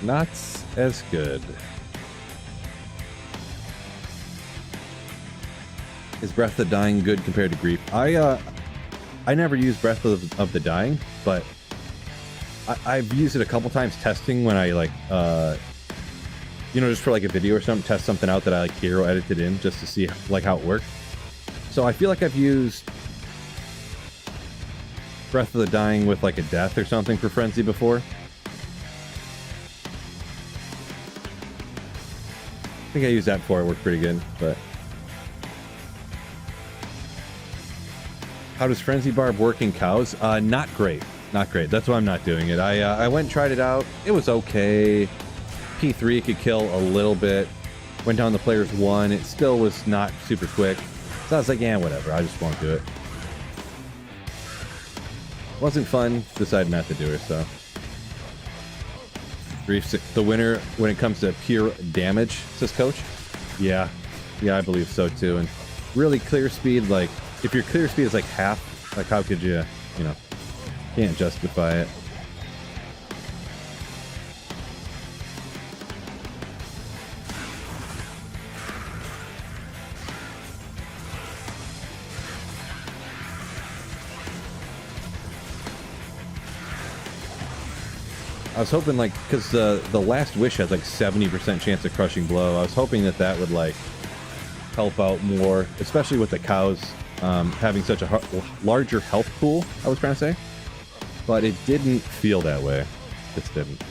Not as good. Is Breath of the Dying good compared to Grief? I never used Breath of the Dying, but I've used it a couple times testing when I like, you know, just for like a video or something, test something out that I like hero edited in just to see like how it worked. So I feel like I've used Breath of the Dying with like a death or something for Frenzy before. I think I used that before. It worked pretty good, but... How does Frenzy Barb work in cows? Not great. Not great. That's why I'm not doing it. I went and tried it out. It was okay. P3 could kill a little bit. Went down to players 1. It still was not super quick. So I was like, yeah, whatever. I just won't do it. Wasn't fun. Decided not to do it, so. The winner when it comes to pure damage, says Coach. Yeah. Yeah, I believe so too. And really clear speed, like, if your clear speed is like half, like how could you, you know, can't justify it. I was hoping, like, because the last wish has like 70% chance of crushing blow. I was hoping that that would like help out more, especially with the cows having such a larger health pool. I was trying to say, but it didn't feel that way. Just didn't.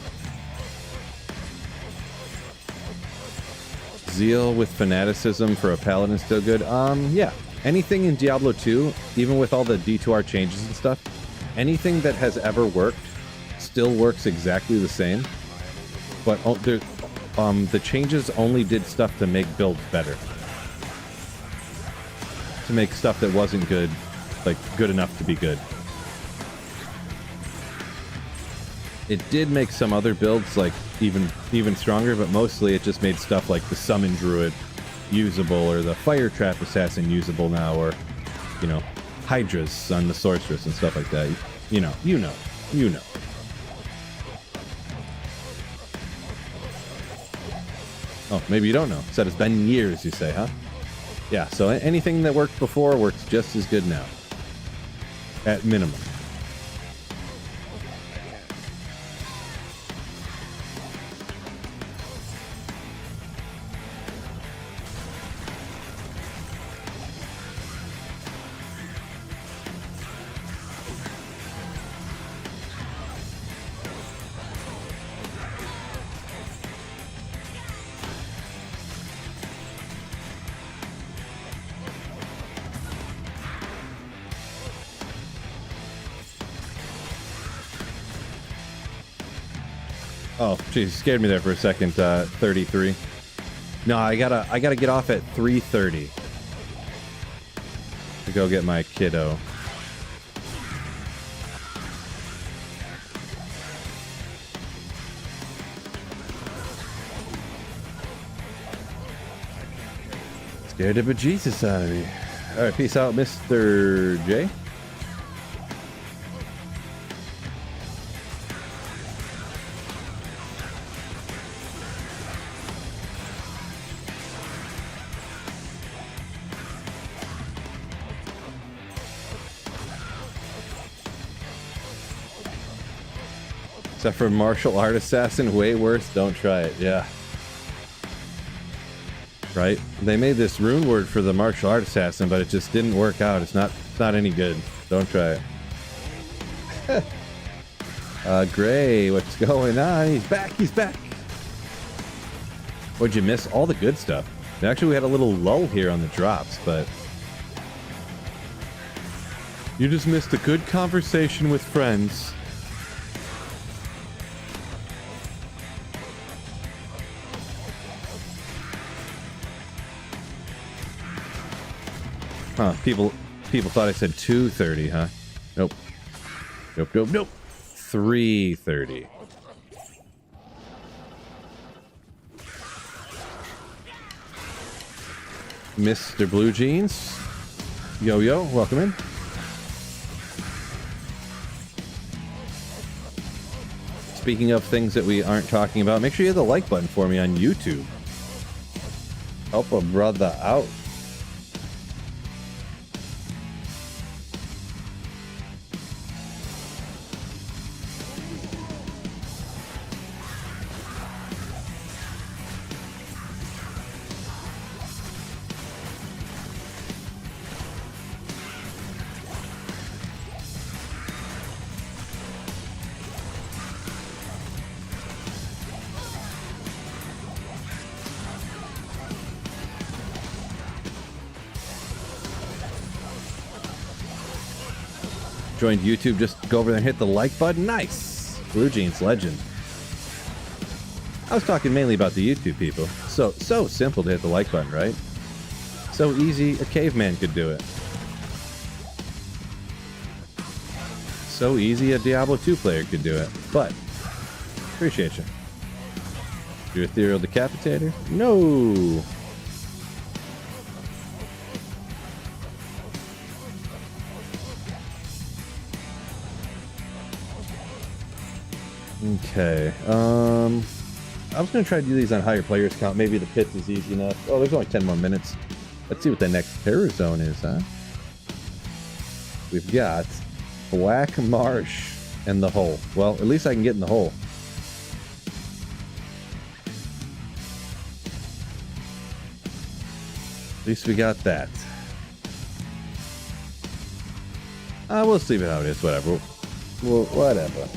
Zeal with fanaticism for a paladin is still good. Yeah. Anything in Diablo 2, even with all the D2R changes and stuff, anything that has ever worked still works exactly the same, but the changes only did stuff to make builds better, to make stuff that wasn't good like good enough to be good. It did make some other builds like even stronger, but mostly it just made stuff like the summon druid usable, or the fire trap assassin usable now, or, you know, hydras on the sorceress and stuff like that. You know. Oh, maybe you don't know. Said it's been years, you say, huh? Yeah, so anything that worked before works just as good now. At minimum. Oh, geez, scared me there for a second. 33. No, I gotta get off at 3:30 to go get my kiddo. Scared the bejesus out of me. All right, peace out, Mr. J. Except for martial art assassin, way worse. Don't try it. Yeah. Right? They made this rune word for the martial art assassin, but it just didn't work out. It's not any good. Don't try it. Gray, what's going on? He's back. What'd you miss? All the good stuff. Actually, we had a little lull here on the drops, but you just missed a good conversation with friends. Huh, people thought I said 2:30, huh? Nope. 3:30. Mr. Blue Jeans. Yo, welcome in. Speaking of things that we aren't talking about, make sure you hit the like button for me on YouTube. Help a brother out. Joined YouTube, just go over there and hit the like button. Nice. Blue Jeans legend. I was talking mainly about the YouTube people. So simple to hit the like button, right? So easy, a caveman could do it. So easy, a Diablo 2 player could do it. But, appreciate you. Your ethereal decapitator? No! Okay, I was going to try to do these on higher players count. Maybe the pits is easy enough. Oh, there's only 10 more minutes. Let's see what the next terror zone is, huh? We've got Black Marsh and the hole. Well, at least I can get in the hole. At least we got that. We'll just leave it how it is. Whatever. Well, whatever.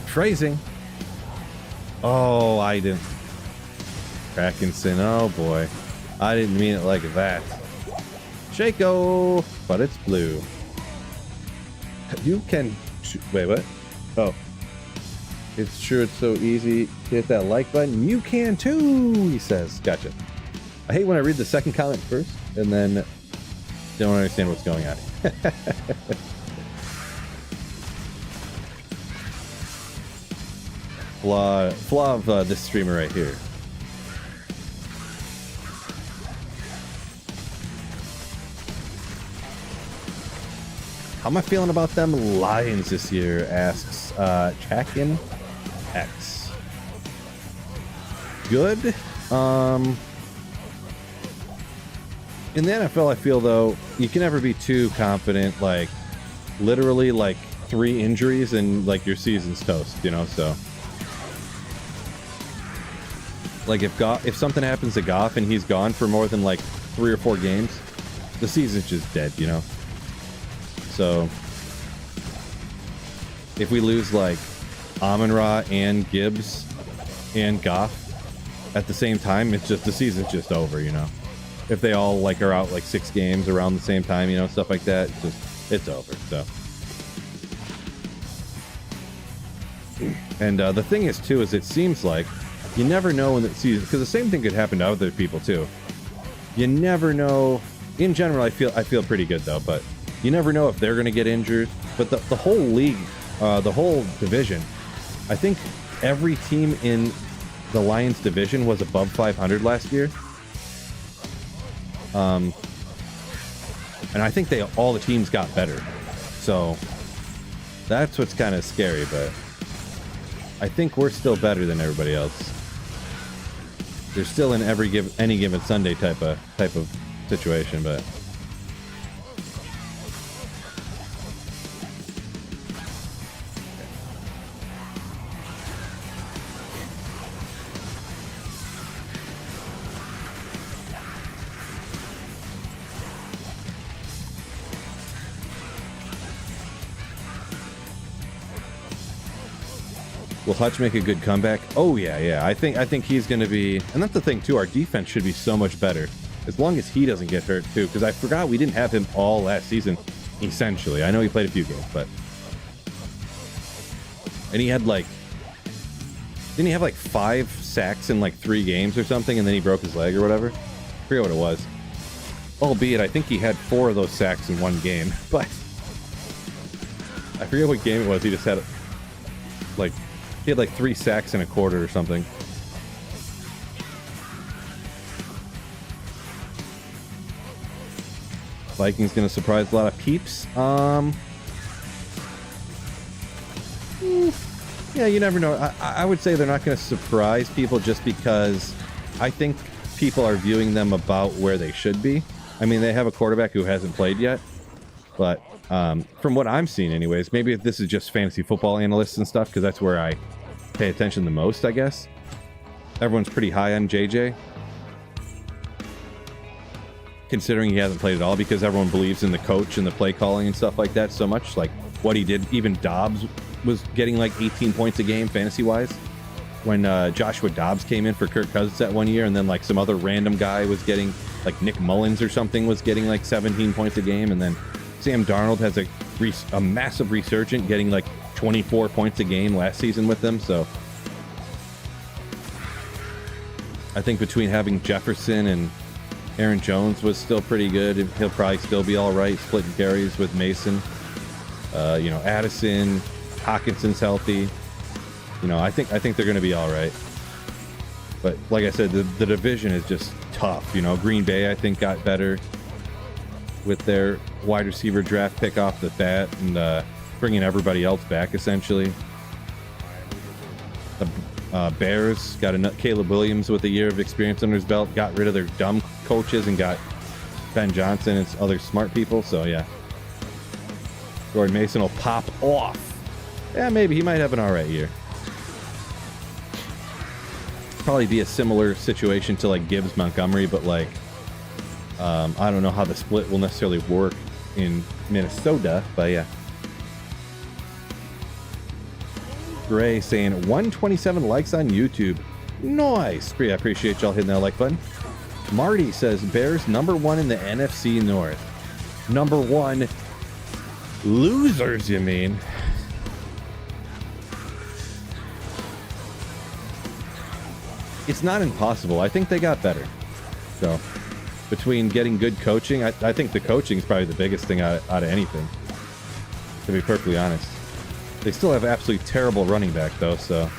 Phrasing. Oh, I didn't. Crackinson. Oh, boy. I didn't mean it like that. Shaco! But it's blue. You can... Wait, what? Oh. It's true it's so easy to hit that like button. You can too, he says. Gotcha. I hate when I read the second comment first and then don't understand what's going on. Flaw of this streamer right here. How am I feeling about them Lions this year? Asks Chakin X. Good. In the NFL, I feel though you can never be too confident. Like literally, like 3 injuries and like your season's toast. You know, so. Like if something happens to Goff and he's gone for more than like 3 or 4 games, the season's just dead, you know? So if we lose like Amon-Ra and Gibbs and Goff at the same time, it's just the season's just over, you know? If they all like are out like 6 games around the same time, you know, stuff like that, it's over, so. And the thing is too, is it seems like you never know in the season, because the same thing could happen to other people too. You never know. In general, I feel pretty good though, but you never know if they're going to get injured. But the whole league, the whole division, I think every team in the Lions division was above 500 last year. And I think all the teams got better. So that's what's kind of scary, but I think we're still better than everybody else. They're still in any given Sunday type of situation, but will Hutch make a good comeback? Oh yeah. I think he's going to be, and that's the thing too. Our defense should be so much better as long as he doesn't get hurt too. Because I forgot we didn't have him all last season. Essentially, I know he played a few games, but and he had like, didn't he have like 5 sacks in like 3 games or something, and then he broke his leg or whatever? I forget what it was. Albeit, I think he had 4 of those sacks in 1 game, but I forget what game it was. He just had like. He had like 3 sacks in a quarter or something. Vikings gonna surprise a lot of peeps. Yeah, you never know. I would say they're not gonna surprise people just because I think people are viewing them about where they should be. I mean, they have a quarterback who hasn't played yet, but from what I'm seeing anyways, maybe this is just fantasy football analysts and stuff, because that's where I pay attention the most, I guess. Everyone's pretty high on JJ, considering he hasn't played at all, because everyone believes in the coach and the play calling and stuff like that so much. Like what he did, even Dobbs was getting like 18 points a game fantasy wise when Joshua Dobbs came in for Kirk Cousins that one year, and then like some other random guy was getting, like Nick Mullins or something was getting like 17 points a game, and then Sam Darnold has a massive resurgent, getting like 24 points a game last season with them. So I think between having Jefferson and Aaron Jones was still pretty good. He'll probably still be all right, splitting carries with Mason. Addison, Hawkinson's healthy. I think they're going to be all right. But like I said, the division is just tough. Green Bay, I think, got better with their wide receiver draft pick off the bat and bringing everybody else back, essentially. The Bears got Caleb Williams with a year of experience under his belt, got rid of their dumb coaches and got Ben Johnson and other smart people. So, yeah. Jordan Mason will pop off. Yeah, maybe. He might have an all right year. Probably be a similar situation to like Gibbs Montgomery, but like I don't know how the split will necessarily work in Minnesota, but yeah. Gray saying 127 likes on YouTube. Nice. I appreciate y'all hitting that like button. Marty says Bears #1 in the NFC North. #1 losers, you mean? It's not impossible. I think they got better. So, between getting good coaching, I think the coaching is probably the biggest thing out of anything, to be perfectly honest. They still have absolutely terrible running back, though, so.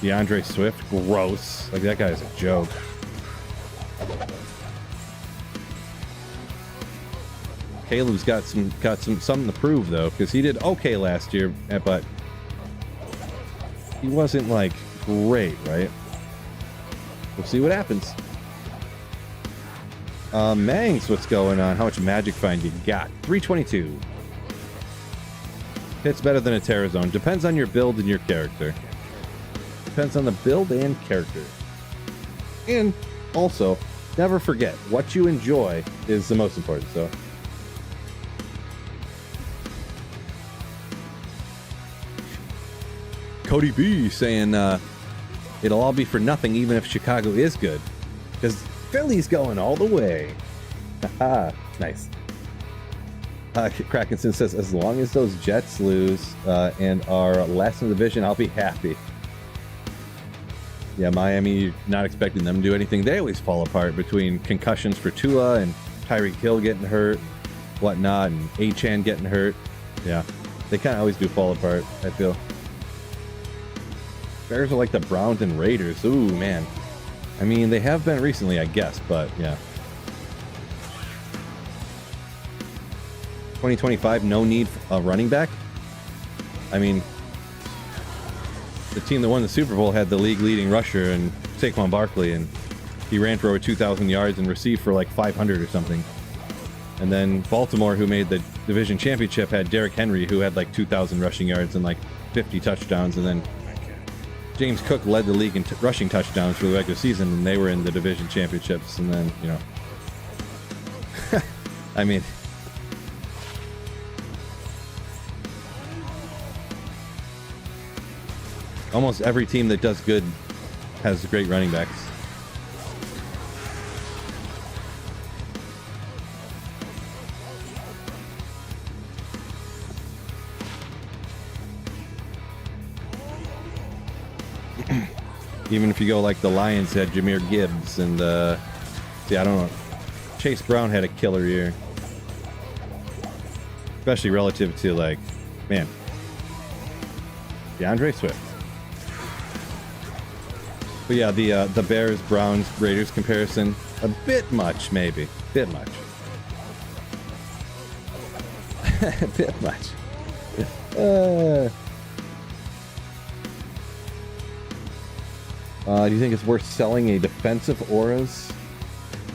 DeAndre Swift, gross. Like, that guy is a joke. Caleb's got something to prove, though, because he did okay last year, but he wasn't, like, great, right? We'll see what happens. Mangs, what's going on? How much magic find you got? 322. Hits better than a Terra Zone. Depends on your build and your character. Depends on the build and character. And also, never forget, what you enjoy is the most important, so. Cody B saying, it'll all be for nothing even if Chicago is good. Because Philly's going all the way. Haha, nice. Crackenson says, as long as those Jets lose and are last in the division, I'll be happy. Yeah, Miami, not expecting them to do anything. They always fall apart between concussions for Tua and Tyreek Hill getting hurt, whatnot, and Achane getting hurt. Yeah, they kind of always do fall apart, I feel. Bears are like the Browns and Raiders. Ooh, man. I mean, they have been recently, I guess, but yeah. 2025, no need for a running back? I mean, the team that won the Super Bowl had the league leading rusher and Saquon Barkley, and he ran for over 2,000 yards and received for like 500 or something. And then Baltimore, who made the division championship, had Derrick Henry, who had like 2,000 rushing yards and like 50 touchdowns, and then James Cook led the league in rushing touchdowns for the regular season, and they were in the division championships. And then, I mean, almost every team that does good has great running backs. Even if you go like the Lions had Jahmyr Gibbs and I don't know. Chase Brown had a killer year. Especially relative to like, man, DeAndre Swift. But yeah, the Bears, Browns, Raiders comparison, a bit much, maybe. Bit much. A bit much. Do you think it's worth selling a defensive auras,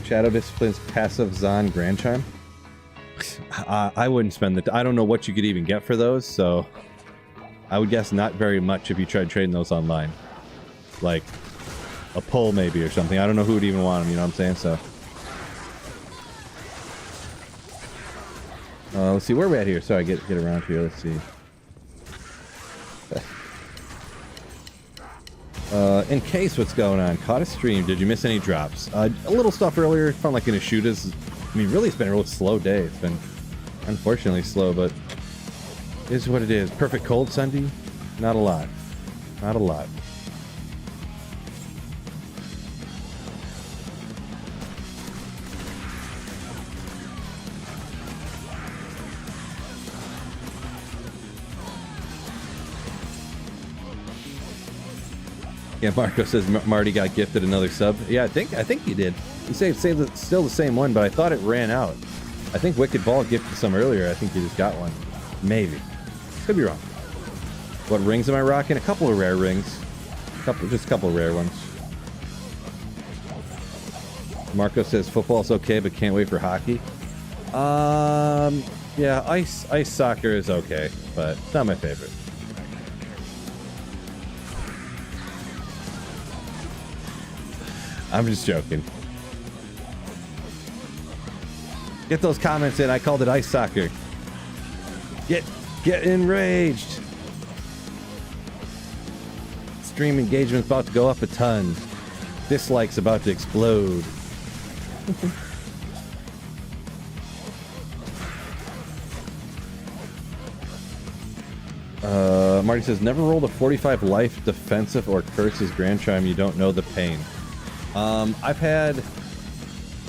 Shadow Discipline's passive Zon Grand Chime? I wouldn't spend I don't know what you could even get for those, so I would guess not very much if you tried trading those online. Like a pull maybe or something. I don't know who would even want them, you know what I'm saying? So let's see where we're at here. Sorry, get around here. Let's see. In case, what's going on? Caught a stream. Did you miss any drops? A little stuff earlier. Found like in a shooters. I mean, really, it's been a real slow day. It's been Unfortunately slow, but it is what it is. Perfect cold Sunday? Not a lot. Not a lot. Yeah, Marco says Marty got gifted another sub. Yeah, I think you did. You say it's still the same one, but I thought it ran out. I think Wicked Ball gifted some earlier. I think you just got one. Maybe. Could be wrong. What rings am I rocking? A couple of rare rings. Just a couple of rare ones. Marco says football's okay, but can't wait for hockey. Yeah, ice soccer is okay, but it's not my favorite. I'm just joking. Get those comments in. I called it ice soccer. Get enraged. Stream engagement's about to go up a ton. Dislikes about to explode. Marty says, never rolled a 45 life defensive or curses Grand Charm. You don't know the pain.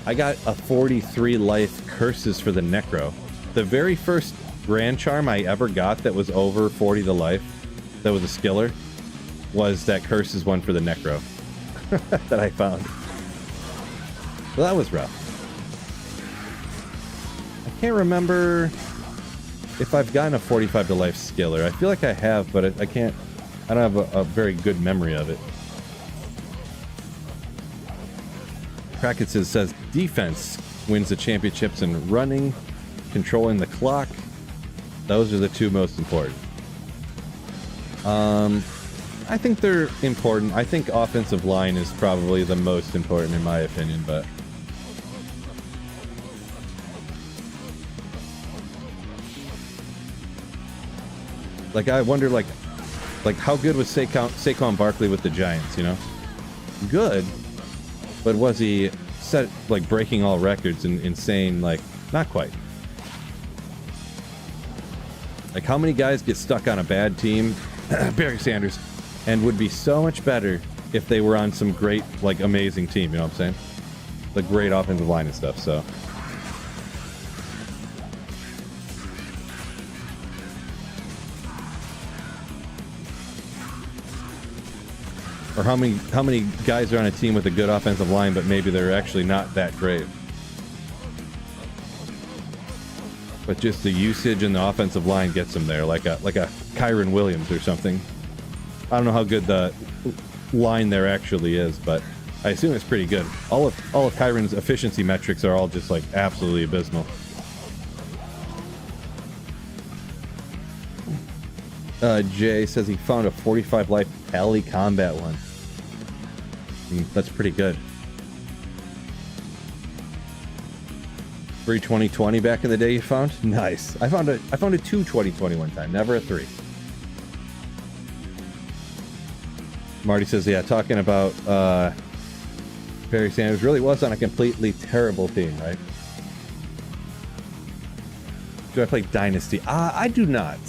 I got a 43 life curses for the Necro. The very first Grand Charm I ever got that was over 40 to life, that was a skiller, was that curses one for the Necro that I found. Well, that was rough. I can't remember if I've gotten a 45 to life skiller. I feel like I have, but I don't have a very good memory of it. Kraken says defense wins the championships in running, controlling the clock. Those are the two most important. I think they're important. I think offensive line is probably the most important in my opinion, but like I wonder like how good was Saquon Barkley with the Giants, you know? Good. But was he breaking all records and insane? Like, not quite. Like, how many guys get stuck on a bad team? Barry Sanders. And would be so much better if they were on some great, like, amazing team, you know what I'm saying? The great offensive line and stuff, so. Or how many guys are on a team with a good offensive line, but maybe they're actually not that great. But just the usage in the offensive line gets them there, like a Kyron Williams or something. I don't know how good the line there actually is, but I assume it's pretty good. All of Kyron's efficiency metrics are all just like absolutely abysmal. Jay says he found a 45 life Pally combat one. That's pretty good. Free 2020 back in the day you found? Nice. I found a 2 2020 one time, never a 3. Marty says, yeah, talking about Barry Sanders really was on a completely terrible team, right? Do I play Dynasty? I do not.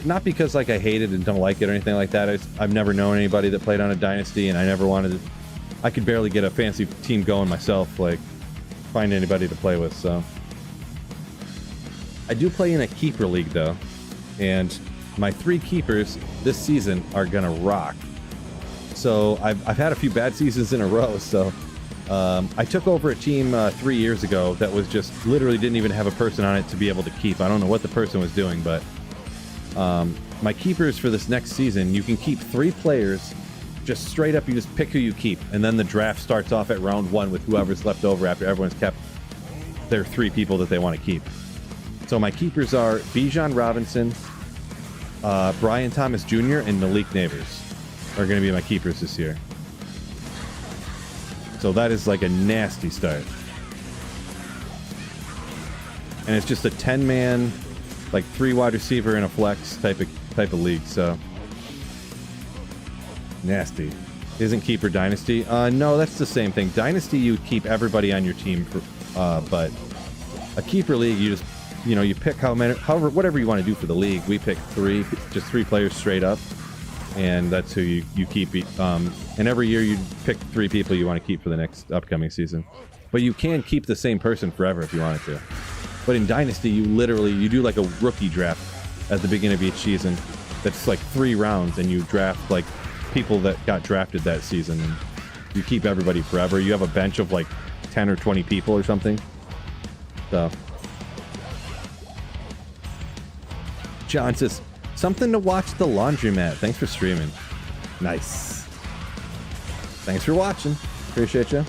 Not because like I hate it and don't like it or anything like that. I've never known anybody that played on a Dynasty, and I never wanted to. I could barely get a fancy team going myself, like find anybody to play with. So I do play in a keeper league though, and my 3 keepers this season are gonna rock. So I've had a few bad seasons in a row. So I took over a team 3 years ago that was just literally didn't even have a person on it to be able to keep. I don't know what the person was doing, but my keepers for this next season, you can keep 3 players. Just straight up, you just pick who you keep, and then the draft starts off at round 1 with whoever's left over after everyone's kept their 3 people that they want to keep. So my keepers are Bijan Robinson, Brian Thomas Jr., and Malik Neighbors are going to be my keepers this year. So that is like a nasty start. And it's just a 10-man, like 3 wide receiver and a flex type of league, so nasty. Isn't keeper Dynasty? No, that's the same thing. Dynasty, you keep everybody on your team, but a keeper league, you just you know, you pick whatever you want to do for the league. We pick just three players straight up, and that's who you keep. And every year you pick 3 people you want to keep for the next upcoming season. But you can keep the same person forever if you wanted to. But in Dynasty, you do like a rookie draft at the beginning of each season. That's like 3 rounds, and you draft like people that got drafted that season. And you keep everybody forever. You have a bench of like 10 or 20 people or something. So, John says, something to watch the laundromat. Thanks for streaming. Nice. Thanks for watching. Appreciate you.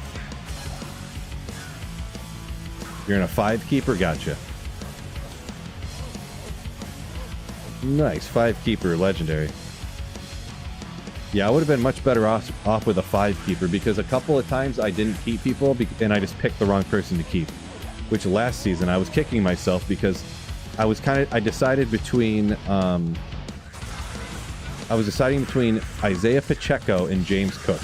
You're in a 5 keeper? Gotcha. Nice. 5 keeper. Legendary. Yeah, I would have been much better off with a 5 keeper, because a couple of times I didn't keep people and I just picked the wrong person to keep. Which last season I was kicking myself because I decided between Isaiah Pacheco and James Cook.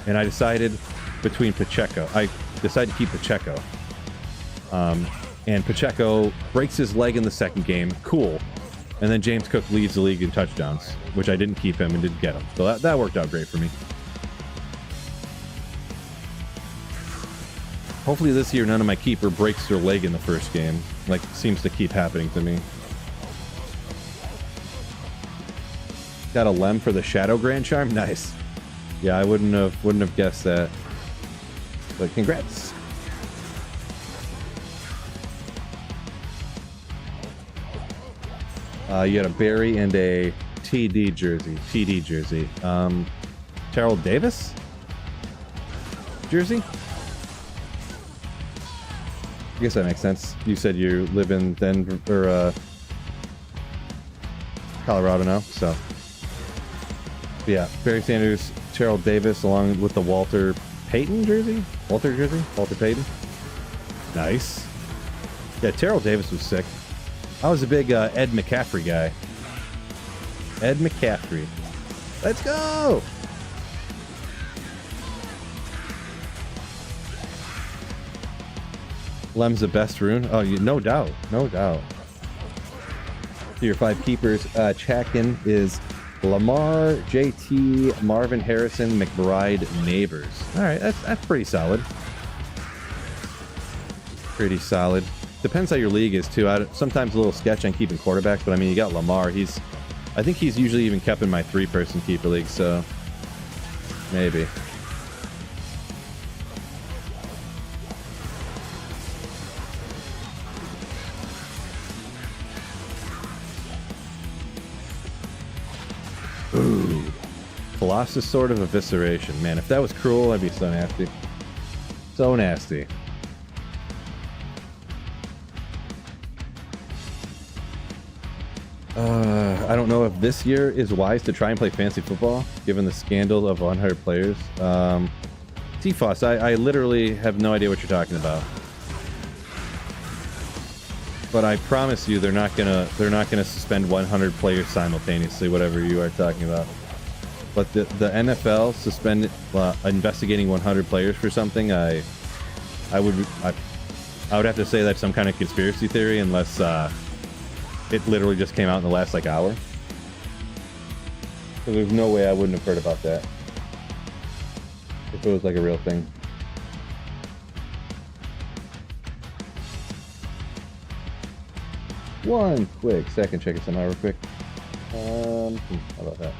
And I decided between Pacheco. I decided to keep Pacheco. And Pacheco breaks his leg in the second game. Cool. And then James Cook leads the league in touchdowns, which I didn't keep him and didn't get him. So that worked out great for me. Hopefully this year none of my keeper breaks their leg in the first game. Like, seems to keep happening to me. Got a Lem for the Shadow Grand Charm? Nice. Yeah, I wouldn't have guessed that. But congrats. You got a Barry and a TD jersey. Terrell Davis jersey? I guess that makes sense. You said you live in Denver, or Colorado now, so. Yeah, Barry Sanders, Terrell Davis, along with the Walter Payton jersey? Walter Payton? Nice. Yeah, Terrell Davis was sick. I was a big Ed McCaffrey guy. Ed McCaffrey. Let's go! Lem's the best rune. Oh, no doubt. No doubt. So your 5 keepers. Chakin is Lamar, JT, Marvin Harrison, McBride, Neighbors. All right, that's pretty solid. Pretty solid. Depends how your league is, too. Sometimes a little sketch on keeping quarterbacks, but I mean, you got Lamar. I think he's usually even kept in my 3-person keeper league, so maybe. Ooh. Colossus Sword of Evisceration. Man, if that was cruel, that'd be so nasty. So nasty. I don't know if this year is wise to try and play fantasy football, given the scandal of 100 players. T-Foss, I literally have no idea what you're talking about. But I promise you, they're not gonna suspend 100 players simultaneously, whatever you are talking about. But the NFL investigating 100 players for something, I would have to say that's some kind of conspiracy theory, unless it literally just came out in the last like hour. So there's no way I wouldn't have heard about that if it was like a real thing. One quick second, check it somehow real quick. How about that?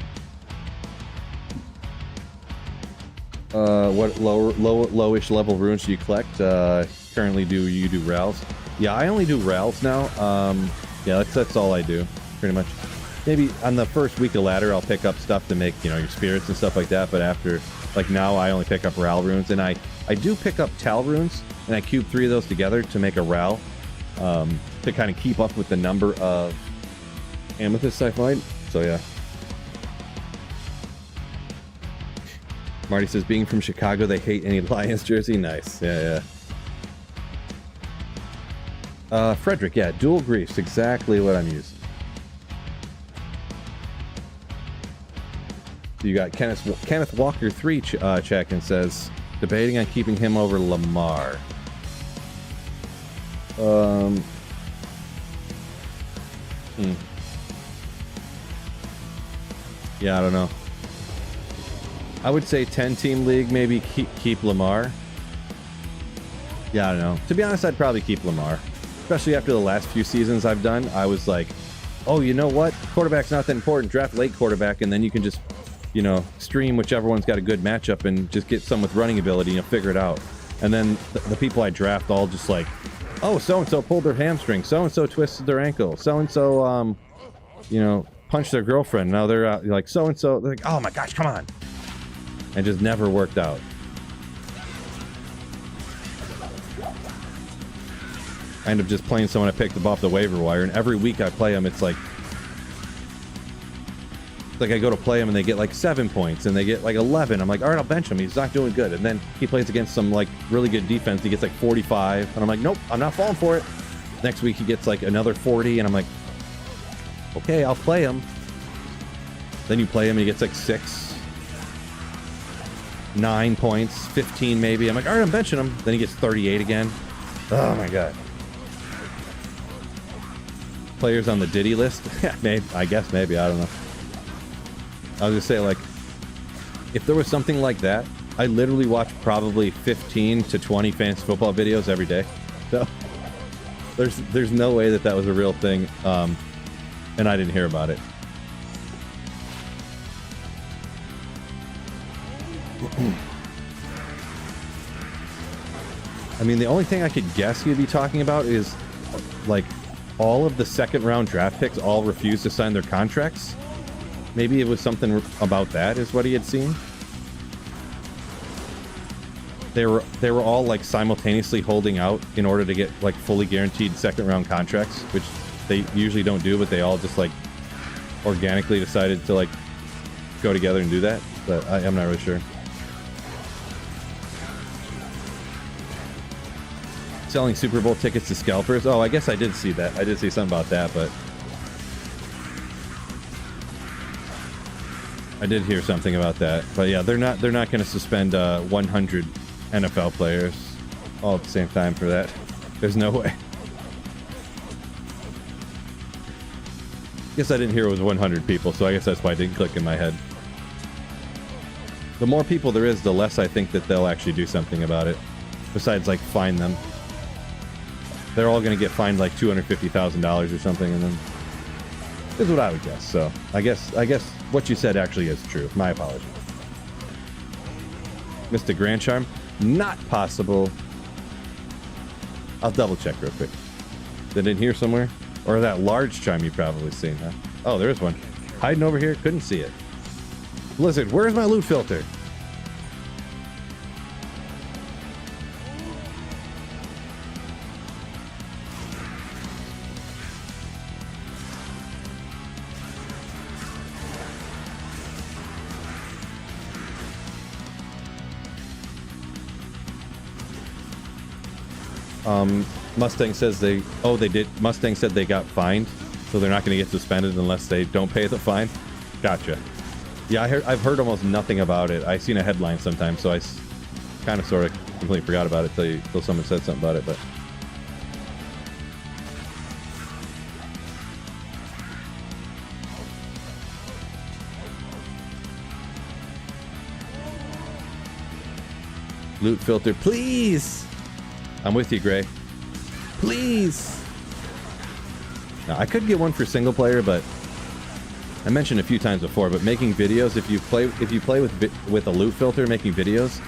What lowish level runes do you collect? Currently you do Rals? Yeah, I only do Rals now. Yeah, that's all I do, pretty much. Maybe on the first week of ladder, I'll pick up stuff to make, your spirits and stuff like that. But after, like now, I only pick up Ral runes, and I do pick up Tal runes, and I cube 3 of those together to make a Ral, to kind of keep up with the number of amethysts I find. So yeah. Marty says, being from Chicago, they hate any Lions jersey. Nice. Yeah. Frederick, yeah, dual griefs, exactly what I'm using. So you got Kenneth Walker 3 check and says, debating on keeping him over Lamar. Yeah, I don't know. I would say 10-team league, maybe keep Lamar. Yeah, I don't know. To be honest, I'd probably keep Lamar. Especially after the last few seasons I've done. I was like, oh, you know what? Quarterback's not that important. Draft late quarterback, and then you can just, you know, stream whichever one's got a good matchup and just get some with running ability, and you'll figure it out. And then the people I draft all just like, oh, so-and-so pulled their hamstring. So-and-so twisted their ankle. So-and-so, you know, punched their girlfriend. Now they're like, so-and-so. They're like, oh my gosh, come on. And just never worked out. I end up just playing someone I picked up off the waiver wire, and every week I play them, it's like I go to play him and they get like 7 points and they get like 11. I'm like, all right, I'll bench him. He's not doing good. And then he plays against some like really good defense. He gets like 45. And I'm like, nope, I'm not falling for it. Next week he gets like another 40. And I'm like, okay, I'll play him. Then you play him and he gets like 6, 9 points, 15 maybe. I'm like, all right, I'm benching him. Then he gets 38 again. Oh my God. Players on the Diddy list? Maybe, I guess maybe, I don't know. I was gonna say, like, if there was something like that, I literally watch probably 15 to 20 fantasy football videos every day. So there's no way that that was a real thing, and I didn't hear about it. I mean, the only thing I could guess he'd be talking about is, like, all of the second round draft picks all refused to sign their contracts. Maybe it was something about that is what he had seen. They were all like simultaneously holding out in order to get like fully guaranteed second round contracts, which they usually don't do, but they all just like organically decided to like go together and do that. But I'm not really sure. Selling Super Bowl tickets to scalpers. Oh, I guess I did see that. I did see something about that, but I did hear something about that. But yeah, they're not going to suspend 100 NFL players all at the same time for that. There's no way. Guess I didn't hear it was 100 people, so I guess that's why it didn't click in my head. The more people there is, the less I think that they'll actually do something about it. Besides, like, fine them. They're all going to get fined like $250,000 or something, and then is what I would guess. So I guess what you said actually is true. My apologies. Mr. Grand Charm, not possible. I'll double check real quick. That in here somewhere, or that large charm you've probably seen, huh? Oh, there is one hiding over here. Couldn't see it. Blizzard, where's my loot filter? Mustang says Mustang said they got fined, so they're not going to get suspended unless they don't pay the fine. Gotcha. Yeah, I've heard almost nothing about it. I seen a headline sometimes, so I kind of sort of completely forgot about it till someone said something about it. But loot filter, please. I'm with you, Gray. Please. Now, I could get one for single player, but I mentioned a few times before, but making videos, if you play with a loot filter making videos,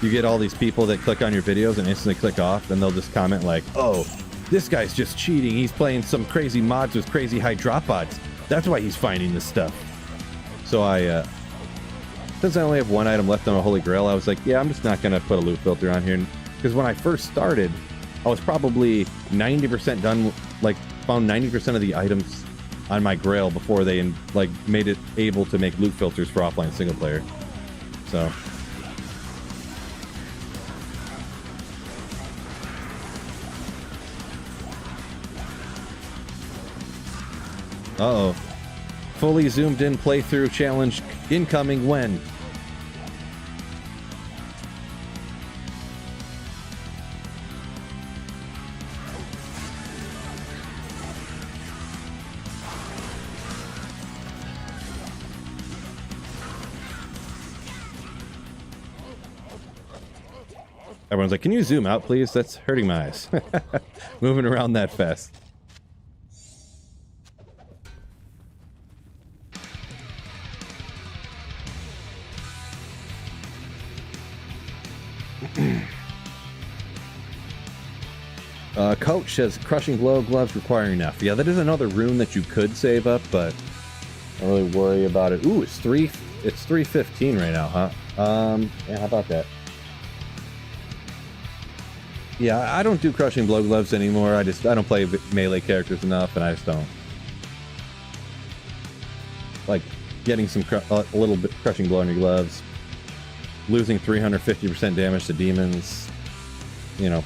you get all these people that click on your videos and instantly click off, and they'll just comment like, oh, this guy's just cheating. He's playing some crazy mods with crazy high drop odds. That's why he's finding this stuff. So since I only have one item left on a Holy Grail, I was like, yeah, I'm just not going to put a loot filter on here. Because when I first started, I was probably 90% done, like found 90% of the items on my Grail before they like made it able to make loot filters for offline single player. So uh-oh. Fully zoomed in playthrough challenge incoming when? Everyone's like, can you zoom out, please? That's hurting my eyes. Moving around that fast. Coach says crushing blow gloves requiring F. Yeah, that is another rune that you could save up, but I don't really worry about it. Ooh, it's 315 right now, huh? Yeah, how about that? Yeah, I don't do crushing blow gloves anymore. I don't play melee characters enough, and I just don't like getting a little bit crushing blow on your gloves, losing 350% damage to demons. You know.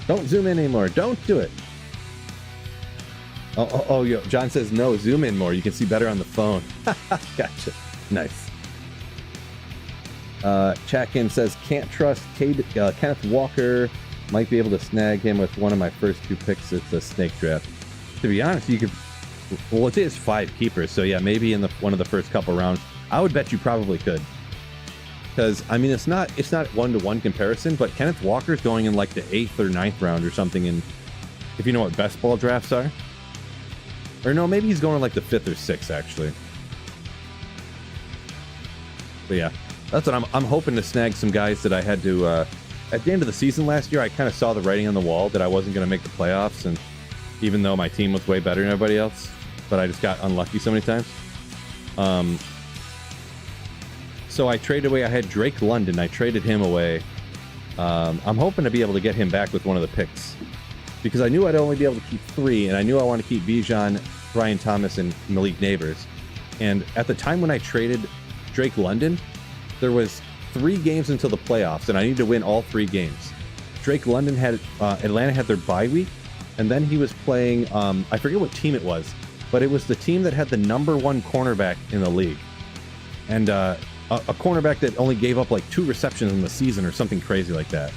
Don't zoom in anymore. Don't do it. Oh, yo, John says no, zoom in more. You can see better on the phone. Gotcha. Nice. Chatkin says can't trust Kenneth Walker. Might be able to snag him with one of my first 2 picks. It's a snake draft. To be honest, you could. Well, it is 5 keepers, so yeah, maybe in one of the first couple rounds, I would bet you probably could. Because I mean, it's not 1-to-1 comparison, but Kenneth Walker's going in like the 8th or 9th round or something. In if you know what best ball drafts are, or no, maybe he's going in like the 5th or 6th actually. But yeah, that's what I'm hoping to snag some guys that I had to. At the end of the season last year, I kind of saw the writing on the wall that I wasn't going to make the playoffs, and even though my team was way better than everybody else, but I just got unlucky so many times. So I traded away. I had Drake London. I traded him away. I'm hoping to be able to get him back with one of the picks, because I knew I'd only be able to keep 3, and I knew I wanted to keep Bijan, Brian Thomas, and Malik Neighbors. And at the time when I traded Drake London, there was 3 games until the playoffs, and I needed to win all 3 games. Drake London had Atlanta had their bye week, and then he was playing. I forget what team it was, but it was the team that had the #1 cornerback in the league, and a cornerback that only gave up like 2 receptions in the season or something crazy like that.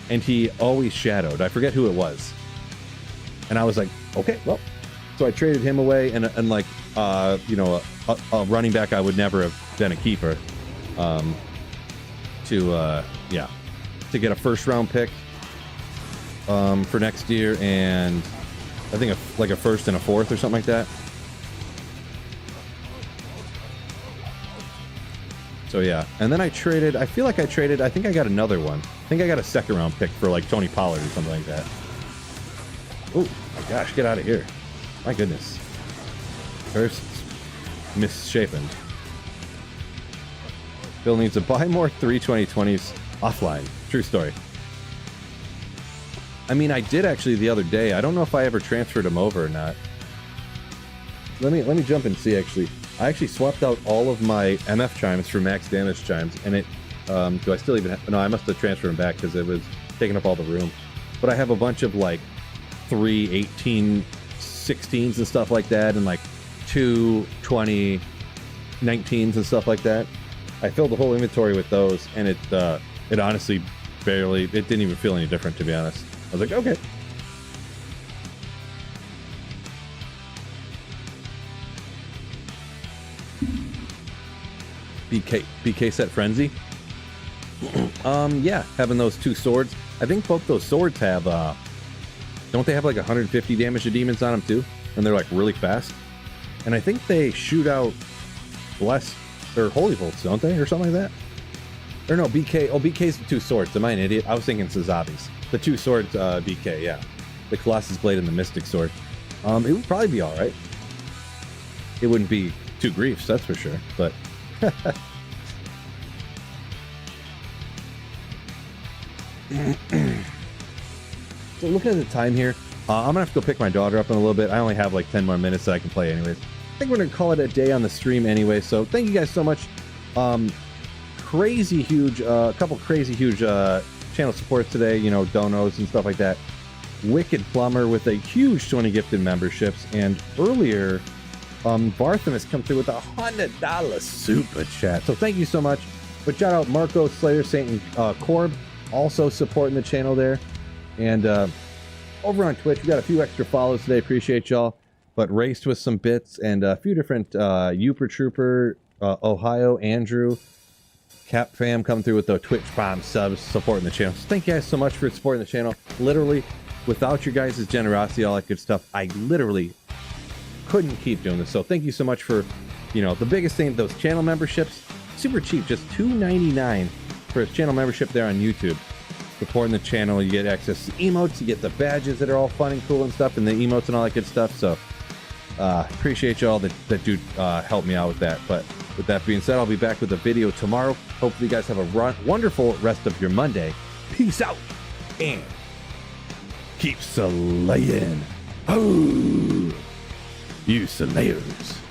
And he always shadowed. I forget who it was. And I was like, okay, well. So I traded him away, and like, you know, a running back I would never have been a keeper, to get a 1st round pick for next year, and I think like a 1st and a 4th or something like that. So yeah, and then I traded, I think I got another one. I think I got a 2nd round pick for like Tony Pollard or something like that. Oh my gosh, get out of here. My goodness. First, misshapen. Bill needs to buy more 32020s offline. True story. I mean, I did actually the other day. I don't know if I ever transferred them over or not. Let me jump and see actually. I actually swapped out all of my MF chimes for max damage chimes, and it, do I still even have, no, I must have transferred them back because it was taking up all the room. But I have a bunch of like 3 18 16s and stuff like that, and like 2 20 19s and stuff like that. I filled the whole inventory with those, and it honestly it didn't even feel any different, to be honest. I was like, okay. BK set frenzy. Yeah, having those 2 swords. I think both those swords have don't they have like 150 damage to demons on them too? And they're like really fast. And I think they shoot out bless or holy bolts, don't they, or something like that? Or no, BK. Oh, BK's the 2 swords. Am I an idiot? I was thinking Sazabi's. The 2 swords, BK. Yeah, the Colossus blade and the Mystic sword. It would probably be all right. It wouldn't be 2 griefs, that's for sure. But so looking at the time here, I'm gonna have to go pick my daughter up in a little bit. I only have like 10 more minutes that I can play anyways. I think we're gonna call it a day on the stream anyway, so thank you guys so much. Crazy huge, a couple crazy huge channel supports today, you know, donos and stuff like that. Wicked Plumber with a huge 20 gifted memberships, and earlier Bartham has come through with a $100 super chat, so thank you so much. But shout out Marco, Slayer, Saint, and Corb, also supporting the channel there. And over on Twitch, we got a few extra follows today, appreciate y'all. But raced with some bits, and a few different Uper Trooper, Ohio, Andrew, Cap fam coming through with the Twitch Prime subs, supporting the channel. So thank you guys so much for supporting the channel. Literally, without your guys' generosity, all that good stuff, I literally couldn't keep doing this. So thank you so much for, you know, the biggest thing, those channel memberships, super cheap, just $2.99 for a channel membership there on YouTube. Supporting the channel, you get access to emotes, you get the badges that are all fun and cool and stuff, and the emotes and all that good stuff. So appreciate y'all that do help me out with that. But with that being said, I'll be back with a video tomorrow. Hopefully you guys have a wonderful rest of your Monday. Peace out and keep slaying. Oh, you slayers.